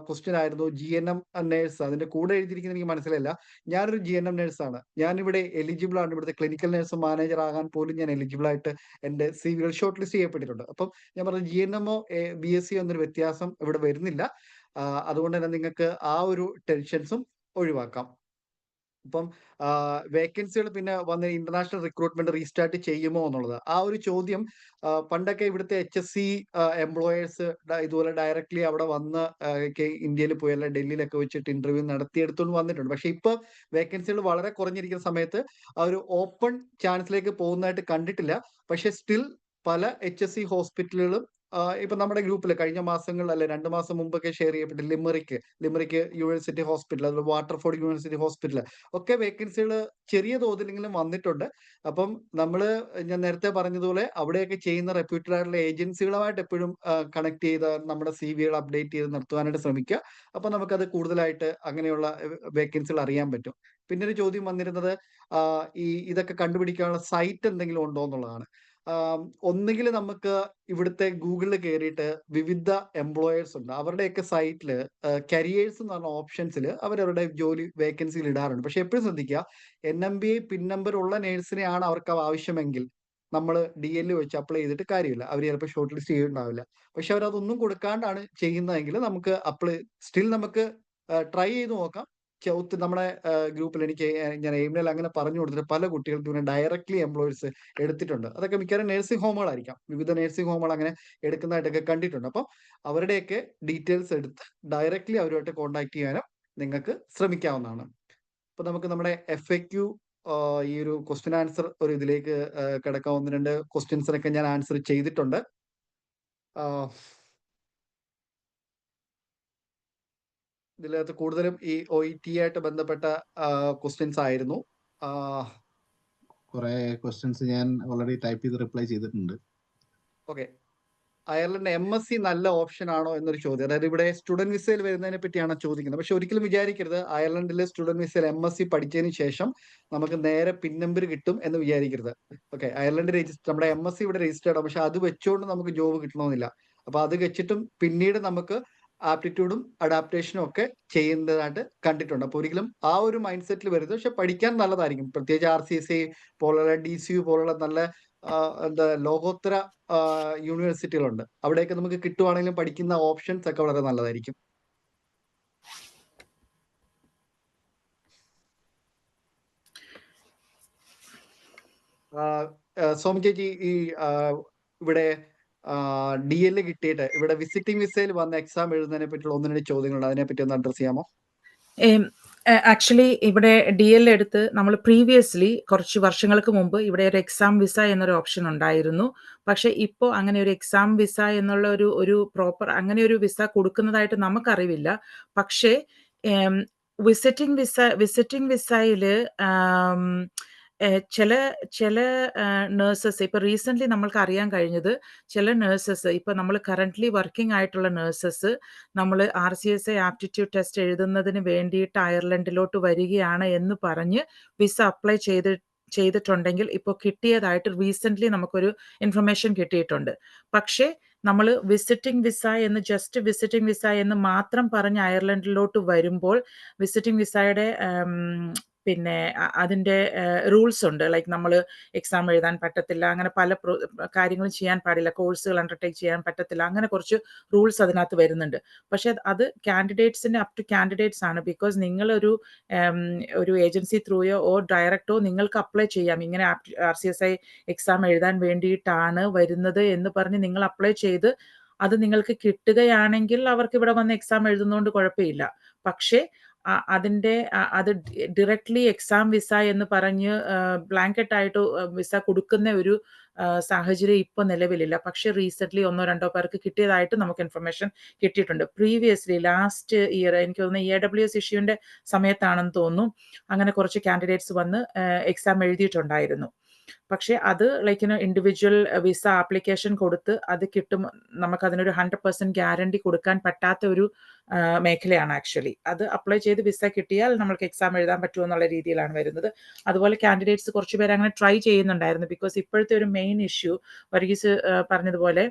Speaker 1: ക്വസ്റ്റ്യൻ ആയിരുന്നു GNM നേഴ്സ്. അതിന്റെ കൂടെ എഴുതിയിരിക്കുന്നത് എനിക്ക് മനസ്സിലായില്ല. ഞാനൊരു GNM നേഴ്സാണ്. ഞാനിവിടെ എലിജിബിൾ ആണ്. ഇവിടുത്തെ ക്ലിനിക്കൽ നേഴ്സ് മാനേജർ ആകാൻ പോലും ഞാൻ എലിജിബിൾ ആയിട്ട് എന്റെ CVകൾ ഷോർട്ട് ലിസ്റ്റ് ചെയ്യപ്പെട്ടിട്ടുണ്ട്. അപ്പം ഞാൻ പറഞ്ഞു GNMO BSc എന്നൊരു വ്യത്യാസം ഇവിടെ വരുന്നില്ല. അതുകൊണ്ട് തന്നെ നിങ്ങൾക്ക് ആ ഒരു ടെൻഷൻസും ഒഴിവാക്കാം. ഇപ്പം വേക്കൻസികൾ പിന്നെ വന്ന് ഇന്റർനാഷണൽ റിക്രൂട്ട്മെന്റ് റീസ്റ്റാർട്ട് ചെയ്യുമോ എന്നുള്ളത്, ആ ഒരു ചോദ്യം പണ്ടൊക്കെ ഇവിടുത്തെ HSC എംപ്ലോയേഴ്സ് ഇതുപോലെ ഡയറക്ട്ലി അവിടെ വന്ന് ഇന്ത്യയിൽ പോയി അല്ല ഡൽഹിയിലൊക്കെ വെച്ചിട്ട് ഇന്റർവ്യൂ നടത്തിയെടുത്തുകൊണ്ട് വന്നിട്ടുണ്ട്. പക്ഷെ ഇപ്പൊ വേക്കൻസികൾ വളരെ കുറഞ്ഞിരിക്കുന്ന സമയത്ത് ആ ഒരു ഓപ്പൺ ചാൻസിലേക്ക് പോകുന്നതായിട്ട് കണ്ടിട്ടില്ല. പക്ഷെ സ്റ്റിൽ പല HSC ഹോസ്പിറ്റലുകളും ഇപ്പൊ നമ്മുടെ ഗ്രൂപ്പിൽ കഴിഞ്ഞ മാസങ്ങളിൽ അല്ലെ 2 മാസം മുമ്പൊക്കെ ഷെയർ ചെയ്യപ്പെട്ട ലിമറിക്ക് യൂണിവേഴ്സിറ്റി ഹോസ്പിറ്റൽ, അതുപോലെ വാട്ടർഫോർഡ് യൂണിവേഴ്സിറ്റി ഹോസ്പിറ്റൽ ഒക്കെ വേക്കൻസികൾ ചെറിയ തോതിലെങ്കിലും വന്നിട്ടുണ്ട്. അപ്പം ഞാൻ നേരത്തെ പറഞ്ഞതുപോലെ അവിടെയൊക്കെ ചെയ്യുന്ന റെപ്യൂട്ടഡ് ആയിട്ടുള്ള ഏജൻസികളുമായിട്ട് എപ്പോഴും കണക്ട് ചെയ്ത് നമ്മുടെ സിവികൾ അപ്ഡേറ്റ് ചെയ്ത് നിർത്തുവാനായിട്ട് ശ്രമിക്കുക. അപ്പൊ നമുക്കത് കൂടുതലായിട്ട് അങ്ങനെയുള്ള വേക്കൻസികൾ അറിയാൻ പറ്റും. പിന്നെ ഒരു ചോദ്യം വന്നിരുന്നത് ഇതൊക്കെ കണ്ടുപിടിക്കാനുള്ള സൈറ്റ് എന്തെങ്കിലും ഉണ്ടോ എന്നുള്ളതാണ്. ഒന്നുകിൽ നമുക്ക് ഇവിടുത്തെ ഗൂഗിളിൽ കയറിയിട്ട് വിവിധ എംപ്ലോയേഴ്സ് ഉണ്ട്, അവരുടെയൊക്കെ സൈറ്റിൽ കരിയേഴ്സ് എന്ന് പറഞ്ഞ ഓപ്ഷൻസിൽ അവരവരുടെ ജോലി വേക്കൻസികൾ ഇടാറുണ്ട്. പക്ഷെ എപ്പോഴും ശ്രദ്ധിക്കുക, NMBA പിൻ നമ്പർ ഉള്ള നേഴ്സിനെയാണ് അവർക്ക് ആവശ്യമെങ്കിൽ നമ്മൾ DL വെച്ച് അപ്ലൈ ചെയ്തിട്ട് കാര്യമില്ല. അവർ ചിലപ്പോൾ ഷോർട്ട് ലിസ്റ്റ് ചെയ്യുന്നുണ്ടാവില്ല. പക്ഷെ അവരതൊന്നും കൊടുക്കാണ്ടാണ് ചെയ്യുന്നതെങ്കിൽ നമുക്ക് നമുക്ക് ട്രൈ ചെയ്ത് നോക്കാം. നമ്മുടെ ഗ്രൂപ്പിൽ ഞാൻ എയിമിൽ അങ്ങനെ പറഞ്ഞു കൊടുത്തിട്ട് പല കുട്ടികൾക്കും ഇങ്ങനെ ഡയറക്ട്ലി എംപ്ലോയേഴ്സ് എടുത്തിട്ടുണ്ട്. അതൊക്കെ മിക്കവാറും നഴ്സിംഗ് ഹോമുകളായിരിക്കാം. വിവിധ നഴ്സിംഗ് ഹോമുകൾ അങ്ങനെ എടുക്കുന്നതായിട്ടൊക്കെ കണ്ടിട്ടുണ്ട്. അപ്പം അവരുടെയൊക്കെ ഡീറ്റെയിൽസ് എടുത്ത് ഡയറക്ട്ലി അവരുമായിട്ട് കോൺടാക്ട് ചെയ്യാനും നിങ്ങൾക്ക് ശ്രമിക്കാവുന്നതാണ്. അപ്പൊ നമുക്ക് നമ്മുടെ FAQ ഈ ഒരു ക്വസ്റ്റ്യൻ ആൻസർ ഒരു ഇതിലേക്ക് കിടക്കാൻ 1-2 ക്വസ്റ്റ്യൻസിനൊക്കെ ഞാൻ ആൻസർ ചെയ്തിട്ടുണ്ട്. ഇതിനകത്ത് കൂടുതലും ഈ OET ആയിട്ട് ബന്ധപ്പെട്ട ക്വസ്റ്റ്യൻസ് ആയിരുന്നു.
Speaker 2: കുറെ ക്വസ്റ്റ്യൻസ് ഞാൻ ഓൾറെഡി ടൈപ്പ് ചെയ്ത് റിപ്ലൈ ചെയ്തിട്ടുണ്ട്.
Speaker 1: ഓക്കെ, അയർലൻഡ് MSc നല്ല ഓപ്ഷൻ ആണോ എന്നൊരു ചോദ്യം. അതായത് ഇവിടെ സ്റ്റുഡന്റ് വിസയിൽ വരുന്നതിനെ പറ്റിയാണ് ചോദിക്കുന്നത്. പക്ഷെ ഒരിക്കലും വിചാരിക്കരുത് അയർലൻഡിലെ സ്റ്റുഡന്റ് വിസയിൽ MSc പഠിച്ചതിന് ശേഷം നമുക്ക് നേരെ പിൻ നമ്പർ കിട്ടും എന്ന് വിചാരിക്കരുത്. ഓക്കെ, അയർലൻഡ് നമ്മുടെ MSc ഇവിടെ രജിസ്റ്റേർഡ് ആണ്, പക്ഷെ അത് വെച്ചുകൊണ്ട് നമുക്ക് ജോബ് കിട്ടണമെന്നില്ല. അപ്പൊ അത് വെച്ചിട്ടും പിന്നീട് നമുക്ക് ആപ്റ്റിറ്റ്യൂഡും അഡാപ്റ്റേഷനും ഒക്കെ ചെയ്യുന്നതായിട്ട് കണ്ടിട്ടുണ്ട്. അപ്പൊ ഒരിക്കലും ആ ഒരു മൈൻഡ് സെറ്റിൽ വരുന്നത്. പക്ഷെ പഠിക്കാൻ നല്ലതായിരിക്കും. പ്രത്യേകിച്ച് RCSA പോലുള്ള DCU പോലുള്ള നല്ല ലോകോത്തര യൂണിവേഴ്സിറ്റികളുണ്ട്. അവിടെയൊക്കെ നമുക്ക് കിട്ടുവാണെങ്കിലും പഠിക്കുന്ന ഓപ്ഷൻസ് ഒക്കെ വളരെ നല്ലതായിരിക്കും. സോമ ചേച്ചി, ഈ ഇവിടെ DL കിട്ടിയിട്ട് ഇവിടെ വിസിറ്റിംഗ് വിസയിൽ വന്ന എക്സാം എഴുതുന്നതിനെ പറ്റിയുള്ള 1-2 ചോദ്യങ്ങളുണ്ട്. അതിനെപ്പറ്റി ഒന്ന് അഡ്രസ് ചെയ്യാമോ?
Speaker 3: ആക്ച്വലി ഇവിടെ DL എടുത്ത് നമ്മൾ പ്രീവിയസ്ലി കുറച്ച് വർഷങ്ങൾക്ക് മുമ്പ് ഇവിടെ ഒരു എക്സാം വിസ എന്നൊരു ഓപ്ഷൻ ഉണ്ടായിരുന്നു. പക്ഷെ ഇപ്പോൾ അങ്ങനെ ഒരു എക്സാം വിസ എന്നുള്ള ഒരു പ്രോപ്പർ അങ്ങനെ ഒരു വിസ കൊടുക്കുന്നതായിട്ട് നമുക്കറിവില്ല. പക്ഷേ വിസിറ്റിംഗ് വിസയിൽ ചില നഴ്സസ് ഇപ്പൊ റീസെന്റ് നമ്മൾക്ക് അറിയാൻ കഴിഞ്ഞത്, ചില നഴ്സസ് ഇപ്പൊ നമ്മൾ കറന്റ്ലി വർക്കിംഗ് ആയിട്ടുള്ള നഴ്സസ് നമ്മൾ RCSA ആപ്റ്റിറ്റ്യൂഡ് ടെസ്റ്റ് എഴുതുന്നതിന് വേണ്ടിയിട്ട് അയർലൻഡിലോട്ട് വരികയാണ് എന്ന് പറഞ്ഞ് വിസ അപ്ലൈ ചെയ്തിട്ടുണ്ടെങ്കിൽ ഇപ്പോൾ കിട്ടിയതായിട്ട് റീസെന്റ് നമുക്കൊരു ഇൻഫർമേഷൻ കിട്ടിയിട്ടുണ്ട്. പക്ഷേ നമ്മൾ വിസിറ്റിംഗ് വിസ എന്ന് മാത്രം പറഞ്ഞ് അയർലൻഡിലോട്ട് വരുമ്പോൾ വിസിറ്റിംഗ് വിസയുടെ പിന്നെ അതിൻ്റെ റൂൾസ് ഉണ്ട്. ലൈക്ക് നമ്മൾ എക്സാം എഴുതാൻ പറ്റത്തില്ല, അങ്ങനെ പല കാര്യങ്ങളും ചെയ്യാൻ പാടില്ല, കോഴ്സുകൾ അണ്ടർടേക്ക് ചെയ്യാൻ പറ്റത്തില്ല, അങ്ങനെ കുറച്ച് റൂൾസ് അതിനകത്ത് വരുന്നുണ്ട്. പക്ഷെ അത് കാൻഡിഡേറ്റ്സിന് അപ് ടു കാൻഡിഡേറ്റ്സ് ആണ്. ബിക്കോസ് നിങ്ങളൊരു ഏജൻസി ത്രൂയോ ഓർ ഡയറക്റ്റോ നിങ്ങൾക്ക് അപ്ലൈ ചെയ്യാം. ഇങ്ങനെ RCSI എക്സാം എഴുതാൻ വേണ്ടിയിട്ടാണ് വരുന്നത് എന്ന് പറഞ്ഞ് നിങ്ങൾ അപ്ലൈ ചെയ്ത് അത് നിങ്ങൾക്ക് കിട്ടുകയാണെങ്കിൽ അവർക്ക് ഇവിടെ വന്ന് എക്സാം എഴുതുന്നതുകൊണ്ട് കുഴപ്പമില്ല. പക്ഷേ അത് ഡയറക്ട്ലി എക്സാം വിസ എന്ന് പറഞ്ഞ് ബ്ലാങ്കറ്റ് ആയിട്ട് വിസ കൊടുക്കുന്ന ഒരു സാഹചര്യം ഇപ്പോൾ നിലവിലില്ല. പക്ഷെ റീസെന്റ് 1-2 പേർക്ക് കിട്ടിയതായിട്ട് നമുക്ക് ഇൻഫർമേഷൻ കിട്ടിയിട്ടുണ്ട്. പ്രീവിയസ്ലി ലാസ്റ്റ് ഇയർ എനിക്ക് തോന്നുന്നു AWS ഇഷ്യൂവിന്റെ സമയത്താണെന്ന് തോന്നുന്നു, അങ്ങനെ കുറച്ച് കാൻഡിഡേറ്റ്സ് വന്ന് എക്സാം എഴുതിയിട്ടുണ്ടായിരുന്നു. പക്ഷെ അത് ഇൻഡിവിജ്വൽ വിസ ആപ്ലിക്കേഷൻ കൊടുത്ത് അത് കിട്ടും, നമുക്ക് അതിനൊരു 100% ഗ്യാരണ്ടി കൊടുക്കാൻ പറ്റാത്ത ഒരു മേഖലയാണ് ആക്ച്വലി. അത് അപ്ലൈ ചെയ്ത് വിസ കിട്ടിയാൽ നമുക്ക് എക്സാം എഴുതാൻ പറ്റുമോ എന്നുള്ള രീതിയിലാണ് വരുന്നത്. അതുപോലെ കാൻഡിഡേറ്റ്സ് കുറച്ച് പേര് അങ്ങനെ ട്രൈ ചെയ്യുന്നുണ്ടായിരുന്നു. ബിക്കോസ് ഇപ്പോഴത്തെ ഒരു മെയിൻ ഇഷ്യൂ വർഗീസ് പറഞ്ഞതുപോലെ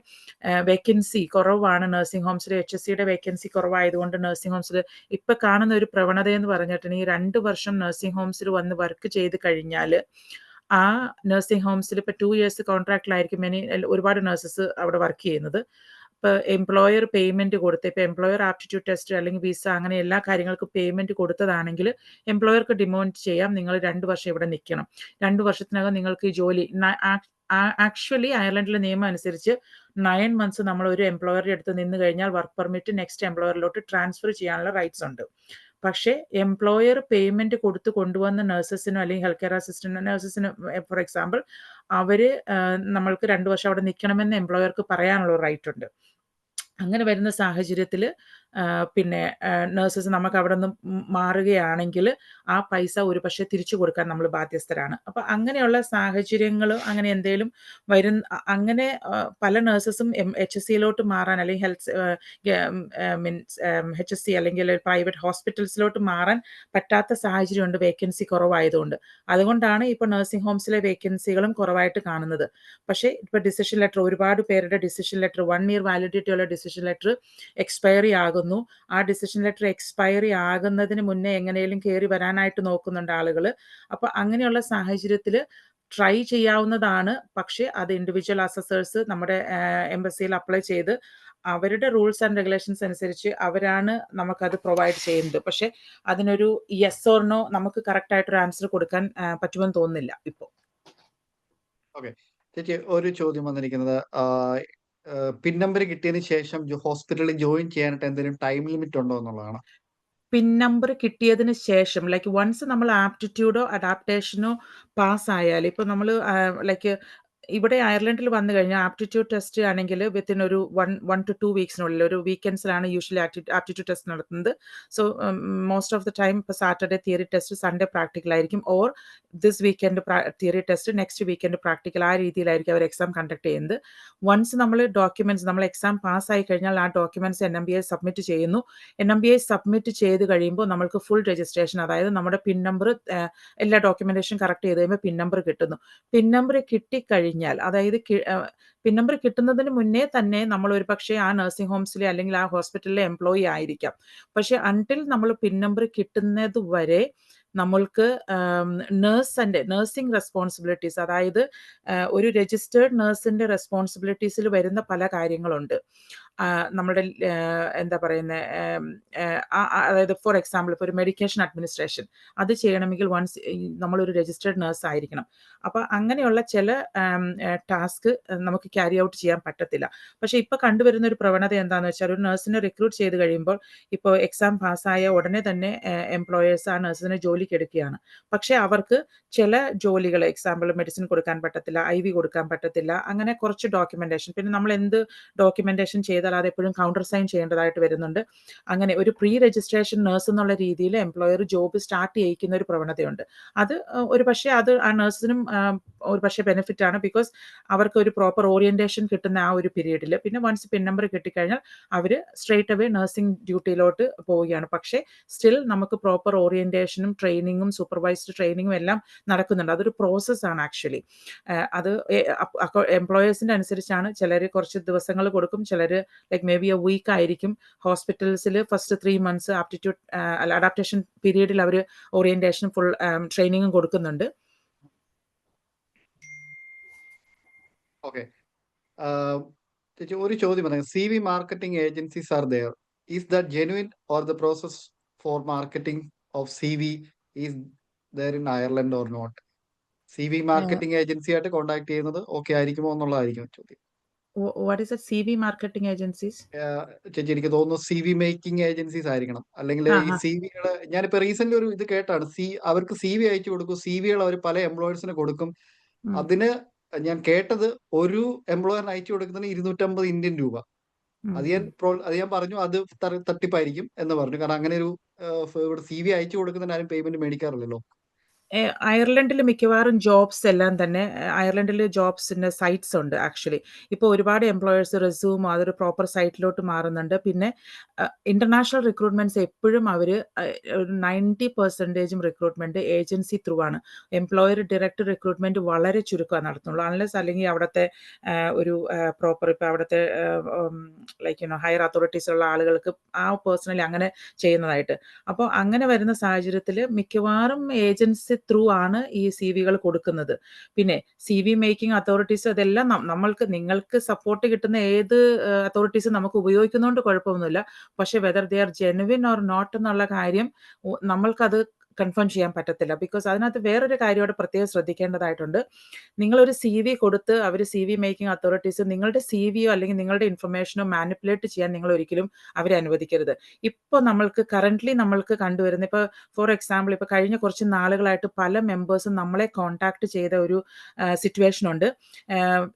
Speaker 3: വേക്കൻസി കുറവാണ് നഴ്സിംഗ് ഹോംസിൽ. HSCയുടെ വേക്കൻസി കുറവായതുകൊണ്ട് നഴ്സിംഗ് ഹോംസിൽ ഇപ്പൊ കാണുന്ന ഒരു പ്രവണത എന്ന് പറഞ്ഞിട്ടുണ്ടെങ്കിൽ 2 വർഷം നഴ്സിംഗ് ഹോംസിൽ വന്ന് വർക്ക് ചെയ്ത് കഴിഞ്ഞാൽ ആ നഴ്സിംഗ് ഹോംസിൽ ഇപ്പൊ 2 years കോൺട്രാക്റ്റിലായിരിക്കും ഒരുപാട് നഴ്സസ് അവിടെ വർക്ക് ചെയ്യുന്നത്. ഇപ്പൊ എംപ്ലോയർ പേയ്മെന്റ് കൊടുത്ത്, ഇപ്പൊ എംപ്ലോയർ ആപ്റ്റിറ്റ്യൂഡ് ടെസ്റ്റ് അല്ലെങ്കിൽ വിസ അങ്ങനെ എല്ലാ കാര്യങ്ങൾക്കും പേയ്മെന്റ് കൊടുത്തതാണെങ്കിൽ എംപ്ലോയർക്ക് ഡിമാൻഡ് ചെയ്യാം, നിങ്ങൾ 2 വർഷം ഇവിടെ നിൽക്കണം, 2 വർഷത്തിനകം നിങ്ങൾക്ക് ഈ ജോലി. ആക്ച്വലി അയർലൻഡിലെ നിയമം അനുസരിച്ച് 9 months നമ്മൾ ഒരു എംപ്ലോയറുടെ അടുത്ത് നിന്ന് കഴിഞ്ഞാൽ വർക്ക് പെർമിറ്റ് നെക്സ്റ്റ് എംപ്ലോയറിലോട്ട് ട്രാൻസ്ഫർ ചെയ്യാനുള്ള റൈറ്റ്സ് ഉണ്ട്. പക്ഷേ എംപ്ലോയർ പേയ്മെന്റ് കൊടുത്ത് കൊണ്ടുവന്ന നഴ്സസിനോ അല്ലെങ്കിൽ ഹെൽത്ത് കെയർ അസിസ്റ്റന്റ് നഴ്സസിനോ ഫോർ എക്സാമ്പിൾ അവര് നമ്മൾക്ക് 2 വർഷം അവിടെ നിൽക്കണമെന്ന് എംപ്ലോയർക്ക് പറയാനുള്ള റൈറ്റ് ഉണ്ട്. അങ്ങനെ വരുന്ന സാഹചര്യത്തിൽ പിന്നെ നഴ്സസ് നമുക്ക് അവിടെ നിന്ന് മാറുകയാണെങ്കിൽ ആ പൈസ ഒരു പക്ഷേ തിരിച്ചു കൊടുക്കാൻ നമ്മൾ ബാധ്യസ്ഥരാണ്. അപ്പോൾ അങ്ങനെയുള്ള സാഹചര്യങ്ങൾ അങ്ങനെ എന്തെങ്കിലും അങ്ങനെ പല നഴ്സസും HSCയിലോട്ട് മാറാൻ അല്ലെങ്കിൽ മീൻസ് HSC അല്ലെങ്കിൽ പ്രൈവറ്റ് ഹോസ്പിറ്റൽസിലോട്ട് മാറാൻ പറ്റാത്ത സാഹചര്യമുണ്ട് വേക്കൻസി കുറവായതുകൊണ്ട്. അതുകൊണ്ടാണ് ഇപ്പോൾ നഴ്സിംഗ് ഹോംസിലെ വേക്കൻസികളും കുറവായിട്ട് കാണുന്നത്. പക്ഷേ ഇപ്പോൾ ഡിസിഷൻ ലെറ്റർ ഒരുപാട് പേരുടെ ഡിസിഷൻ ലെറ്റർ 1 ഇയർ വാലിഡിറ്റി ഉള്ള ഡിസിഷൻ ലെറ്റർ എക്സ്പയറി ആകുന്നു. ആ ഡിസിഷൻ ലെറ്റർ എക്സ്പയറി ആകുന്നതിന് മുന്നേ എങ്ങനെയും കയറി വരാനായിട്ട് നോക്കുന്നുണ്ട് ആളുകൾ. അപ്പോൾ അങ്ങനെയുള്ള സാഹചര്യത്തിൽ ട്രൈ ചെയ്യാവുന്നതാണ്. പക്ഷേ അത് ഇൻഡിവിജ്വൽ അസസേഴ്സ് നമ്മുടെ എംബസിയിൽ അപ്ലൈ ചെയ്ത് അവരുടെ റൂൾസ് ആൻഡ് റെഗുലേഷൻസ് അനുസരിച്ച് അവരാണ് നമുക്കത് പ്രൊവൈഡ് ചെയ്യുന്നത്. പക്ഷേ അതിനൊരു യെസ് ഓർ നോ നമുക്ക് കറക്റ്റ് ആയിട്ടൊരു ആൻസർ കൊടുക്കാൻ പറ്റുമെന്ന് തോന്നുന്നില്ല ഇപ്പോൾ.
Speaker 1: ഓക്കെ ചേച്ചി, ഒരു ചോദ്യം വന്നിരിക്കുന്നത് പിൻ നമ്പർ കിട്ടിയതിന് ശേഷം ഹോസ്പിറ്റലിൽ ജോയിൻ ചെയ്യാനായിട്ട് എന്തെങ്കിലും ടൈം ലിമിറ്റ് ഉണ്ടോ എന്നുള്ളതാണ്.
Speaker 3: പിൻ നമ്പർ കിട്ടിയതിന് ശേഷം ലൈക്ക് വൺസ് നമ്മൾ ആപ്റ്റിറ്റ്യൂഡോ അഡാപ്റ്റേഷനോ പാസ്സായാൽ ഇപ്പോൾ നമ്മൾ ലൈക്ക് ഇവിടെ അയർലൻഡിൽ വന്നു കഴിഞ്ഞാൽ ആപ്റ്റിറ്റ്യൂഡ് ടെസ്റ്റ് ആണെങ്കിൽ വിത്തിൻ ഒരു 1 to 2 വീക്സിനുള്ളിൽ ഒരു വീക്കെൻഡ്സിലാണ് യൂഷ്വലി ആപ്റ്റിറ്റ്യൂഡ് ടെസ്റ്റ് നടത്തുന്നത്. So most of the time ഇപ്പോൾ Saturday theory test, Sunday practical ആയിരിക്കും. Or this weekend theory test, next weekend practical, ആ രീതിയിലായിരിക്കും അവർ എക്സാം കണ്ടക്ട് ചെയ്യുന്നത്. വൺസ് നമ്മൾ നമ്മൾ എക്സാം പാസ്സായി കഴിഞ്ഞാൽ ആ ഡോക്യുമെന്റ്സ് NMBI സബ്മിറ്റ് ചെയ്യുന്നു. NMBI സബ്മിറ്റ് ചെയ്ത് കഴിയുമ്പോൾ നമ്മൾക്ക് ഫുൾ രജിസ്ട്രേഷൻ, അതായത് നമ്മുടെ പിൻ നമ്പർ എല്ലാ ഡോക്യുമെന്റേഷൻ കറക്റ്റ് ചെയ്ത് കഴിയുമ്പോൾ പിൻ നമ്പർ കിട്ടുന്നു. പിൻ നമ്പർ കിട്ടിക്കഴിഞ്ഞാൽ അതായത് പിൻ നമ്പർ കിട്ടുന്നതിന് മുന്നേ തന്നെ നമ്മൾ ഒരു പക്ഷേ ആ നഴ്സിംഗ് ഹോംസിലെ അല്ലെങ്കിൽ ആ ഹോസ്പിറ്റലിലെ എംപ്ലോയി ആയിരിക്കാം. പക്ഷെ അൺടിൽ നമ്മൾ പിൻ നമ്പർ കിട്ടുന്നത് വരെ നമ്മൾക്ക് നഴ്സിംഗ് റെസ്പോൺസിബിലിറ്റീസ്, അതായത് ഒരു രജിസ്റ്റേർഡ് നഴ്സിന്റെ റെസ്പോൺസിബിലിറ്റീസിൽ വരുന്ന പല കാര്യങ്ങളുണ്ട്. നമ്മുടെ എന്താ പറയുന്നത്, അതായത് ഫോർ എക്സാമ്പിൾ ഇപ്പോൾ ഒരു മെഡിക്കേഷൻ അഡ്മിനിസ്ട്രേഷൻ അത് ചെയ്യണമെങ്കിൽ വൺസ് നമ്മളൊരു രജിസ്റ്റേർഡ് നഴ്സ് ആയിരിക്കണം. അപ്പോൾ അങ്ങനെയുള്ള ചില ടാസ്ക് നമുക്ക് ക്യാരി ഔട്ട് ചെയ്യാൻ പറ്റത്തില്ല. പക്ഷേ ഇപ്പോൾ കണ്ടുവരുന്ന ഒരു പ്രവണത എന്താണെന്ന് വെച്ചാൽ ഒരു നഴ്സിനെ റിക്രൂട്ട് ചെയ്ത് കഴിയുമ്പോൾ ഇപ്പോൾ എക്സാം പാസ്സായ ഉടനെ തന്നെ എംപ്ലോയേഴ്സ് ആ നഴ്സിനെ ജോലിക്ക് എടുക്കുകയാണ്. പക്ഷേ അവർക്ക് ചില ജോലികൾ, എക്സാമ്പിൾ മെഡിസിൻ കൊടുക്കാൻ പറ്റത്തില്ല, IV കൊടുക്കാൻ പറ്റത്തില്ല, അങ്ങനെ കുറച്ച് ഡോക്യുമെന്റേഷൻ, പിന്നെ നമ്മൾ എന്ത് ഡോക്യുമെന്റേഷൻ ചെയ്താൽ അത് എപ്പോഴും കൗണ്ടർ സൈൻ ചെയ്യേണ്ടതായിട്ട് വരുന്നുണ്ട്. അങ്ങനെ ഒരു പ്രീ രജിസ്ട്രേഷൻ നഴ്സ് എന്നുള്ള രീതിയിൽ എംപ്ലോയർ ജോബ് സ്റ്റാർട്ട് ചെയ്യിക്കുന്ന ഒരു പ്രവണതയുണ്ട്. അത് ഒരു പക്ഷേ അത് ആ നഴ്സിനും ഒരു പക്ഷേ ബെനിഫിറ്റ് ആണ്. ബിക്കോസ് അവർക്ക് ഒരു പ്രോപ്പർ ഓറിയന്റേഷൻ കിട്ടുന്ന ആ ഒരു പീരീഡിൽ പിന്നെ വൺസ് പിൻ നമ്പർ കിട്ടിക്കഴിഞ്ഞാൽ അവർ സ്ട്രേറ്റ് അവേ നഴ്സിംഗ് ഡ്യൂട്ടിയിലോട്ട് പോവുകയാണ്. പക്ഷേ സ്റ്റിൽ നമുക്ക് പ്രോപ്പർ ഓറിയന്റേഷനും ട്രെയിനിങ്ങും സൂപ്പർവൈസ്ഡ് ട്രെയിനിങ്ങും എല്ലാം നടക്കുന്നുണ്ട്. അതൊരു പ്രോസസ്സാണ് ആക്ച്വലി. അത് എംപ്ലോയേഴ്സിന്റെ അനുസരിച്ചാണ്. ചിലർ കുറച്ച് ദിവസങ്ങൾ കൊടുക്കും, ചിലർ like may be a week ആയിരിക്കും. ഹോസ്പിറ്റൽസിൽ ഫസ്റ്റ് 3 months ആപ്റ്റിറ്റ്യൂഡ് അഡാപ്റ്റേഷൻ പീരീഡിൽ അവർ ഓറിയന്റേഷനും ഫുൾ ട്രെയിനിങ്ങും കൊടുക്കുന്നുണ്ട്.
Speaker 1: ഓക്കെ ചേച്ചി, ഒരു ചോദ്യം പറഞ്ഞു, CV marketing agencies are there. Is that genuine or the process for marketing of CV is there in Ireland or not? CV marketing agency ആയിട്ട് കോൺടാക്ട് ചെയ്യുന്നത് ഓക്കെ ആയിരിക്കുമോ എന്നുള്ളതായിരിക്കും ചോദ്യം.
Speaker 3: What is CV marketing agencies?
Speaker 1: ചേച്ചി, എനിക്ക് തോന്നുന്നു CV മേക്കിംഗ് ഏജൻസീസ് ആയിരിക്കണം. അല്ലെങ്കിൽ ഈ CVകള് ഞാനിപ്പോ റീസെന്റ് ഒരു ഇത് കേട്ടാണ്, അവർക്ക് CV അയച്ചു കൊടുക്കും, CVകൾ അവർ പല എംപ്ലോയേഴ്സിന് കൊടുക്കും. അതിന് ഞാൻ കേട്ടത് ഒരു എംപ്ലോയറിന് അയച്ചു കൊടുക്കുന്നതിന് 250 ഇന്ത്യൻ രൂപ. അത് ഞാൻ പറഞ്ഞു അത് തട്ടിപ്പായിരിക്കും എന്ന് പറഞ്ഞു. കാരണം അങ്ങനെ ഒരു ഇവിടെ CV അയച്ചു കൊടുക്കുന്നതിന് ആരും പേയ്മെന്റ് മേടിക്കാറില്ലല്ലോ.
Speaker 3: അയർലൻഡിൽ മിക്കവാറും ജോബ്സ് എല്ലാം തന്നെ അയർലൻഡിൽ ജോബ്സിന്റെ സൈറ്റ്സ് ഉണ്ട് ആക്ച്വലി. ഇപ്പോൾ ഒരുപാട് എംപ്ലോയേഴ്സ് റെസ്യൂം അതൊരു പ്രോപ്പർ സൈറ്റിലോട്ട് മാറുന്നുണ്ട്. പിന്നെ ഇന്റർനാഷണൽ റിക്രൂട്ട്മെന്റ്സ് എപ്പോഴും അവർ ഒരു 90% റിക്രൂട്ട്മെന്റ് ഏജൻസി ത്രൂ ആണ്. എംപ്ലോയർ ഡയറക്റ്റ് റിക്രൂട്ട്മെന്റ് വളരെ ചുരുക്കമാണ് നടത്തുന്നുള്ളൂ. അൺലെസ് അല്ലെങ്കിൽ അവിടുത്തെ ഒരു പ്രോപ്പർ ഇപ്പോൾ അവിടുത്തെ ലൈക്ക് ഹയർ അതോറിറ്റീസ് ഉള്ള ആളുകൾക്ക് ആ പേഴ്സണലി അങ്ങനെ ചെയ്യുന്നതായിട്ട്. അപ്പോൾ അങ്ങനെ വരുന്ന സാഹചര്യത്തിൽ മിക്കവാറും ഏജൻസി ത്രൂ ആണ് ഈ CVകൾ കൊടുക്കുന്നത്. പിന്നെ CV മേക്കിംഗ് അതോറിറ്റീസ് അതെല്ലാം നിങ്ങൾക്ക് സപ്പോർട്ട് കിട്ടുന്ന ഏത് അതോറിറ്റീസ് നമുക്ക് ഉപയോഗിക്കുന്നതുകൊണ്ട് കുഴപ്പമൊന്നുമില്ല. പക്ഷെ whether they are genuine or not എന്നുള്ള കാര്യം നമ്മൾക്കത് കൺഫേം ചെയ്യാൻ പറ്റത്തില്ല. ബിക്കോസ് അതിനകത്ത് വേറൊരു കാര്യം അവിടെ പ്രത്യേകം ശ്രദ്ധിക്കേണ്ടതായിട്ടുണ്ട്. നിങ്ങളൊരു CV കൊടുത്ത് അവർ CV മേക്കിംഗ് അതോറിറ്റീസ് നിങ്ങളുടെ CVയോ അല്ലെങ്കിൽ നിങ്ങളുടെ ഇൻഫർമേഷനോ മാനിപ്പുലേറ്റ് ചെയ്യാൻ നിങ്ങൾ ഒരിക്കലും അവരെ അനുവദിക്കരുത്. ഇപ്പോൾ നമ്മൾക്ക് കണ്ടുവരുന്ന ഇപ്പോൾ ഫോർ എക്സാമ്പിൾ ഇപ്പോൾ കഴിഞ്ഞ കുറച്ച് നാളുകളായിട്ട് പല മെമ്പേഴ്സും നമ്മളെ കോൺടാക്ട് ചെയ്ത ഒരു സിറ്റുവേഷൻ ഉണ്ട്.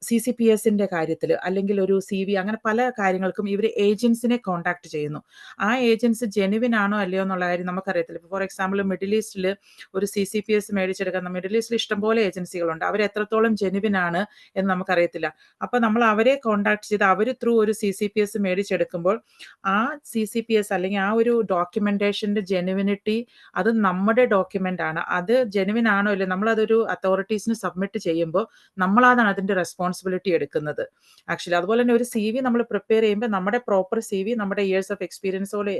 Speaker 3: CCPSന്റെ കാര്യത്തിൽ അല്ലെങ്കിൽ ഒരു CV അങ്ങനെ പല കാര്യങ്ങൾക്കും ഇവർ ഏജൻസിനെ കോൺടാക്ട് ചെയ്യുന്നു. ആ ഏജൻസി ജെനുവിൻ ആണോ അല്ലയോ എന്നുള്ള കാര്യം നമുക്കറിയത്തില്ല. ഇപ്പോൾ ഫോർ എക്സാമ്പിൾ മിഡിൽ ഈസ്റ്റിൽ ഒരു CCPS മേടിച്ചെടുക്കാൻ മിഡിൽ ഈസ്റ്റിൽ ഇഷ്ടംപോലെ ഏജൻസികളുണ്ട്. അവർ എത്രത്തോളം ജെനുവിൻ ആണ് എന്ന് നമുക്കറിയത്തില്ല. അപ്പോൾ നമ്മൾ അവരെ കോൺടാക്ട് ചെയ്ത് അവർ ത്രൂ ഒരു CCPS മേടിച്ചെടുക്കുമ്പോൾ ആ CCPS അല്ലെങ്കിൽ ആ ഒരു ഡോക്യുമെന്റേഷന്റെ ജെനുവിനിറ്റി അത് നമ്മുടെ ഡോക്യുമെന്റ് ആണ്. അത് ജെനുവിൻ ആണോ ഇല്ല നമ്മളതൊരു അതോറിറ്റീസിന് സബ്മിറ്റ് ചെയ്യുമ്പോൾ നമ്മളാണ് അതിന്റെ റെസ്പോൺസിബിലിറ്റി എടുക്കുന്നത്. ആക്ച്വലി അതുപോലെ തന്നെ ഒരു CV നമ്മൾ പ്രിപ്പയർ ചെയ്യുമ്പോൾ നമ്മുടെ പ്രോപ്പർ CV നമ്മുടെ ഇയേഴ്സ് ഓഫ് എക്സ്പീരിയൻസ് പോലെ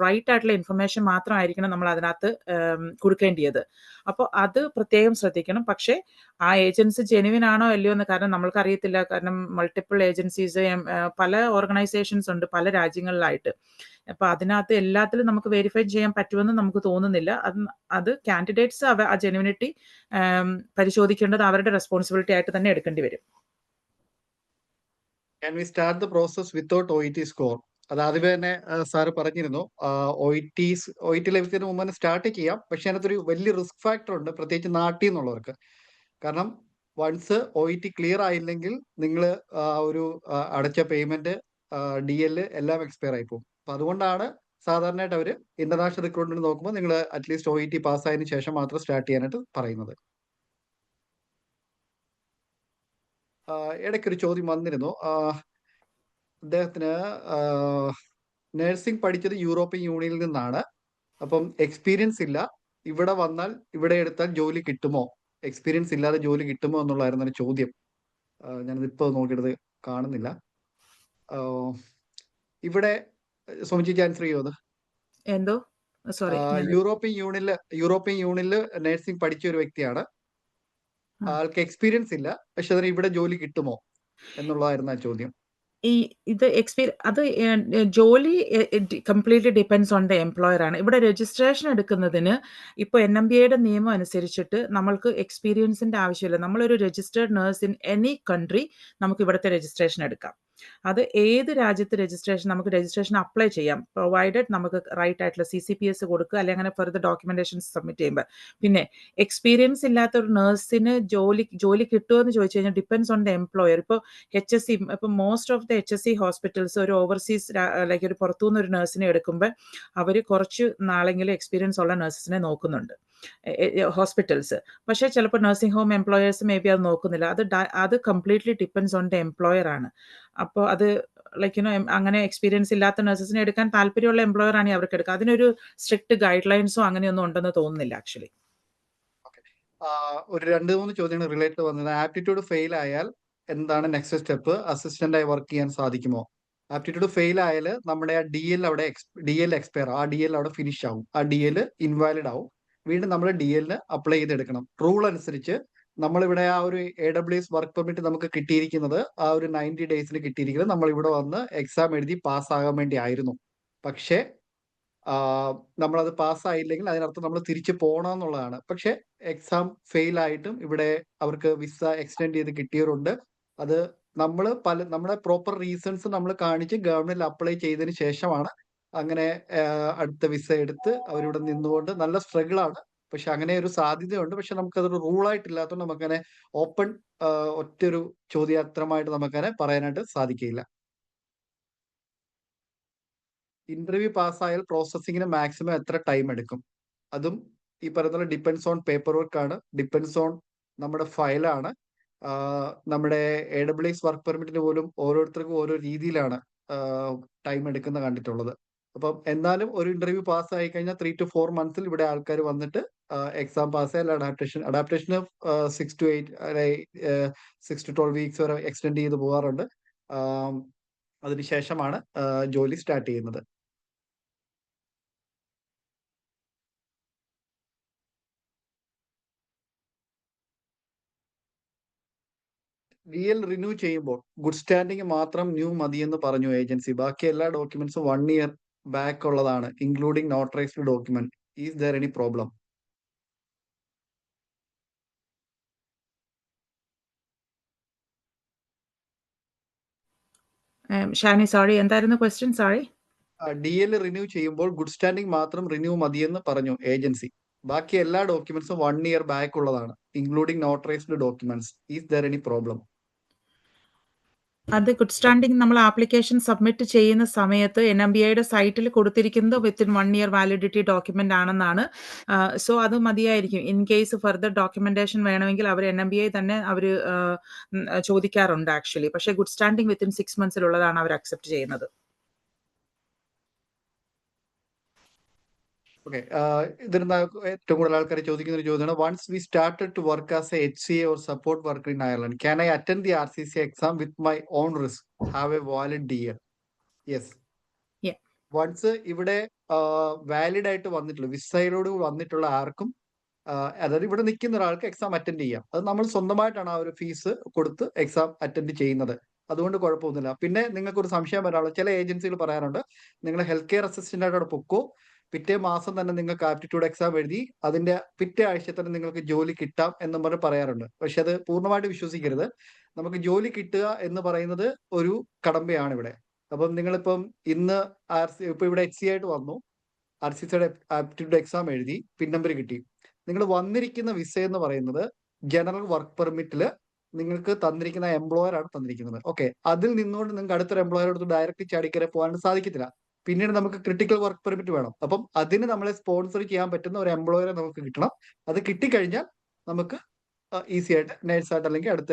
Speaker 3: റൈറ്റ് ആയിട്ടുള്ള ഇൻഫർമേഷൻ മാത്രമായിരിക്കണം നമ്മൾ അതിനകത്ത് കൊടുക്കേണ്ടത്. അപ്പോൾ അത് പ്രത്യേകം ശ്രദ്ധിക്കണം. പക്ഷേ ആ ഏജൻസി ജെനുവിൻ ആണോ അല്ലയോ എന്ന് കാരണം നമ്മൾക്ക് അറിയത്തില്ല. കാരണം മൾട്ടിപ്പിൾ ഏജൻസീസ് പല ഓർഗനൈസേഷൻസ് ഉണ്ട് പല രാജ്യങ്ങളിലായിട്ട്. അപ്പൊ അതിനകത്ത് എല്ലാത്തിലും നമുക്ക് വെരിഫൈ ചെയ്യാൻ പറ്റുമെന്ന് നമുക്ക് തോന്നുന്നില്ല. അത് കാൻഡിഡേറ്റ്സ് ആ ജെനുവിനിറ്റി പരിശോധിക്കേണ്ടത് അവരുടെ റെസ്പോൺസിബിലിറ്റി ആയിട്ട് തന്നെ എടുക്കേണ്ടി വരും.
Speaker 1: Can we start the process without OET score? അത് ആദ്യമേ തന്നെ സാറ് പറഞ്ഞിരുന്നു. OET ലഭിക്കുന്നതിന് മുമ്പ് തന്നെ സ്റ്റാർട്ട് ചെയ്യാം. പക്ഷെ അതിനകത്തൊരു വലിയ റിസ്ക് ഫാക്ടർ ഉണ്ട്, പ്രത്യേകിച്ച് നാട്ടിൽ നിന്നുള്ളവർക്ക്. കാരണം വൺസ് OET ക്ലിയർ ആയില്ലെങ്കിൽ നിങ്ങൾ ഒരു അടച്ച പേയ്മെന്റ് DL എല്ലാം എക്സ്പയർ ആയി പോകും. അപ്പൊ അതുകൊണ്ടാണ് സാധാരണയായിട്ട് അവർ ഇന്റർനാഷണൽ റിക്രൂട്ട്മെന്റ് നോക്കുമ്പോൾ നിങ്ങൾ അറ്റ്ലീസ്റ്റ് OET പാസ്സായതിനു ശേഷം മാത്രം സ്റ്റാർട്ട് ചെയ്യാനായിട്ട് പറയുന്നത്. ഇടയ്ക്കൊരു ചോദ്യം വന്നിരുന്നു. അദ്ദേഹത്തിന് നഴ്സിംഗ് പഠിച്ചത് യൂറോപ്യൻ യൂണിയനിൽ നിന്നാണ്. അപ്പം എക്സ്പീരിയൻസ് ഇല്ല, ഇവിടെ വന്നാൽ ഇവിടെ എടുത്താൽ ജോലി കിട്ടുമോ, എക്സ്പീരിയൻസ് ഇല്ലാതെ ജോലി കിട്ടുമോ എന്നുള്ളതായിരുന്നു എൻ്റെ ചോദ്യം. ഞാനത് ഇപ്പോൾ നോക്കിയെടുത്ത് കാണുന്നില്ല. ഇവിടെ സോമിച്ചി ആൻസർ ചെയ്യുമോ അത്?
Speaker 3: എന്തോ സോറി,
Speaker 1: യൂറോപ്യൻ യൂണിയനിൽ നഴ്സിംഗ് പഠിച്ച ഒരു വ്യക്തിയാണ്. ആൾക്ക് എക്സ്പീരിയൻസ് ഇല്ല, പക്ഷെ അതിന് ഇവിടെ ജോലി കിട്ടുമോ എന്നുള്ളതായിരുന്നു ആ ചോദ്യം.
Speaker 3: ജോലി completely depends on the employer ആണ്. ഇവിടെ രജിസ്ട്രേഷൻ എടുക്കുന്നതിന് ഇപ്പോൾ NMBAയുടെ നിയമം അനുസരിച്ചിട്ട് നമ്മൾക്ക് എക്സ്പീരിയൻസിന്റെ ആവശ്യമില്ല. നമ്മളൊരു registered nurse in any country നമുക്ക് ഇവിടുത്തെ രജിസ്ട്രേഷൻ എടുക്കാം. അത് ഏത് രാജ്യത്ത് നമുക്ക് രജിസ്ട്രേഷൻ അപ്ലൈ ചെയ്യാം, പ്രൊവൈഡഡ് നമുക്ക് റൈറ്റ് ആയിട്ടുള്ള CCPS കൊടുക്കുക അല്ലെങ്കിൽ അങ്ങനെ ഫർദർ ഡോക്യുമെന്റേഷൻസ് സബ്മിറ്റ് ചെയ്യുമ്പോൾ. പിന്നെ എക്സ്പീരിയൻസ് ഇല്ലാത്ത ഒരു നേഴ്സിന് ജോലി കിട്ടുമോ എന്ന് ചോദിച്ചു കഴിഞ്ഞാൽ ഡിപ്പെൻഡ്സ് ഓൺ ദ എംപ്ലോയർ. ഇപ്പോൾ HSC ഇപ്പോൾ most of the HSC hospitals ഒരു ഓവർസീസ് ലൈക്ക് ഒരു പുറത്തുനിന്ന് ഒരു നഴ്സിനെ എടുക്കുമ്പോൾ അവർ കുറച്ച് നാളെങ്കിലും എക്സ്പീരിയൻസ് ഉള്ള നഴ്സസിനെ നോക്കുന്നുണ്ട് ഹോസ്പിറ്റൽസ്. പക്ഷേ ചിലപ്പോൾ nursing home employers may be അത് നോക്കുന്നില്ല. അത് completely depends on the employer ആണ്. അപ്പോൾ അത് ലൈക്ക് അങ്ങനെ എക്സ്പീരിയൻസ് ഇല്ലാത്ത നഴ്സസിനെ എടുക്കാൻ താല്പര്യമുള്ള എംപ്ലോയർ ആണ് അവർക്ക് എടുക്കുക. അതിനൊരു സ്ട്രിക്റ്റ് ഗൈഡ് ലൈൻസോ അങ്ങനെയൊന്നും ഉണ്ടെന്ന് തോന്നുന്നില്ല ആക്ച്വലി.
Speaker 1: ഒരു 2-3 ചോദ്യങ്ങൾ റിലേറ്റഡ് വന്നത്. ആപ്റ്റിറ്റ്യൂഡ് ഫെയിൽ ആയാൽ എന്താണ് നെക്സ്റ്റ് സ്റ്റെപ്പ്? അസിസ്റ്റന്റ് ആയി വർക്ക് ചെയ്യാൻ സാധിക്കുമോ? ആപ്റ്റിറ്റ്യൂഡ് ഫെയിൽ ആയാൽ നമ്മുടെ ആ DL എക്സ്പയർ, ആ DL അവിടെ ഫിനിഷ് ആവും, ആ DL ഇൻവാലിഡ് ആവും. വീണ്ടും നമ്മൾ DLന് അപ്ലൈ ചെയ്തെടുക്കണം. റൂൾ അനുസരിച്ച് നമ്മളിവിടെ ആ ഒരു AWS വർക്ക് പെർമിറ്റ് നമുക്ക് കിട്ടിയിരിക്കുന്നത് ആ ഒരു 90 ഡേയ്സിന് കിട്ടിയിരിക്കുന്നത് നമ്മൾ ഇവിടെ വന്ന് എക്സാം എഴുതി പാസ്സാകാൻ വേണ്ടി ആയിരുന്നു. പക്ഷേ നമ്മളത് പാസ്സായില്ലെങ്കിൽ അതിനർത്ഥം നമ്മൾ തിരിച്ചു പോകണം എന്നുള്ളതാണ്. പക്ഷെ എക്സാം ഫെയിൽ ആയിട്ടും ഇവിടെ അവർക്ക് വിസ എക്സ്റ്റെൻഡ് ചെയ്ത് കിട്ടിയവരുണ്ട്. അത് നമ്മുടെ പ്രോപ്പർ റീസൺസ് നമ്മൾ കാണിച്ച് ഗവൺമെന്റിൽ അപ്ലൈ ചെയ്തതിന് ശേഷമാണ് അങ്ങനെ അടുത്ത വിസ എടുത്ത് അവരിവിടെ നിന്നുകൊണ്ട് നല്ല സ്ട്രഗിൾ ആണ്. പക്ഷെ അങ്ങനെ ഒരു സാധ്യതയുണ്ട്. പക്ഷെ നമുക്കതൊരു റൂളായിട്ടില്ലാത്തതുകൊണ്ട് നമുക്കങ്ങനെ ഓപ്പൺ ഒറ്റൊരു ചോദ്യോത്തരമായിട്ട് നമുക്കങ്ങനെ പറയാനായിട്ട് സാധിക്കില്ല. ഇന്റർവ്യൂ പാസ്സായാൽ പ്രോസസ്സിങ്ങിന് മാക്സിമം എത്ര ടൈം എടുക്കും? അതും ഈ പറയുന്ന ഡിപ്പെൻസ് ഓൺ പേപ്പർ വർക്ക് ആണ്, ഡിപ്പെൻസ് ഓൺ നമ്മുടെ ഫയലാണ്. നമ്മുടെ AWS വർക്ക് പെർമിറ്റിന് പോലും ഓരോരുത്തർക്കും ഓരോ രീതിയിലാണ് ടൈം എടുക്കുന്ന കണ്ടിട്ടുള്ളത്. അപ്പം എന്നാലും ഒരു ഇന്റർവ്യൂ പാസ്സായി കഴിഞ്ഞാൽ 3 to 4 months ഇവിടെ ആൾക്കാർ വന്നിട്ട് എക്സാം പാസ്സായാൽ അഡാപ്റ്റേഷന് 6 to 12 വീക്സ് വരെ എക്സ്റ്റെൻഡ് ചെയ്ത് പോകാറുണ്ട്. അതിനുശേഷമാണ് ജോലി സ്റ്റാർട്ട് ചെയ്യുന്നത്. DL റിന്യൂ ചെയ്യുമ്പോൾ ഗുഡ് സ്റ്റാൻഡിംഗ് മാത്രം ന്യൂ മതിയെന്ന് പറഞ്ഞു ഏജൻസി. ബാക്കി എല്ലാ ഡോക്യുമെന്റ്സും 1 year ബാക്ക് ഉള്ളതാണ്, including notarised document. Is there any problem?
Speaker 3: Shani sorry, എന്തായിരുന്നു ക്വസ്റ്റ്യൻ? സോറി.
Speaker 1: DL റിന്യൂ ചെയ്യുമ്പോൾ ഗുഡ് സ്റ്റാൻഡിംഗ് മാത്രം റിന്യൂ മതിയെന്ന് പറഞ്ഞു ഏജൻസി. ബാക്കി എല്ലാ ഡോക്യുമെന്റ്സും 1 year ബാക്ക് ഉള്ളതാണ്, including notarised documents. Is there any problem?
Speaker 3: അത് ഗുഡ് സ്റ്റാൻഡിംഗ് നമ്മൾ ആപ്ലിക്കേഷൻ സബ്മിറ്റ് ചെയ്യുന്ന സമയത്ത് NMBIയുടെ സൈറ്റിൽ കൊടുത്തിരിക്കുന്നത് വിത്തിൻ 1 year വാലിഡിറ്റി ഡോക്യുമെന്റ് ആണെന്നാണ്. സോ അത് മതിയായിരിക്കും. ഇൻ കേസ് ഫർദർ ഡോക്യുമെന്റേഷൻ വേണമെങ്കിൽ അവർ NMBI തന്നെ അവർ ചോദിക്കാറുണ്ട് ആക്ച്വലി. പക്ഷേ ഗുഡ് സ്റ്റാൻഡിംഗ് വിത്തിൻ 6 monthsലുള്ളതാണ് അവർ അക്സെപ്റ്റ് ചെയ്യുന്നത്.
Speaker 1: ഓക്കെ, ഇതിന് ഏറ്റവും കൂടുതൽ ആൾക്കാർ ചോദിക്കുന്ന ഒരു ചോദ്യമാണ്, once we started to work as a HCA or support worker in Ireland, can I attend the RCC exam with my own risk, have a valid DL? Yes.
Speaker 3: Yeah.
Speaker 1: Once ഇവിടെ വാലിഡ് ആയിട്ട് വന്നിട്ടുള്ള വിസയിലോട് വന്നിട്ടുള്ള ആർക്കും, അതായത് ഇവിടെ നിൽക്കുന്ന ഒരാൾക്ക് എക്സാം അറ്റൻഡ് ചെയ്യാം. അത് നമ്മൾ സ്വന്തമായിട്ടാണ് ആ ഒരു ഫീസ് കൊടുത്ത് എക്സാം അറ്റൻഡ് ചെയ്യുന്നത്. അതുകൊണ്ട് കുഴപ്പമൊന്നുമില്ല. പിന്നെ നിങ്ങൾക്ക് ഒരു സംശയം വരാനുള്ളത്, ചില ഏജൻസികൾ പറയാറുണ്ട്, നിങ്ങൾ ഹെൽത്ത് കെയർ അസിസ്റ്റന്റ് ആയിട്ട് അവിടെ പൊക്കോ, പിറ്റേ മാസം തന്നെ നിങ്ങൾക്ക് ആപ്റ്റിറ്റ്യൂഡ് എക്സാം എഴുതി അതിന്റെ പിറ്റേ ആഴ്ച തന്നെ നിങ്ങൾക്ക് ജോലി കിട്ടാം എന്നും പറഞ്ഞ് പറയാറുണ്ട്. പക്ഷെ അത് പൂർണ്ണമായിട്ട് വിശ്വസിക്കരുത്. നമുക്ക് ജോലി കിട്ടുക എന്ന് പറയുന്നത് ഒരു കടമ്പയാണ് ഇവിടെ. അപ്പം നിങ്ങളിപ്പം ഇന്ന് ഇപ്പൊ ഇവിടെ HC ആയിട്ട് വന്നു, RCCയുടെ ആപ്റ്റിറ്റ്യൂഡ് എക്സാം എഴുതി, പിൻ നമ്പർ കിട്ടി. നിങ്ങൾ വന്നിരിക്കുന്ന വിസ എന്ന് പറയുന്നത് ജനറൽ വർക്ക് പെർമിറ്റില് നിങ്ങൾക്ക് തന്നിരിക്കുന്ന എംപ്ലോയർ ആണ് തന്നിരിക്കുന്നത്. ഓക്കെ, അതിൽ നിന്നുകൊണ്ട് നിങ്ങൾക്ക് അടുത്തൊരു എംപ്ലോയറോട് ഡയറക്റ്റ് ചാടിക്കരെ പോകാൻ സാധിക്കത്തില്ല. പിന്നീട് നമുക്ക് ക്രിട്ടിക്കൽ വർക്ക് പെർമിറ്റ് വേണം. അപ്പം അതിന് നമ്മളെ സ്പോൺസർ ചെയ്യാൻ പറ്റുന്ന ഒരു എംപ്ലോയറെ നമുക്ക് കിട്ടണം. അത് കിട്ടിക്കഴിഞ്ഞാൽ നമുക്ക് ഈസി ആയിട്ട് നേഴ്സായിട്ട് അല്ലെങ്കിൽ അടുത്ത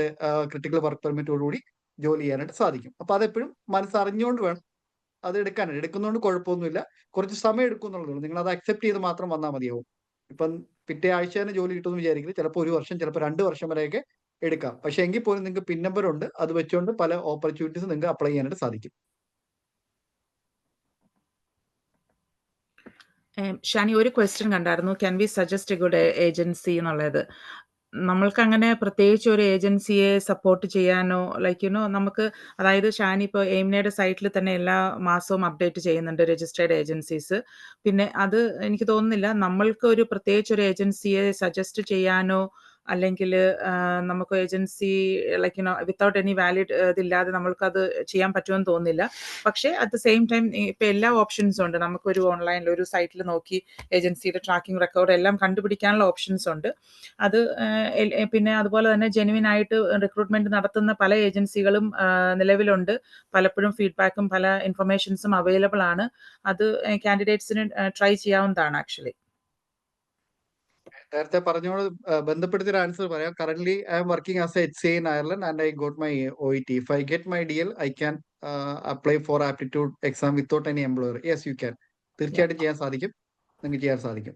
Speaker 1: ക്രിട്ടിക്കൽ വർക്ക് പെർമിറ്റോടുകൂടി ജോലി ചെയ്യാനായിട്ട് സാധിക്കും. അപ്പൊ അതെപ്പോഴും മനസ്സറിഞ്ഞുകൊണ്ട് വേണം അത് എടുക്കാനായിട്ട്. എടുക്കുന്നതുകൊണ്ട് കുഴപ്പമൊന്നുമില്ല, കുറച്ച് സമയം എടുക്കും എന്നുള്ളതുള്ളൂ. നിങ്ങൾ അത് അക്സെപ്റ്റ് ചെയ്ത് മാത്രം വന്നാൽ മതിയാവും. ഇപ്പം പിറ്റേ ആഴ്ച തന്നെ ജോലി കിട്ടുമെന്ന് വിചാരിക്കുന്നത് ചിലപ്പോൾ 1 വർഷം, ചിലപ്പോൾ 2 വർഷം വരെയൊക്കെ എടുക്കാം. പക്ഷെ എങ്കിൽ പോലും നിങ്ങൾക്ക് പിൻ നമ്പർ ഉണ്ട്, അത് വെച്ചുകൊണ്ട് പല ഓപ്പർച്യൂണിറ്റീസ് നിങ്ങൾക്ക് അപ്ലൈ ചെയ്യാനായിട്ട് സാധിക്കും.
Speaker 3: ഷാനി, ഒരു ക്വസ്റ്റ്യൻ കണ്ടായിരുന്നു, can we suggest A good agency എന്നുള്ളത്. നമ്മൾക്ക് അങ്ങനെ പ്രത്യേകിച്ച് ഒരു ഏജൻസിയെ സപ്പോർട്ട് ചെയ്യാനോ നമുക്ക്, അതായത് ഷാനി ഇപ്പോൾ എയിംനയുടെ സൈറ്റിൽ തന്നെ എല്ലാ മാസവും അപ്ഡേറ്റ് ചെയ്യുന്നുണ്ട് രജിസ്റ്റേർഡ് ഏജൻസീസ്. പിന്നെ അത് എനിക്ക് തോന്നുന്നില്ല നമ്മൾക്ക് ഒരു പ്രത്യേകിച്ച് ഒരു ഏജൻസിയെ സജസ്റ്റ് ചെയ്യാനോ അല്ലെങ്കിൽ നമുക്ക് ഏജൻസി വിത്തൗട്ട് എനി വാലിഡ് ഇതില്ലാതെ നമ്മൾക്കത് ചെയ്യാൻ പറ്റുമെന്ന് തോന്നുന്നില്ല. പക്ഷേ അറ്റ് ദ സെയിം ടൈം ഇപ്പം എല്ലാ ഓപ്ഷൻസും ഉണ്ട്. നമുക്കൊരു ഓൺലൈനിൽ ഒരു സൈറ്റിൽ നോക്കി ഏജൻസിയുടെ ട്രാക്കിംഗ് റെക്കോർഡ് എല്ലാം കണ്ടുപിടിക്കാനുള്ള ഓപ്ഷൻസ് ഉണ്ട്. അത് പിന്നെ അതുപോലെ തന്നെ ജെനുവിൻ ആയിട്ട് റിക്രൂട്ട്മെന്റ് നടത്തുന്ന പല ഏജൻസികളും നിലവിലുണ്ട്. പലപ്പോഴും ഫീഡ്ബാക്കും പല ഇൻഫർമേഷൻസും അവൈലബിൾ ആണ്. അത് കാൻഡിഡേറ്റ്സിന് ട്രൈ ചെയ്യാവുന്നതാണ് ആക്ച്വലി.
Speaker 1: നേരത്തെ പറഞ്ഞോട് ബന്ധപ്പെടുത്തിയൊരു ആൻസർ പറയാം. Currently I am working as a HCA in Ireland and I got my OET. If I get my DL, I can apply for aptitude exam without any employer. Yes, you can. തീർച്ചയായിട്ടും ചെയ്യാൻ സാധിക്കും, നിങ്ങൾക്ക് ചെയ്യാൻ സാധിക്കും.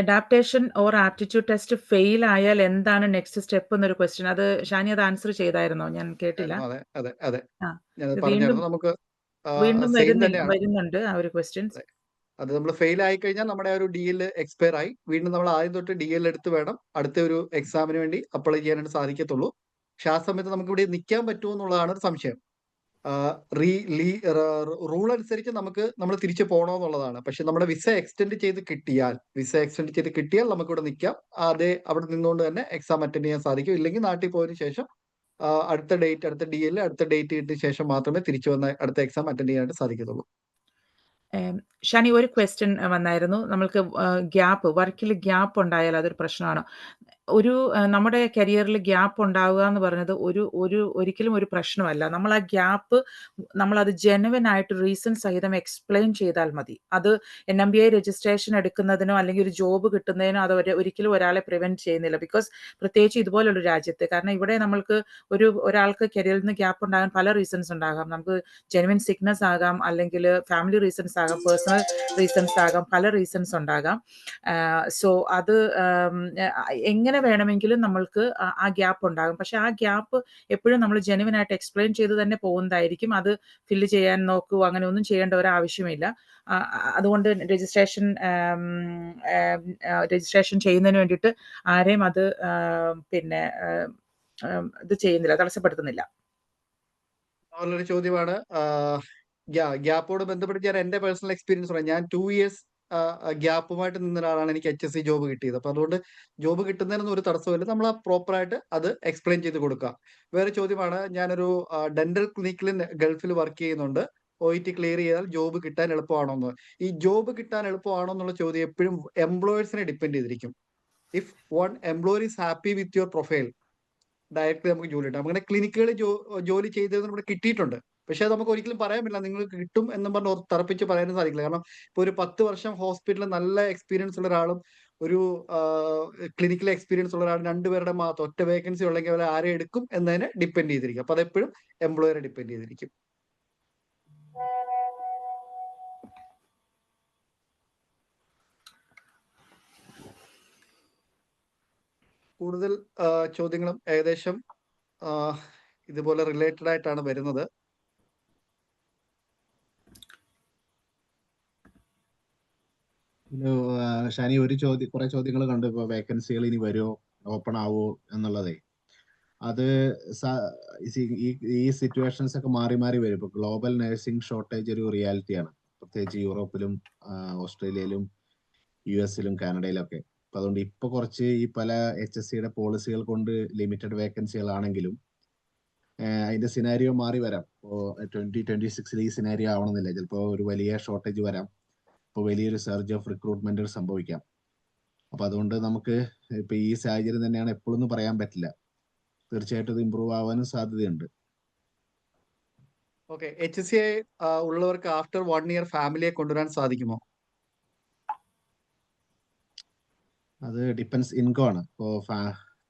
Speaker 3: Adaptation or aptitude test fail ആയാൽ എന്താണ് നെക്സ്റ്റ് സ്റ്റെപ്പ് എന്നൊരു ക്വസ്റ്റ്യൻ. അത് ഷാനി അത് ആൻസർ ചെയ്തായിരുന്നോ? ഞാൻ കേട്ടില്ല.
Speaker 1: അതെ അതെ അതെ,
Speaker 3: ആ,
Speaker 1: ഞാൻ
Speaker 3: വീണ്ടും
Speaker 1: പറഞ്ഞായിരുന്നു. നമുക്ക്
Speaker 3: വീണ്ടും
Speaker 1: സെയിം തന്നെയാണ്.
Speaker 3: വരുന്നുണ്ട് ആ ഒരു ക്വസ്റ്റ്യൻസ്.
Speaker 1: അത് നമ്മൾ ഫെയിൽ ആയി കഴിഞ്ഞാൽ നമ്മുടെ ആ ഒരു DL എക്സ്പയർ ആയി. വീണ്ടും നമ്മൾ ആദ്യം തൊട്ട് DL എടുത്ത് വേണം അടുത്ത ഒരു എക്സാമിന് വേണ്ടി അപ്ലൈ ചെയ്യാനായിട്ട് സാധിക്കത്തുള്ളൂ. പക്ഷെ ആ സമയത്ത് നമുക്ക് ഇവിടെ നിൽക്കാൻ പറ്റുമോ എന്നുള്ളതാണ് ഒരു സംശയം. റൂൾ അനുസരിച്ച് നമ്മൾ തിരിച്ചു പോകണമെന്നുള്ളതാണ്. പക്ഷെ നമ്മുടെ വിസ എക്സ്റ്റെൻഡ് ചെയ്ത് കിട്ടിയാൽ നമുക്ക് ഇവിടെ നിൽക്കാം. അവിടെ നിന്നുകൊണ്ട് തന്നെ എക്സാം അറ്റൻഡ് ചെയ്യാൻ സാധിക്കും. ഇല്ലെങ്കിൽ നാട്ടിൽ പോയതിനു ശേഷം അടുത്ത DL അടുത്ത ഡേറ്റ് കിട്ടിയ ശേഷം മാത്രമേ തിരിച്ചു വന്ന അടുത്ത എക്സാം അറ്റൻഡ് ചെയ്യാനായിട്ട് സാധിക്കത്തുള്ളൂ.
Speaker 3: ഷാനി, ഒരു ക്വസ്റ്റ്യൻ വന്നായിരുന്നു, നമ്മൾക്ക് വർക്കിൽ ഗ്യാപ്പ് ഉണ്ടായാൽ അതൊരു പ്രശ്നമാണോ? നമ്മുടെ കരിയറിൽ ഗ്യാപ്പ് ഉണ്ടാവുക എന്ന് പറയുന്നത് ഒരിക്കലും ഒരു പ്രശ്നമല്ല. നമ്മൾ ആ ഗ്യാപ്പ് നമ്മളത് ജെനുവിൻ ആയിട്ട് റീസൺ സഹിതം എക്സ്പ്ലെയിൻ ചെയ്താൽ മതി. അത് NMBI രജിസ്ട്രേഷൻ എടുക്കുന്നതിനോ അല്ലെങ്കിൽ ഒരു ജോബ് കിട്ടുന്നതിനോ അത് ഒരിക്കലും ഒരാളെ പ്രിവെന്റ് ചെയ്യുന്നില്ല. ബിക്കോസ് പ്രത്യേകിച്ച് ഇതുപോലുള്ള രാജ്യത്ത്, കാരണം ഇവിടെ നമ്മൾക്ക് ഒരാൾക്ക് കരിയറിൽ നിന്ന് ഗ്യാപ്പ് ഉണ്ടാകാൻ പല റീസൺസ് ഉണ്ടാകാം. നമുക്ക് ജെനുവിൻ സിക്നസ് ആകാം, അല്ലെങ്കിൽ ഫാമിലി റീസൺസ് ആകാം, പേഴ്സണൽ റീസൺസ് ആകാം, പല റീസൺസ് ഉണ്ടാകാം. സോ അത് എങ്ങനെ വേണമെങ്കിലും നമ്മൾക്ക് ആ ഗ്യാപ്പ് ഉണ്ടാകും. പക്ഷെ ആ ഗ്യാപ്പ് എപ്പോഴും നമ്മൾ ജെനുവിൻ ആയിട്ട് എക്സ്പ്ലെയിൻ ചെയ്ത് തന്നെ പോകുന്നതായിരിക്കും. അത് ഫില്ല് ചെയ്യാൻ നോക്കൂ, അങ്ങനെ ഒന്നും ചെയ്യേണ്ട ഒരു ആവശ്യമില്ല. അതുകൊണ്ട് രജിസ്ട്രേഷൻ ചെയ്യുന്നതിന് വേണ്ടിയിട്ട് ആരെയും അത് പിന്നെ ഇത് ചെയ്യുന്നില്ല, തടസ്സപ്പെടുത്തുന്നില്ല.
Speaker 1: നല്ലൊരു ചോദ്യമാണ്. ഗ്യാപ്പോട് ബന്ധപ്പെട്ട് ഞാൻ എന്റെ പേഴ്സണൽ എക്സ്പീരിയൻസ് പറയാം. ഞാൻ 2 years ഗ്യാപ്പുമായിട്ട് നിന്ന ഒരാളാണ് എനിക്ക് HSC ജോബ് കിട്ടിയത്. അപ്പൊ അതുകൊണ്ട് ജോബ് കിട്ടുന്നതിനൊന്നും ഒരു തടസ്സമില്ല. നമ്മൾ പ്രോപ്പറായിട്ട് അത് എക്സ്പ്ലെയിൻ ചെയ്ത് കൊടുക്കുക. വേറെ ചോദ്യമാണ്, ഞാനൊരു ഡെന്റൽ ക്ലിനിക്കിൽ ഗൾഫിൽ വർക്ക് ചെയ്യുന്നുണ്ട്, OET ക്ലിയർ ചെയ്താൽ ജോബ് കിട്ടാൻ എളുപ്പമാണോ എന്ന്. ഈ ജോബ് കിട്ടാൻ എളുപ്പമാണോ എന്നുള്ള ചോദ്യം എപ്പോഴും എംപ്ലോയേഴ്സിനെ ഡിപ്പെൻഡ് ചെയ്തിരിക്കും. If one employer is happy with your profile, directly നമുക്ക് ജോലി കിട്ടും. അങ്ങനെ ക്ലിനിക്കുകളിൽ ജോലി ചെയ്തത് നമ്മുടെ കിട്ടിയിട്ടുണ്ട്. പക്ഷെ അത് നമുക്ക് ഒരിക്കലും പറയാൻ പറ്റില്ല നിങ്ങൾക്ക് കിട്ടും എന്നും പറഞ്ഞ് തറപ്പിച്ച് പറയാനും സാധിക്കില്ല. കാരണം ഇപ്പൊ ഒരു 10 വർഷം ഹോസ്പിറ്റലിൽ നല്ല എക്സ്പീരിയൻസ് ഉള്ള ഒരാളും ഒരു ക്ലിനിക്കിലെ എക്സ്പീരിയൻസ് ഉള്ള ഒരാളും രണ്ടുപേരുടെ മാത്രം ഒറ്റ വേക്കൻസി ഉള്ളെങ്കിൽ അവർ ആരെ എടുക്കും എന്നതിനെ ഡിപ്പെൻഡ് ചെയ്തിരിക്കും. അപ്പൊ അതെപ്പോഴും എംപ്ലോയറെ ഡിപ്പെൻഡ് ചെയ്തിരിക്കും. കൂടുതൽ ചോദ്യങ്ങളും ഏകദേശം ഇതുപോലെ റിലേറ്റഡ് ആയിട്ടാണ് വരുന്നത്.
Speaker 2: ഷാനി, കുറെ ചോദ്യങ്ങൾ കണ്ടു. ഇപ്പൊ വേക്കൻസികൾ ഇനി വരുമോ, ഓപ്പൺ ആവോ എന്നുള്ളതേ. അത് ഈ സിറ്റുവേഷൻസ് ഒക്കെ മാറി മാറി വരും. ഇപ്പൊ ഗ്ലോബൽ നഴ്സിംഗ് ഷോർട്ടേജ് ഒരു റിയാലിറ്റിയാണ്, പ്രത്യേകിച്ച് യൂറോപ്പിലും ഓസ്ട്രേലിയയിലും US-ലും കാനഡയിലും ഒക്കെ. അപ്പൊ അതുകൊണ്ട് ഇപ്പൊ കുറച്ച് ഈ പല HSCയുടെ പോളിസികൾ കൊണ്ട് ലിമിറ്റഡ് വേക്കൻസികളാണെങ്കിലും അതിന്റെ സിനാരിയോ മാറി വരാം. ഇപ്പോ 2026 ഈ സിനാരിയോ ആവണമെന്നില്ല, ചിലപ്പോ ഒരു വലിയ ഷോർട്ടേജ് വരാം. ഇപ്പൊ വലിയൊരു സർജ് ഓഫ് റിക്രൂട്ട്മെന്റ് സംഭവിക്കാം. അപ്പൊ അതുകൊണ്ട് നമുക്ക് ഇപ്പൊ ഈ സാഹചര്യം തന്നെയാണ് എപ്പോഴൊന്നും പറയാൻ പറ്റില്ല. തീർച്ചയായിട്ടും ഇത് ഇമ്പ്രൂവ് ആവാനും സാധ്യതയുണ്ട്.
Speaker 1: ഓക്കെ, HSCI ഉള്ളവർക്ക് ആഫ്റ്റർ 1 ഇയർ ഫാമിലിയെ കൊണ്ടുവരാൻ സാധിക്കുമോ?
Speaker 2: അത് ഡിപ്പെൻസ് ഇൻകം ആണ്. ഇപ്പോ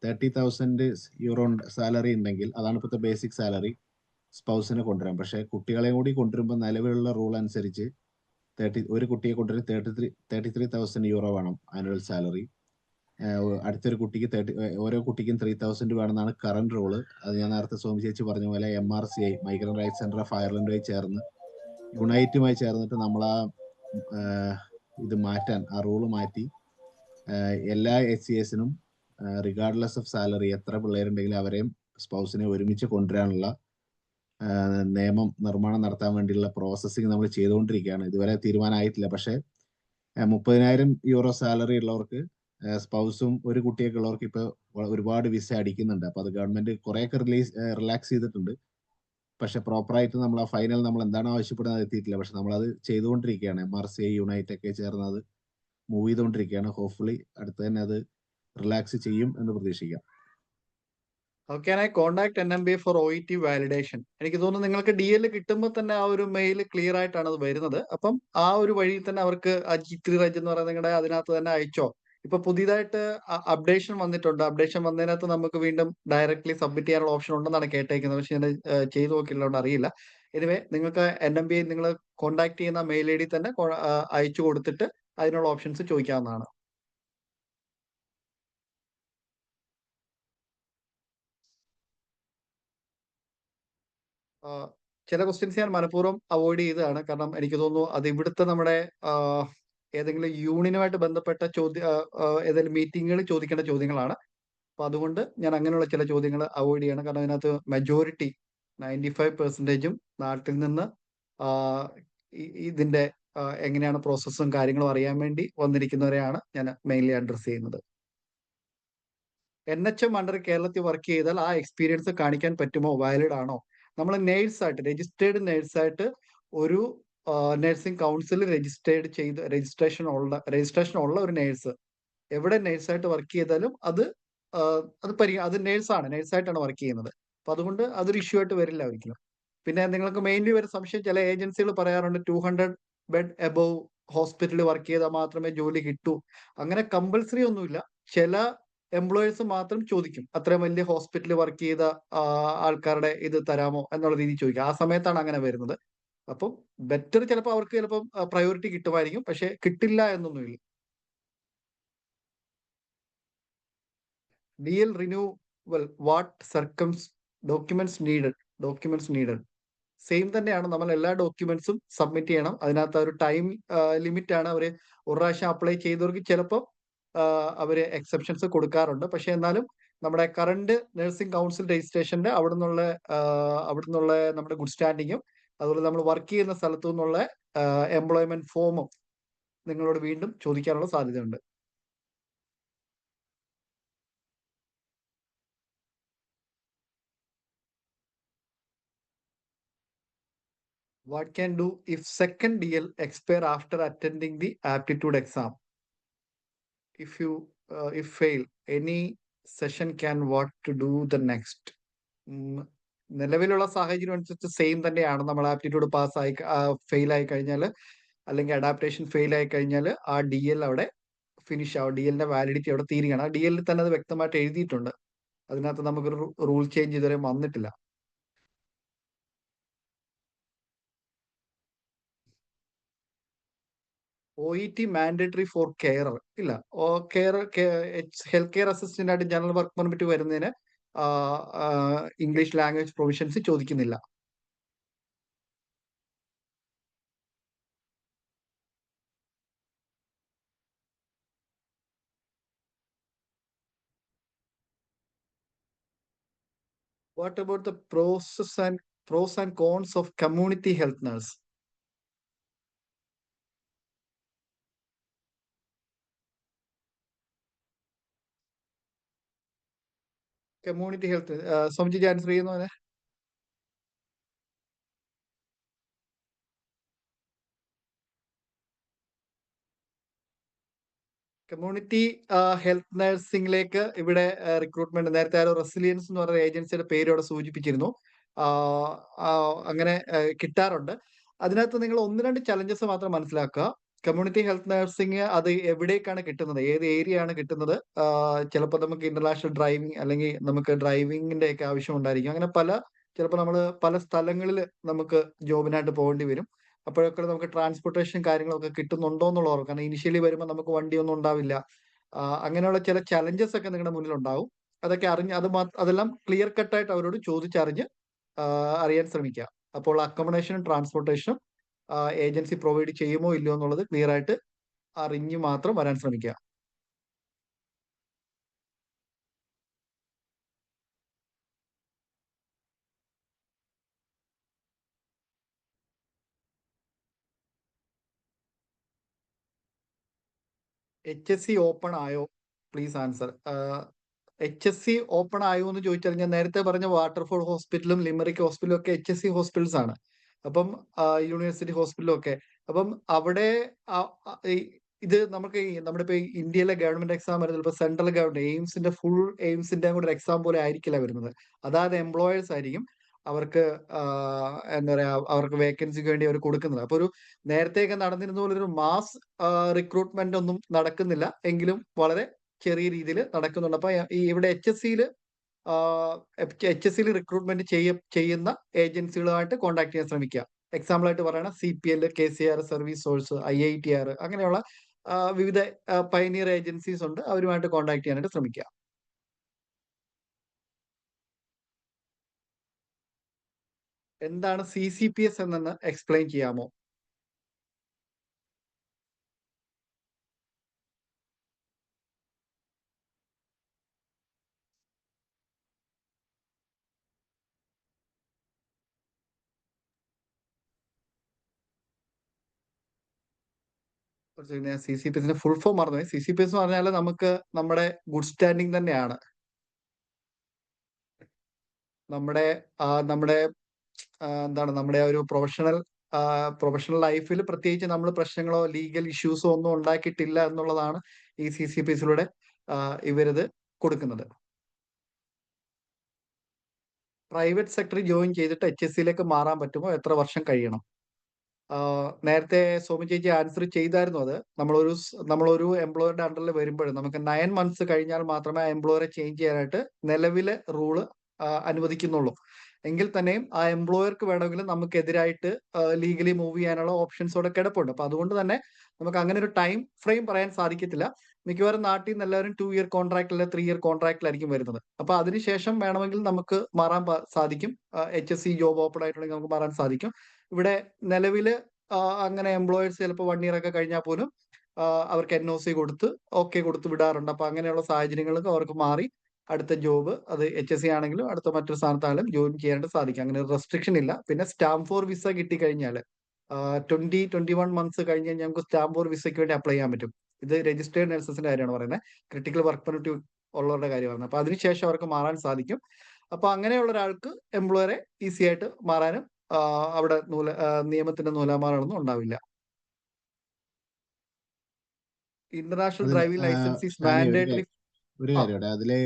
Speaker 2: 30,000 യൂറോ സാലറി ഉണ്ടെങ്കിൽ അതാണ് ഇപ്പോഴത്തെ ബേസിക് സാലറി, സ്പൗസിനെ കൊണ്ടുവരാം. പക്ഷെ കുട്ടികളെ കൂടി കൊണ്ടുവരുമ്പോൾ നിലവിലുള്ള റൂൾ അനുസരിച്ച് ഒരു കുട്ടിയെ കൊണ്ടുവരാൻ 33,000 യൂറോ വേണം ആനുവൽ സാലറി. അടുത്തൊരു കുട്ടിക്ക് ഓരോ കുട്ടിക്കും 3,000 വേണമെന്നാണ് കറന്റ് റൂള്. അത് ഞാൻ നേരത്തെ സോമി ചേച്ചി പറഞ്ഞ പോലെ MRCI, migrant rights centre of അയർലൻഡുമായി ചേർന്ന് യുണൈറ്റുമായി ചേർന്നിട്ട് നമ്മൾ ഇത് മാറ്റാൻ, ആ റൂള് മാറ്റി എല്ലാ HCSനും റിഗാർഡ്ലെസ് ഓഫ് സാലറി എത്ര പിള്ളേരുണ്ടെങ്കിലും അവരെയും സ്പൗസിനെ ഒരുമിച്ച് കൊണ്ടുവരാനുള്ള നിർമ്മാണം നടത്താൻ വേണ്ടിയുള്ള പ്രോസസ്സിങ് നമ്മൾ ചെയ്തുകൊണ്ടിരിക്കുകയാണ്. ഇതുവരെ തീരുമാനമായിട്ടില്ല. പക്ഷേ 30,000 യൂറോ സാലറി ഉള്ളവർക്ക് സ്പൗസും ഒരു കുട്ടിയൊക്കെ ഉള്ളവർക്ക് ഇപ്പൊ ഒരുപാട് വിസ അടിക്കുന്നുണ്ട്. അപ്പൊ അത് ഗവൺമെന്റ് കുറെയൊക്കെ റിലാക്സ് ചെയ്തിട്ടുണ്ട്. പക്ഷെ പ്രോപ്പറായിട്ട് നമ്മൾ ആ ഫൈനൽ നമ്മൾ എന്താണ് ആവശ്യപ്പെടുന്നത് എത്തിയിട്ടില്ല. പക്ഷെ നമ്മളത് ചെയ്തുകൊണ്ടിരിക്കുകയാണ്. MRCI, യുണൈറ്റ് ഒക്കെ ചേർന്ന് അത് മൂവ് ചെയ്തുകൊണ്ടിരിക്കുകയാണ്. ഹോപ്പ്ഫുള്ളി അടുത്ത് തന്നെ അത് റിലാക്സ് ചെയ്യും എന്ന് പ്രതീക്ഷിക്കാം.
Speaker 1: How can I contact NMBA for OET validation? എനിക്ക് തോന്നുന്നു നിങ്ങൾക്ക് DL കിട്ടുമ്പോൾ തന്നെ ആ ഒരു മെയിൽ ക്ലിയർ ആയിട്ടാണ് അത് വരുന്നത്. അപ്പം ആ ഒരു വഴിയിൽ തന്നെ അവർക്ക് ആ G3 റെജ് എന്ന് പറയുന്നത് നിങ്ങളുടെ അതിനകത്ത് തന്നെ അയച്ചോ. ഇപ്പൊ പുതിയതായിട്ട് അപ്ഡേഷൻ വന്നിട്ടുണ്ട്. അപ്ഡേഷൻ വന്നതിനകത്ത് നമുക്ക് വീണ്ടും ഡയറക്ട്ലി സബ്മിറ്റ് ചെയ്യാനുള്ള ഓപ്ഷൻ ഉണ്ടെന്നാണ് കേട്ടേക്കുന്നത്. പക്ഷെ ഞാൻ ചെയ്തു നോക്കിയില്ലോണ്ട് അറിയില്ല. എനിവേ നിങ്ങൾക്ക് NMBA നിങ്ങൾ കോൺടാക്ട് ചെയ്യുന്ന മെയിൽ ID തന്നെ അയച്ചു കൊടുത്തിട്ട് അതിനുള്ള ഓപ്ഷൻസ് ചോദിക്കാവുന്നതാണ്. ചില ക്വസ്റ്റ്യൻസ് ഞാൻ മനഃപൂർവ്വം അവോയ്ഡ് ചെയ്തതാണ്. കാരണം എനിക്ക് തോന്നുന്നു അത് ഇവിടുത്തെ നമ്മുടെ ഏതെങ്കിലും യൂണിയനുമായിട്ട് ബന്ധപ്പെട്ട ഏതെങ്കിലും മീറ്റിങ്ങുകളിൽ ചോദിക്കേണ്ട ചോദ്യങ്ങളാണ്. അപ്പൊ അതുകൊണ്ട് ഞാൻ അങ്ങനെയുള്ള ചില ചോദ്യങ്ങൾ അവോയ്ഡ് ചെയ്യണം. കാരണം അതിനകത്ത് മെജോറിറ്റി 95% നാട്ടിൽ നിന്ന് ഇതിന്റെ എങ്ങനെയാണ് പ്രോസസ്സും കാര്യങ്ങളും അറിയാൻ വേണ്ടി വന്നിരിക്കുന്നവരെയാണ് ഞാൻ മെയിൻലി അഡ്രസ് ചെയ്യുന്നത്. NHM അണ്ടർ കേരളത്തിൽ വർക്ക് ചെയ്താൽ ആ എക്സ്പീരിയൻസ് കാണിക്കാൻ പറ്റുമോ, വാലിഡ് ആണോ? നമ്മൾ നേഴ്സായിട്ട്, രജിസ്റ്റേർഡ് നേഴ്സായിട്ട് ഒരു നഴ്സിംഗ് കൗൺസിൽ രജിസ്ട്രേഷൻ ഉള്ള ഒരു നേഴ്സ് എവിടെ നേഴ്സായിട്ട് വർക്ക് ചെയ്താലും അത് നേഴ്സായിട്ടാണ് വർക്ക് ചെയ്യുന്നത്. അപ്പൊ അതുകൊണ്ട് അതൊരു ഇഷ്യൂ ആയിട്ട് വരില്ല ഒരിക്കലും. പിന്നെ നിങ്ങൾക്ക് മെയിൻലി ഒരു സംശയം, ചില ഏജൻസികൾ പറയാറുണ്ട് 200 ബെഡ് എബോവ് ഹോസ്പിറ്റലിൽ വർക്ക് ചെയ്താൽ മാത്രമേ ജോലി കിട്ടൂ. അങ്ങനെ കമ്പൽസറി ഒന്നുമില്ല. ചില എംപ്ലോയേഴ്സ് മാത്രം ചോദിക്കും, അത്രയും വലിയ ഹോസ്പിറ്റലിൽ വർക്ക് ചെയ്ത ആൾക്കാരുടെ ഇത് തരാമോ എന്നുള്ള രീതിയിൽ ചോദിക്കും. ആ സമയത്താണ് അങ്ങനെ വരുന്നത്. അപ്പം ബെറ്റർ ചിലപ്പോൾ അവർക്ക് പ്രയോറിറ്റി കിട്ടുമായിരിക്കും, പക്ഷെ കിട്ടില്ല എന്നൊന്നുമില്ല. DL renewal, what documents needed same തന്നെയാണ്. നമ്മൾ എല്ലാ ഡോക്യുമെന്റ്സും സബ്മിറ്റ് ചെയ്യണം. അതിനകത്ത് ഒരു ടൈം ലിമിറ്റ് ആണ്. അവർ ഒരു പ്രാവശ്യം അപ്ലൈ ചെയ്തവർക്ക് ചിലപ്പോൾ അവര് എക്സെപ്ഷൻസ് കൊടുക്കാറുണ്ട്. പക്ഷെ എന്നാലും നമ്മുടെ കറണ്ട് നഴ്സിംഗ് കൗൺസിൽ രജിസ്ട്രേഷന്റെ അവിടുന്നുള്ള നമ്മുടെ ഗുഡ് സ്റ്റാൻഡിങ്ങും അതുപോലെ നമ്മൾ വർക്ക് ചെയ്യുന്ന സ്ഥലത്തു നിന്നുള്ള എംപ്ലോയ്മെന്റ് ഫോമും നിങ്ങളോട് വീണ്ടും ചോദിക്കാനുള്ള സാധ്യതയുണ്ട്. What can do if second DL expire after attending the aptitude exam? If fail, any session can what to do the next? നിലവിലുള്ള സാഹചര്യം അനുസരിച്ച് സെയിം തന്നെയാണ്. നമ്മൾ ആപ്റ്റിറ്റ്യൂഡ് ഫെയിൽ ആയി കഴിഞ്ഞാൽ, അല്ലെങ്കിൽ അഡാപ്റ്റേഷൻ ഫെയിൽ ആയി കഴിഞ്ഞാൽ ആ DL അവിടെ ഫിനിഷ് ആവും. DLന്റെ വാലിഡിറ്റി അവിടെ തീരുകയാണ്. ആ DL തന്നെ അത് വ്യക്തമായിട്ട് എഴുതിയിട്ടുണ്ട്. അതിനകത്ത് നമുക്കൊരു റൂൾ ചേഞ്ച് ഇതുവരെ വന്നിട്ടില്ല. OET മാൻഡേറ്ററി ഫോർ കെയറർ ഇല്ല. ഹെൽത്ത് കെയർ അസിസ്റ്റന്റ് ആയിട്ട് ജനറൽ വർക്ക് പെർമിറ്റ് വരുന്നതിന് ഇംഗ്ലീഷ് ലാംഗ്വേജ് പ്രൊവിഷൻസ് ചോദിക്കുന്നില്ല. What about the pros and cons of community health nurse? Community health സോമജി ആൻസർ ചെയ്യുന്നവരെ. കമ്മ്യൂണിറ്റി ഹെൽത്ത് നഴ്സിംഗിലേക്ക് ഇവിടെ റിക്രൂട്ട്മെന്റ് നേരത്തെ ആരോ റെസിലിയൻസ് എന്ന് പറയുന്ന ഏജൻസിയുടെ പേര് അവിടെ സൂചിപ്പിച്ചിരുന്നു. അങ്ങനെ കിട്ടാറുണ്ട്. അതിനകത്ത് നിങ്ങൾ 1-2 ചലഞ്ചസ് മാത്രം മനസ്സിലാക്കുക. കമ്മ്യൂണിറ്റി ഹെൽത്ത് നഴ്സിംഗ് അത് എവിടേക്കാണ് കിട്ടുന്നത്, ഏത് ഏരിയ ആണ് കിട്ടുന്നത്. ചിലപ്പോൾ നമുക്ക് ഇന്റർനാഷണൽ ഡ്രൈവിംഗ് അല്ലെങ്കിൽ നമുക്ക് ഡ്രൈവിംഗിന്റെ ഒക്കെ ആവശ്യം ഉണ്ടായിരിക്കും. അങ്ങനെ ചിലപ്പോൾ നമ്മൾ പല സ്ഥലങ്ങളിൽ നമുക്ക് ജോബിനായിട്ട് പോകേണ്ടി വരും. അപ്പോഴൊക്കെ നമുക്ക് ട്രാൻസ്പോർട്ടേഷൻ കാര്യങ്ങളൊക്കെ കിട്ടുന്നുണ്ടോ എന്നുള്ളത്. കാരണം ഇനിഷ്യലി വരുമ്പോൾ നമുക്ക് വണ്ടിയൊന്നും ഉണ്ടാവില്ല. അങ്ങനെയുള്ള ചില ചലഞ്ചസ് ഒക്കെ നിങ്ങളുടെ മുന്നിൽ ഉണ്ടാവും. അതൊക്കെ അറിഞ്ഞ് അതെല്ലാം ക്ലിയർ കട്ടായിട്ട് അവരോട് ചോദിച്ചറിഞ്ഞ് അറിയാൻ ശ്രമിക്കുക. അപ്പോൾ അക്കോമഡേഷനും ട്രാൻസ്പോർട്ടേഷനും ഏജൻസി പ്രൊവൈഡ് ചെയ്യുമോ ഇല്ലയോ എന്നുള്ളത് ക്ലിയർ ആയിട്ട് അറിഞ്ഞ് മാത്രം വരാൻ ശ്രമിക്കുക. HSC ഓപ്പൺ ആയോ? Please answer. HSC ഓപ്പൺ ആയോ എന്ന് ചോദിച്ചാൽ ഞാൻ നേരത്തെ പറഞ്ഞ വാട്ടർഫോൾ ഹോസ്പിറ്റലും ലിമറിക് ഹോസ്പിറ്റലും ഒക്കെ HSC ഹോസ്പിറ്റൽസ് ആണ്. അപ്പം യൂണിവേഴ്സിറ്റി ഹോസ്പിറ്റലും ഒക്കെ. അപ്പം അവിടെ ഇത് നമുക്ക് നമ്മുടെ ഇപ്പൊ ഇന്ത്യയിലെ ഗവൺമെന്റ് എക്സാം വരുന്നത് ഇപ്പൊ സെൻട്രൽ ഗവൺമെന്റ് എയിംസിന്റെ കൂടെ ഒരു എക്സാം പോലെ ആയിരിക്കില്ല വരുന്നത്. അതായത് എംപ്ലോയേഴ്സ് ആയിരിക്കും അവർക്ക് എന്താ പറയാ അവർക്ക് വേക്കൻസിക്ക് വേണ്ടി അവർ കൊടുക്കുന്നത്. അപ്പൊ ഒരു നേരത്തെയൊക്കെ നടന്നിരുന്ന പോലെ ഒരു മാസ് റിക്രൂട്ട്മെന്റ് ഒന്നും നടക്കുന്നില്ല, എങ്കിലും വളരെ ചെറിയ രീതിയിൽ നടക്കുന്നുണ്ട്. അപ്പൊ ഇവിടെ HSC റിക്രൂട്ട്മെന്റ് ചെയ്യുന്ന ഏജൻസികളുമായിട്ട് കോൺടാക്ട് ചെയ്യാൻ ശ്രമിക്കുക. എക്സാമ്പിൾ ആയിട്ട് പറയണ CPL, KCR, service source, IITR അങ്ങനെയുള്ള വിവിധ പൈനിയർ ഏജൻസീസ് ഉണ്ട്. അവരുമായിട്ട് കോൺടാക്ട് ചെയ്യാനായിട്ട് ശ്രമിക്കുക. എന്താണ് CCPS എന്നെന്ന് എക്സ്പ്ലെയിൻ ചെയ്യാമോ? CCPS ഫുൾ ഫോം മറന്നുപോയി. CCPS എന്ന് പറഞ്ഞാൽ നമുക്ക് നമ്മുടെ ഗുഡ് സ്റ്റാൻഡിങ് തന്നെയാണ്. നമ്മുടെ എന്താണ് നമ്മുടെ ഒരു പ്രൊഫഷണൽ ലൈഫിൽ പ്രത്യേകിച്ച് നമ്മൾ പ്രശ്നങ്ങളോ ലീഗൽ ഇഷ്യൂസോ ഒന്നും ഉണ്ടാക്കിയിട്ടില്ല എന്നുള്ളതാണ് ഈ CCPSലൂടെ ഇവരിത് കൊടുക്കുന്നത്. പ്രൈവറ്റ് സെക്ടറിൽ ജോയിൻ ചെയ്തിട്ട് HSCയിലേക്ക് മാറാൻ പറ്റുമോ? എത്ര വർഷം കഴിയണം? നേരത്തെ സോമി ചേച്ചി ആൻസർ ചെയ്തായിരുന്നു അത്. നമ്മളൊരു എംപ്ലോയറുടെ അണ്ടറിൽ വരുമ്പോഴും നമുക്ക് 9 മന്ത്സ് കഴിഞ്ഞാൽ മാത്രമേ ആ എംപ്ലോയറെ ചേഞ്ച് ചെയ്യാനായിട്ട് നിലവിലെ റൂള് അനുവദിക്കുന്നുള്ളൂ. എങ്കിൽ തന്നെയും ആ എംപ്ലോയർക്ക് വേണമെങ്കിൽ നമുക്കെതിരായിട്ട് ലീഗലി മൂവ് ചെയ്യാനുള്ള ഓപ്ഷൻസ് അവിടെ കിടപ്പുണ്ട്. അപ്പൊ അതുകൊണ്ട് തന്നെ നമുക്ക് അങ്ങനെ ഒരു ടൈം ഫ്രെയിം പറയാൻ സാധിക്കത്തില്ല. മിക്കവാറും നാട്ടിൽ നിന്ന് എല്ലാവരും 2 ഇയർ കോൺട്രാക്ട് അല്ലെ 3 ഇയർ കോൺട്രാക്റ്റിലായിരിക്കും വരുന്നത്. അപ്പൊ അതിനുശേഷം വേണമെങ്കിൽ നമുക്ക് മാറാൻ സാധിക്കും. HSC ജോബ് ഓപ്പൺ ആയിട്ടുണ്ടെങ്കിൽ നമുക്ക് മാറാൻ സാധിക്കും. ഇവിടെ നിലവില് അങ്ങനെ എംപ്ലോയേഴ്സ് ചിലപ്പോൾ 1 ഇയർ ഒക്കെ കഴിഞ്ഞാൽ പോലും അവർക്ക് NOC കൊടുത്ത് വിടാറുണ്ട്. അപ്പൊ അങ്ങനെയുള്ള സാഹചര്യങ്ങൾക്ക് അവർക്ക് മാറി അടുത്ത ജോബ് അത് HSC ആണെങ്കിലും അടുത്ത മറ്റൊരു സ്ഥാനത്താണെങ്കിലും ജോയിൻ ചെയ്യാനായിട്ട് സാധിക്കും. അങ്ങനെ ഒരു റെസ്ട്രിക്ഷൻ ഇല്ല. പിന്നെ സ്റ്റാമ്പ് ഫോർ വിസ കിട്ടിക്കഴിഞ്ഞാൽ 21 മന്ത്സ് കഴിഞ്ഞ് കഴിഞ്ഞാൽ നമുക്ക് സ്റ്റാമ്പ് ഫോർ വിസയ്ക്ക് വേണ്ടി അപ്ലൈ ചെയ്യാൻ പറ്റും. ഇത് രജിസ്റ്റേർഡ് നഴ്സസിന്റെ കാര്യമാണ് പറയുന്നത്, ക്രിട്ടിക്കൽ വർക്ക് പെർമിറ്റ് ഉള്ളവരുടെ കാര്യമാണ്. അപ്പൊ അതിനുശേഷം അവർക്ക് മാറാൻ സാധിക്കും. അപ്പൊ അങ്ങനെയുള്ള ഒരാൾക്ക് എംപ്ലോയറെ ഈസി ആയിട്ട് മാറാനും അവിടെ നിയമത്തിന്റെ നൂലാമാലകളൊന്നും ഉണ്ടാവില്ല. ഇന്റർനാഷണൽ
Speaker 2: അതിൽ
Speaker 1: driving licence is
Speaker 2: Shani
Speaker 1: mandatory.
Speaker 2: ഒരു കാര്യം ഇവിടെ അതില്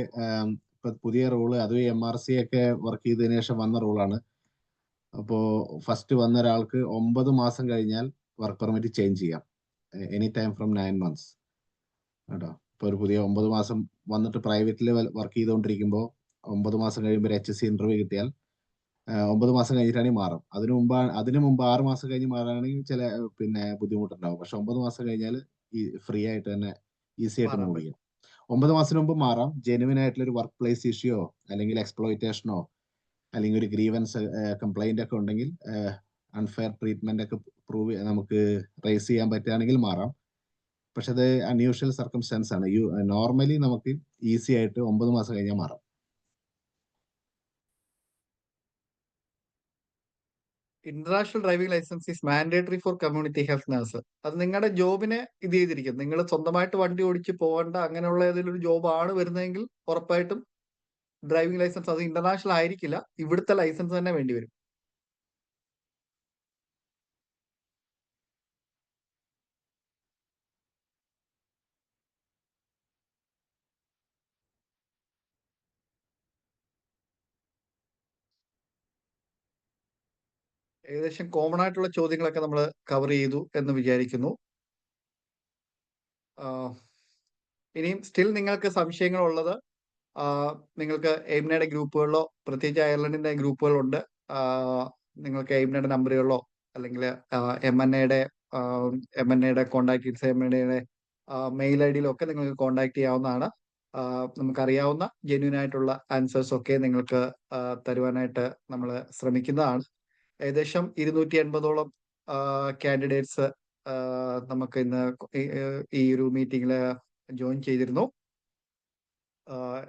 Speaker 2: ഇപ്പൊ പുതിയ റൂള്, അത് MRC ഒക്കെ വർക്ക് ചെയ്തതിനു ശേഷം വന്ന റൂളാണ്. അപ്പോ ഫസ്റ്റ് വന്ന ഒരാൾക്ക് 9 മാസം കഴിഞ്ഞാൽ വർക്ക് പെർമിറ്റ് ചേഞ്ച് ചെയ്യാം, എനി ടൈം ഫ്രം 9 months കേട്ടോ. ഇപ്പൊ ഒരു പുതിയ 9 മാസം വന്നിട്ട് പ്രൈവറ്റിൽ വർക്ക് ചെയ്തുകൊണ്ടിരിക്കുമ്പോൾ 9 മാസം കഴിയുമ്പോൾ HSC ഇന്റർവ്യൂ കിട്ടിയാൽ 9 മാസം കഴിഞ്ഞിട്ടാണെങ്കിൽ മാറും. അതിനു മുമ്പ് 6 മാസം കഴിഞ്ഞ് മാറുകയാണെങ്കിൽ ചില ബുദ്ധിമുട്ടുണ്ടാവും. പക്ഷെ 9 മാസം കഴിഞ്ഞാൽ ഈ ഫ്രീ ആയിട്ട് തന്നെ ഈസി ആയിട്ട് മൂവ് ചെയ്യാം. 9 മാസത്തിന് മുമ്പ് മാറാം. ജെനുവിൻ ആയിട്ടുള്ള ഒരു വർക്ക് പ്ലേസ് ഇഷ്യൂയോ അല്ലെങ്കിൽ എക്സ്പ്ലോയിറ്റേഷനോ അല്ലെങ്കിൽ ഒരു ഗ്രീവൻസ് കംപ്ലൈന്റ് ഒക്കെ ഉണ്ടെങ്കിൽ, അൺഫെയർ ട്രീറ്റ്മെന്റ് ഒക്കെ നമുക്ക് റേസ് ചെയ്യാൻ പറ്റുകയാണെങ്കിൽ മാറാം. പക്ഷെ അത് അൺയൂഷ്വൽ സർക്കംസ്റ്റൻസ് ആണ്. നോർമലി നമുക്ക് ഈസി ആയിട്ട് 9 മാസം കഴിഞ്ഞാൽ മാറാം.
Speaker 1: International driving licence is mandatory for community health nurse. അത് നിങ്ങളുടെ ജോബിനെ ഇത് ചെയ്തിരിക്കും. നിങ്ങൾ സ്വന്തമായിട്ട് വണ്ടി ഓടിച്ച് പോകേണ്ട അങ്ങനെയുള്ള ഏതെങ്കിലും ഒരു ജോബാണ് വരുന്നതെങ്കിൽ ഉറപ്പായിട്ടും ഡ്രൈവിംഗ് ലൈസൻസ്, അത് ഇന്റർനാഷണൽ ആയിരിക്കില്ല, ഇവിടുത്തെ ലൈസൻസ് തന്നെ വേണ്ടി വരും. ഏകദേശം കോമൺ ആയിട്ടുള്ള ചോദ്യങ്ങളൊക്കെ നമ്മൾ കവർ ചെയ്തു എന്ന് വിചാരിക്കുന്നു. ഇനിയും സ്റ്റിൽ നിങ്ങൾക്ക് സംശയങ്ങളുള്ളത്, നിങ്ങൾക്ക് എയിംനയുടെ ഗ്രൂപ്പുകളിലോ, പ്രത്യേകിച്ച് അയർലൻഡിന്റെ ഗ്രൂപ്പുകളുണ്ട്, നിങ്ങൾക്ക് എയിംനയുടെ നമ്പറുകളിലോ അല്ലെങ്കിൽ MNAയുടെ കോൺടാക്ട് ഡീറ്റെയിൽസ്, MNAയുടെ മെയിൽ ID ഒക്കെ നിങ്ങൾക്ക് കോൺടാക്ട് ചെയ്യാവുന്നതാണ്. നമുക്കറിയാവുന്ന ജെന്യൂൻ ആയിട്ടുള്ള ആൻസേഴ്സ് ഒക്കെ നിങ്ങൾക്ക് തരുവാനായിട്ട് നമ്മൾ ശ്രമിക്കുന്നതാണ്. ഏകദേശം 280ഓളം കാൻഡിഡേറ്റ്സ് നമുക്ക് ഇന്ന് ഈ ഒരു മീറ്റിംഗിൽ ജോയിൻ ചെയ്തിരുന്നു.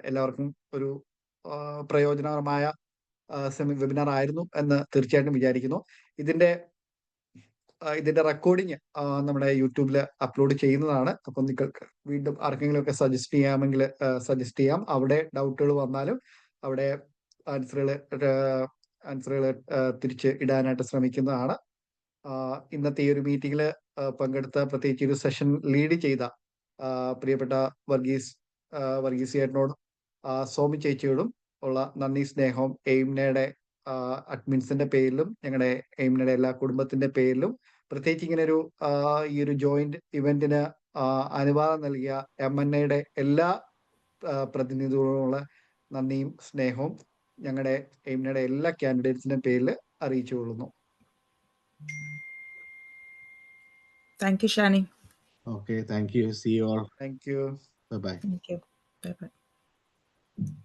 Speaker 1: എല്ലാവർക്കും ഒരു പ്രയോജനകരമായ വെബിനാർ ആയിരുന്നു എന്ന് തീർച്ചയായിട്ടും വിചാരിക്കുന്നു. ഇതിന്റെ റെക്കോർഡിങ് നമ്മുടെ യൂട്യൂബിൽ അപ്ലോഡ് ചെയ്യുന്നതാണ്. അപ്പം നിങ്ങൾക്ക് വീണ്ടും ആർക്കെങ്കിലും ഒക്കെ സജസ്റ്റ് ചെയ്യാമെങ്കിൽ സജസ്റ്റ് ചെയ്യാം. അവിടെ ഡൗട്ടുകൾ വന്നാലും അവിടെ ആൻസറുകൾ തിരിച്ച് ഇടാനായിട്ട് ശ്രമിക്കുന്നതാണ്. ഇന്നത്തെ ഈ ഒരു മീറ്റിംഗിൽ പങ്കെടുത്ത, പ്രത്യേകിച്ച് ഒരു സെഷൻ ലീഡ് ചെയ്ത പ്രിയപ്പെട്ട വർഗീസ് ചേട്ടനോടും സോമി ചേച്ചിയോടും ഉള്ള നന്ദി സ്നേഹവും എയിംനയുടെ അഡ്മിൻസിന്റെ പേരിലും ഞങ്ങളുടെ എയിംനയുടെ എല്ലാ കുടുംബത്തിന്റെ പേരിലും, പ്രത്യേകിച്ച് ഇങ്ങനെ ഈ ഒരു ജോയിന്റ് ഇവന്റിന് അനുവാദം നൽകിയ MNAയുടെ എല്ലാ പ്രതിനിധികളോടുള്ള നന്ദിയും സ്നേഹവും ഞങ്ങളുടെ എയിംനയുടെ എല്ലാ കാൻഡിഡേറ്റ്സിന്റെ പേരിൽ അറിയിച്ചു കൊള്ളുന്നു.
Speaker 3: Thank you, Shani.
Speaker 2: Okay, thank you. See you all.
Speaker 1: Thank you.
Speaker 2: Bye-bye.
Speaker 3: Thank you. Bye-bye.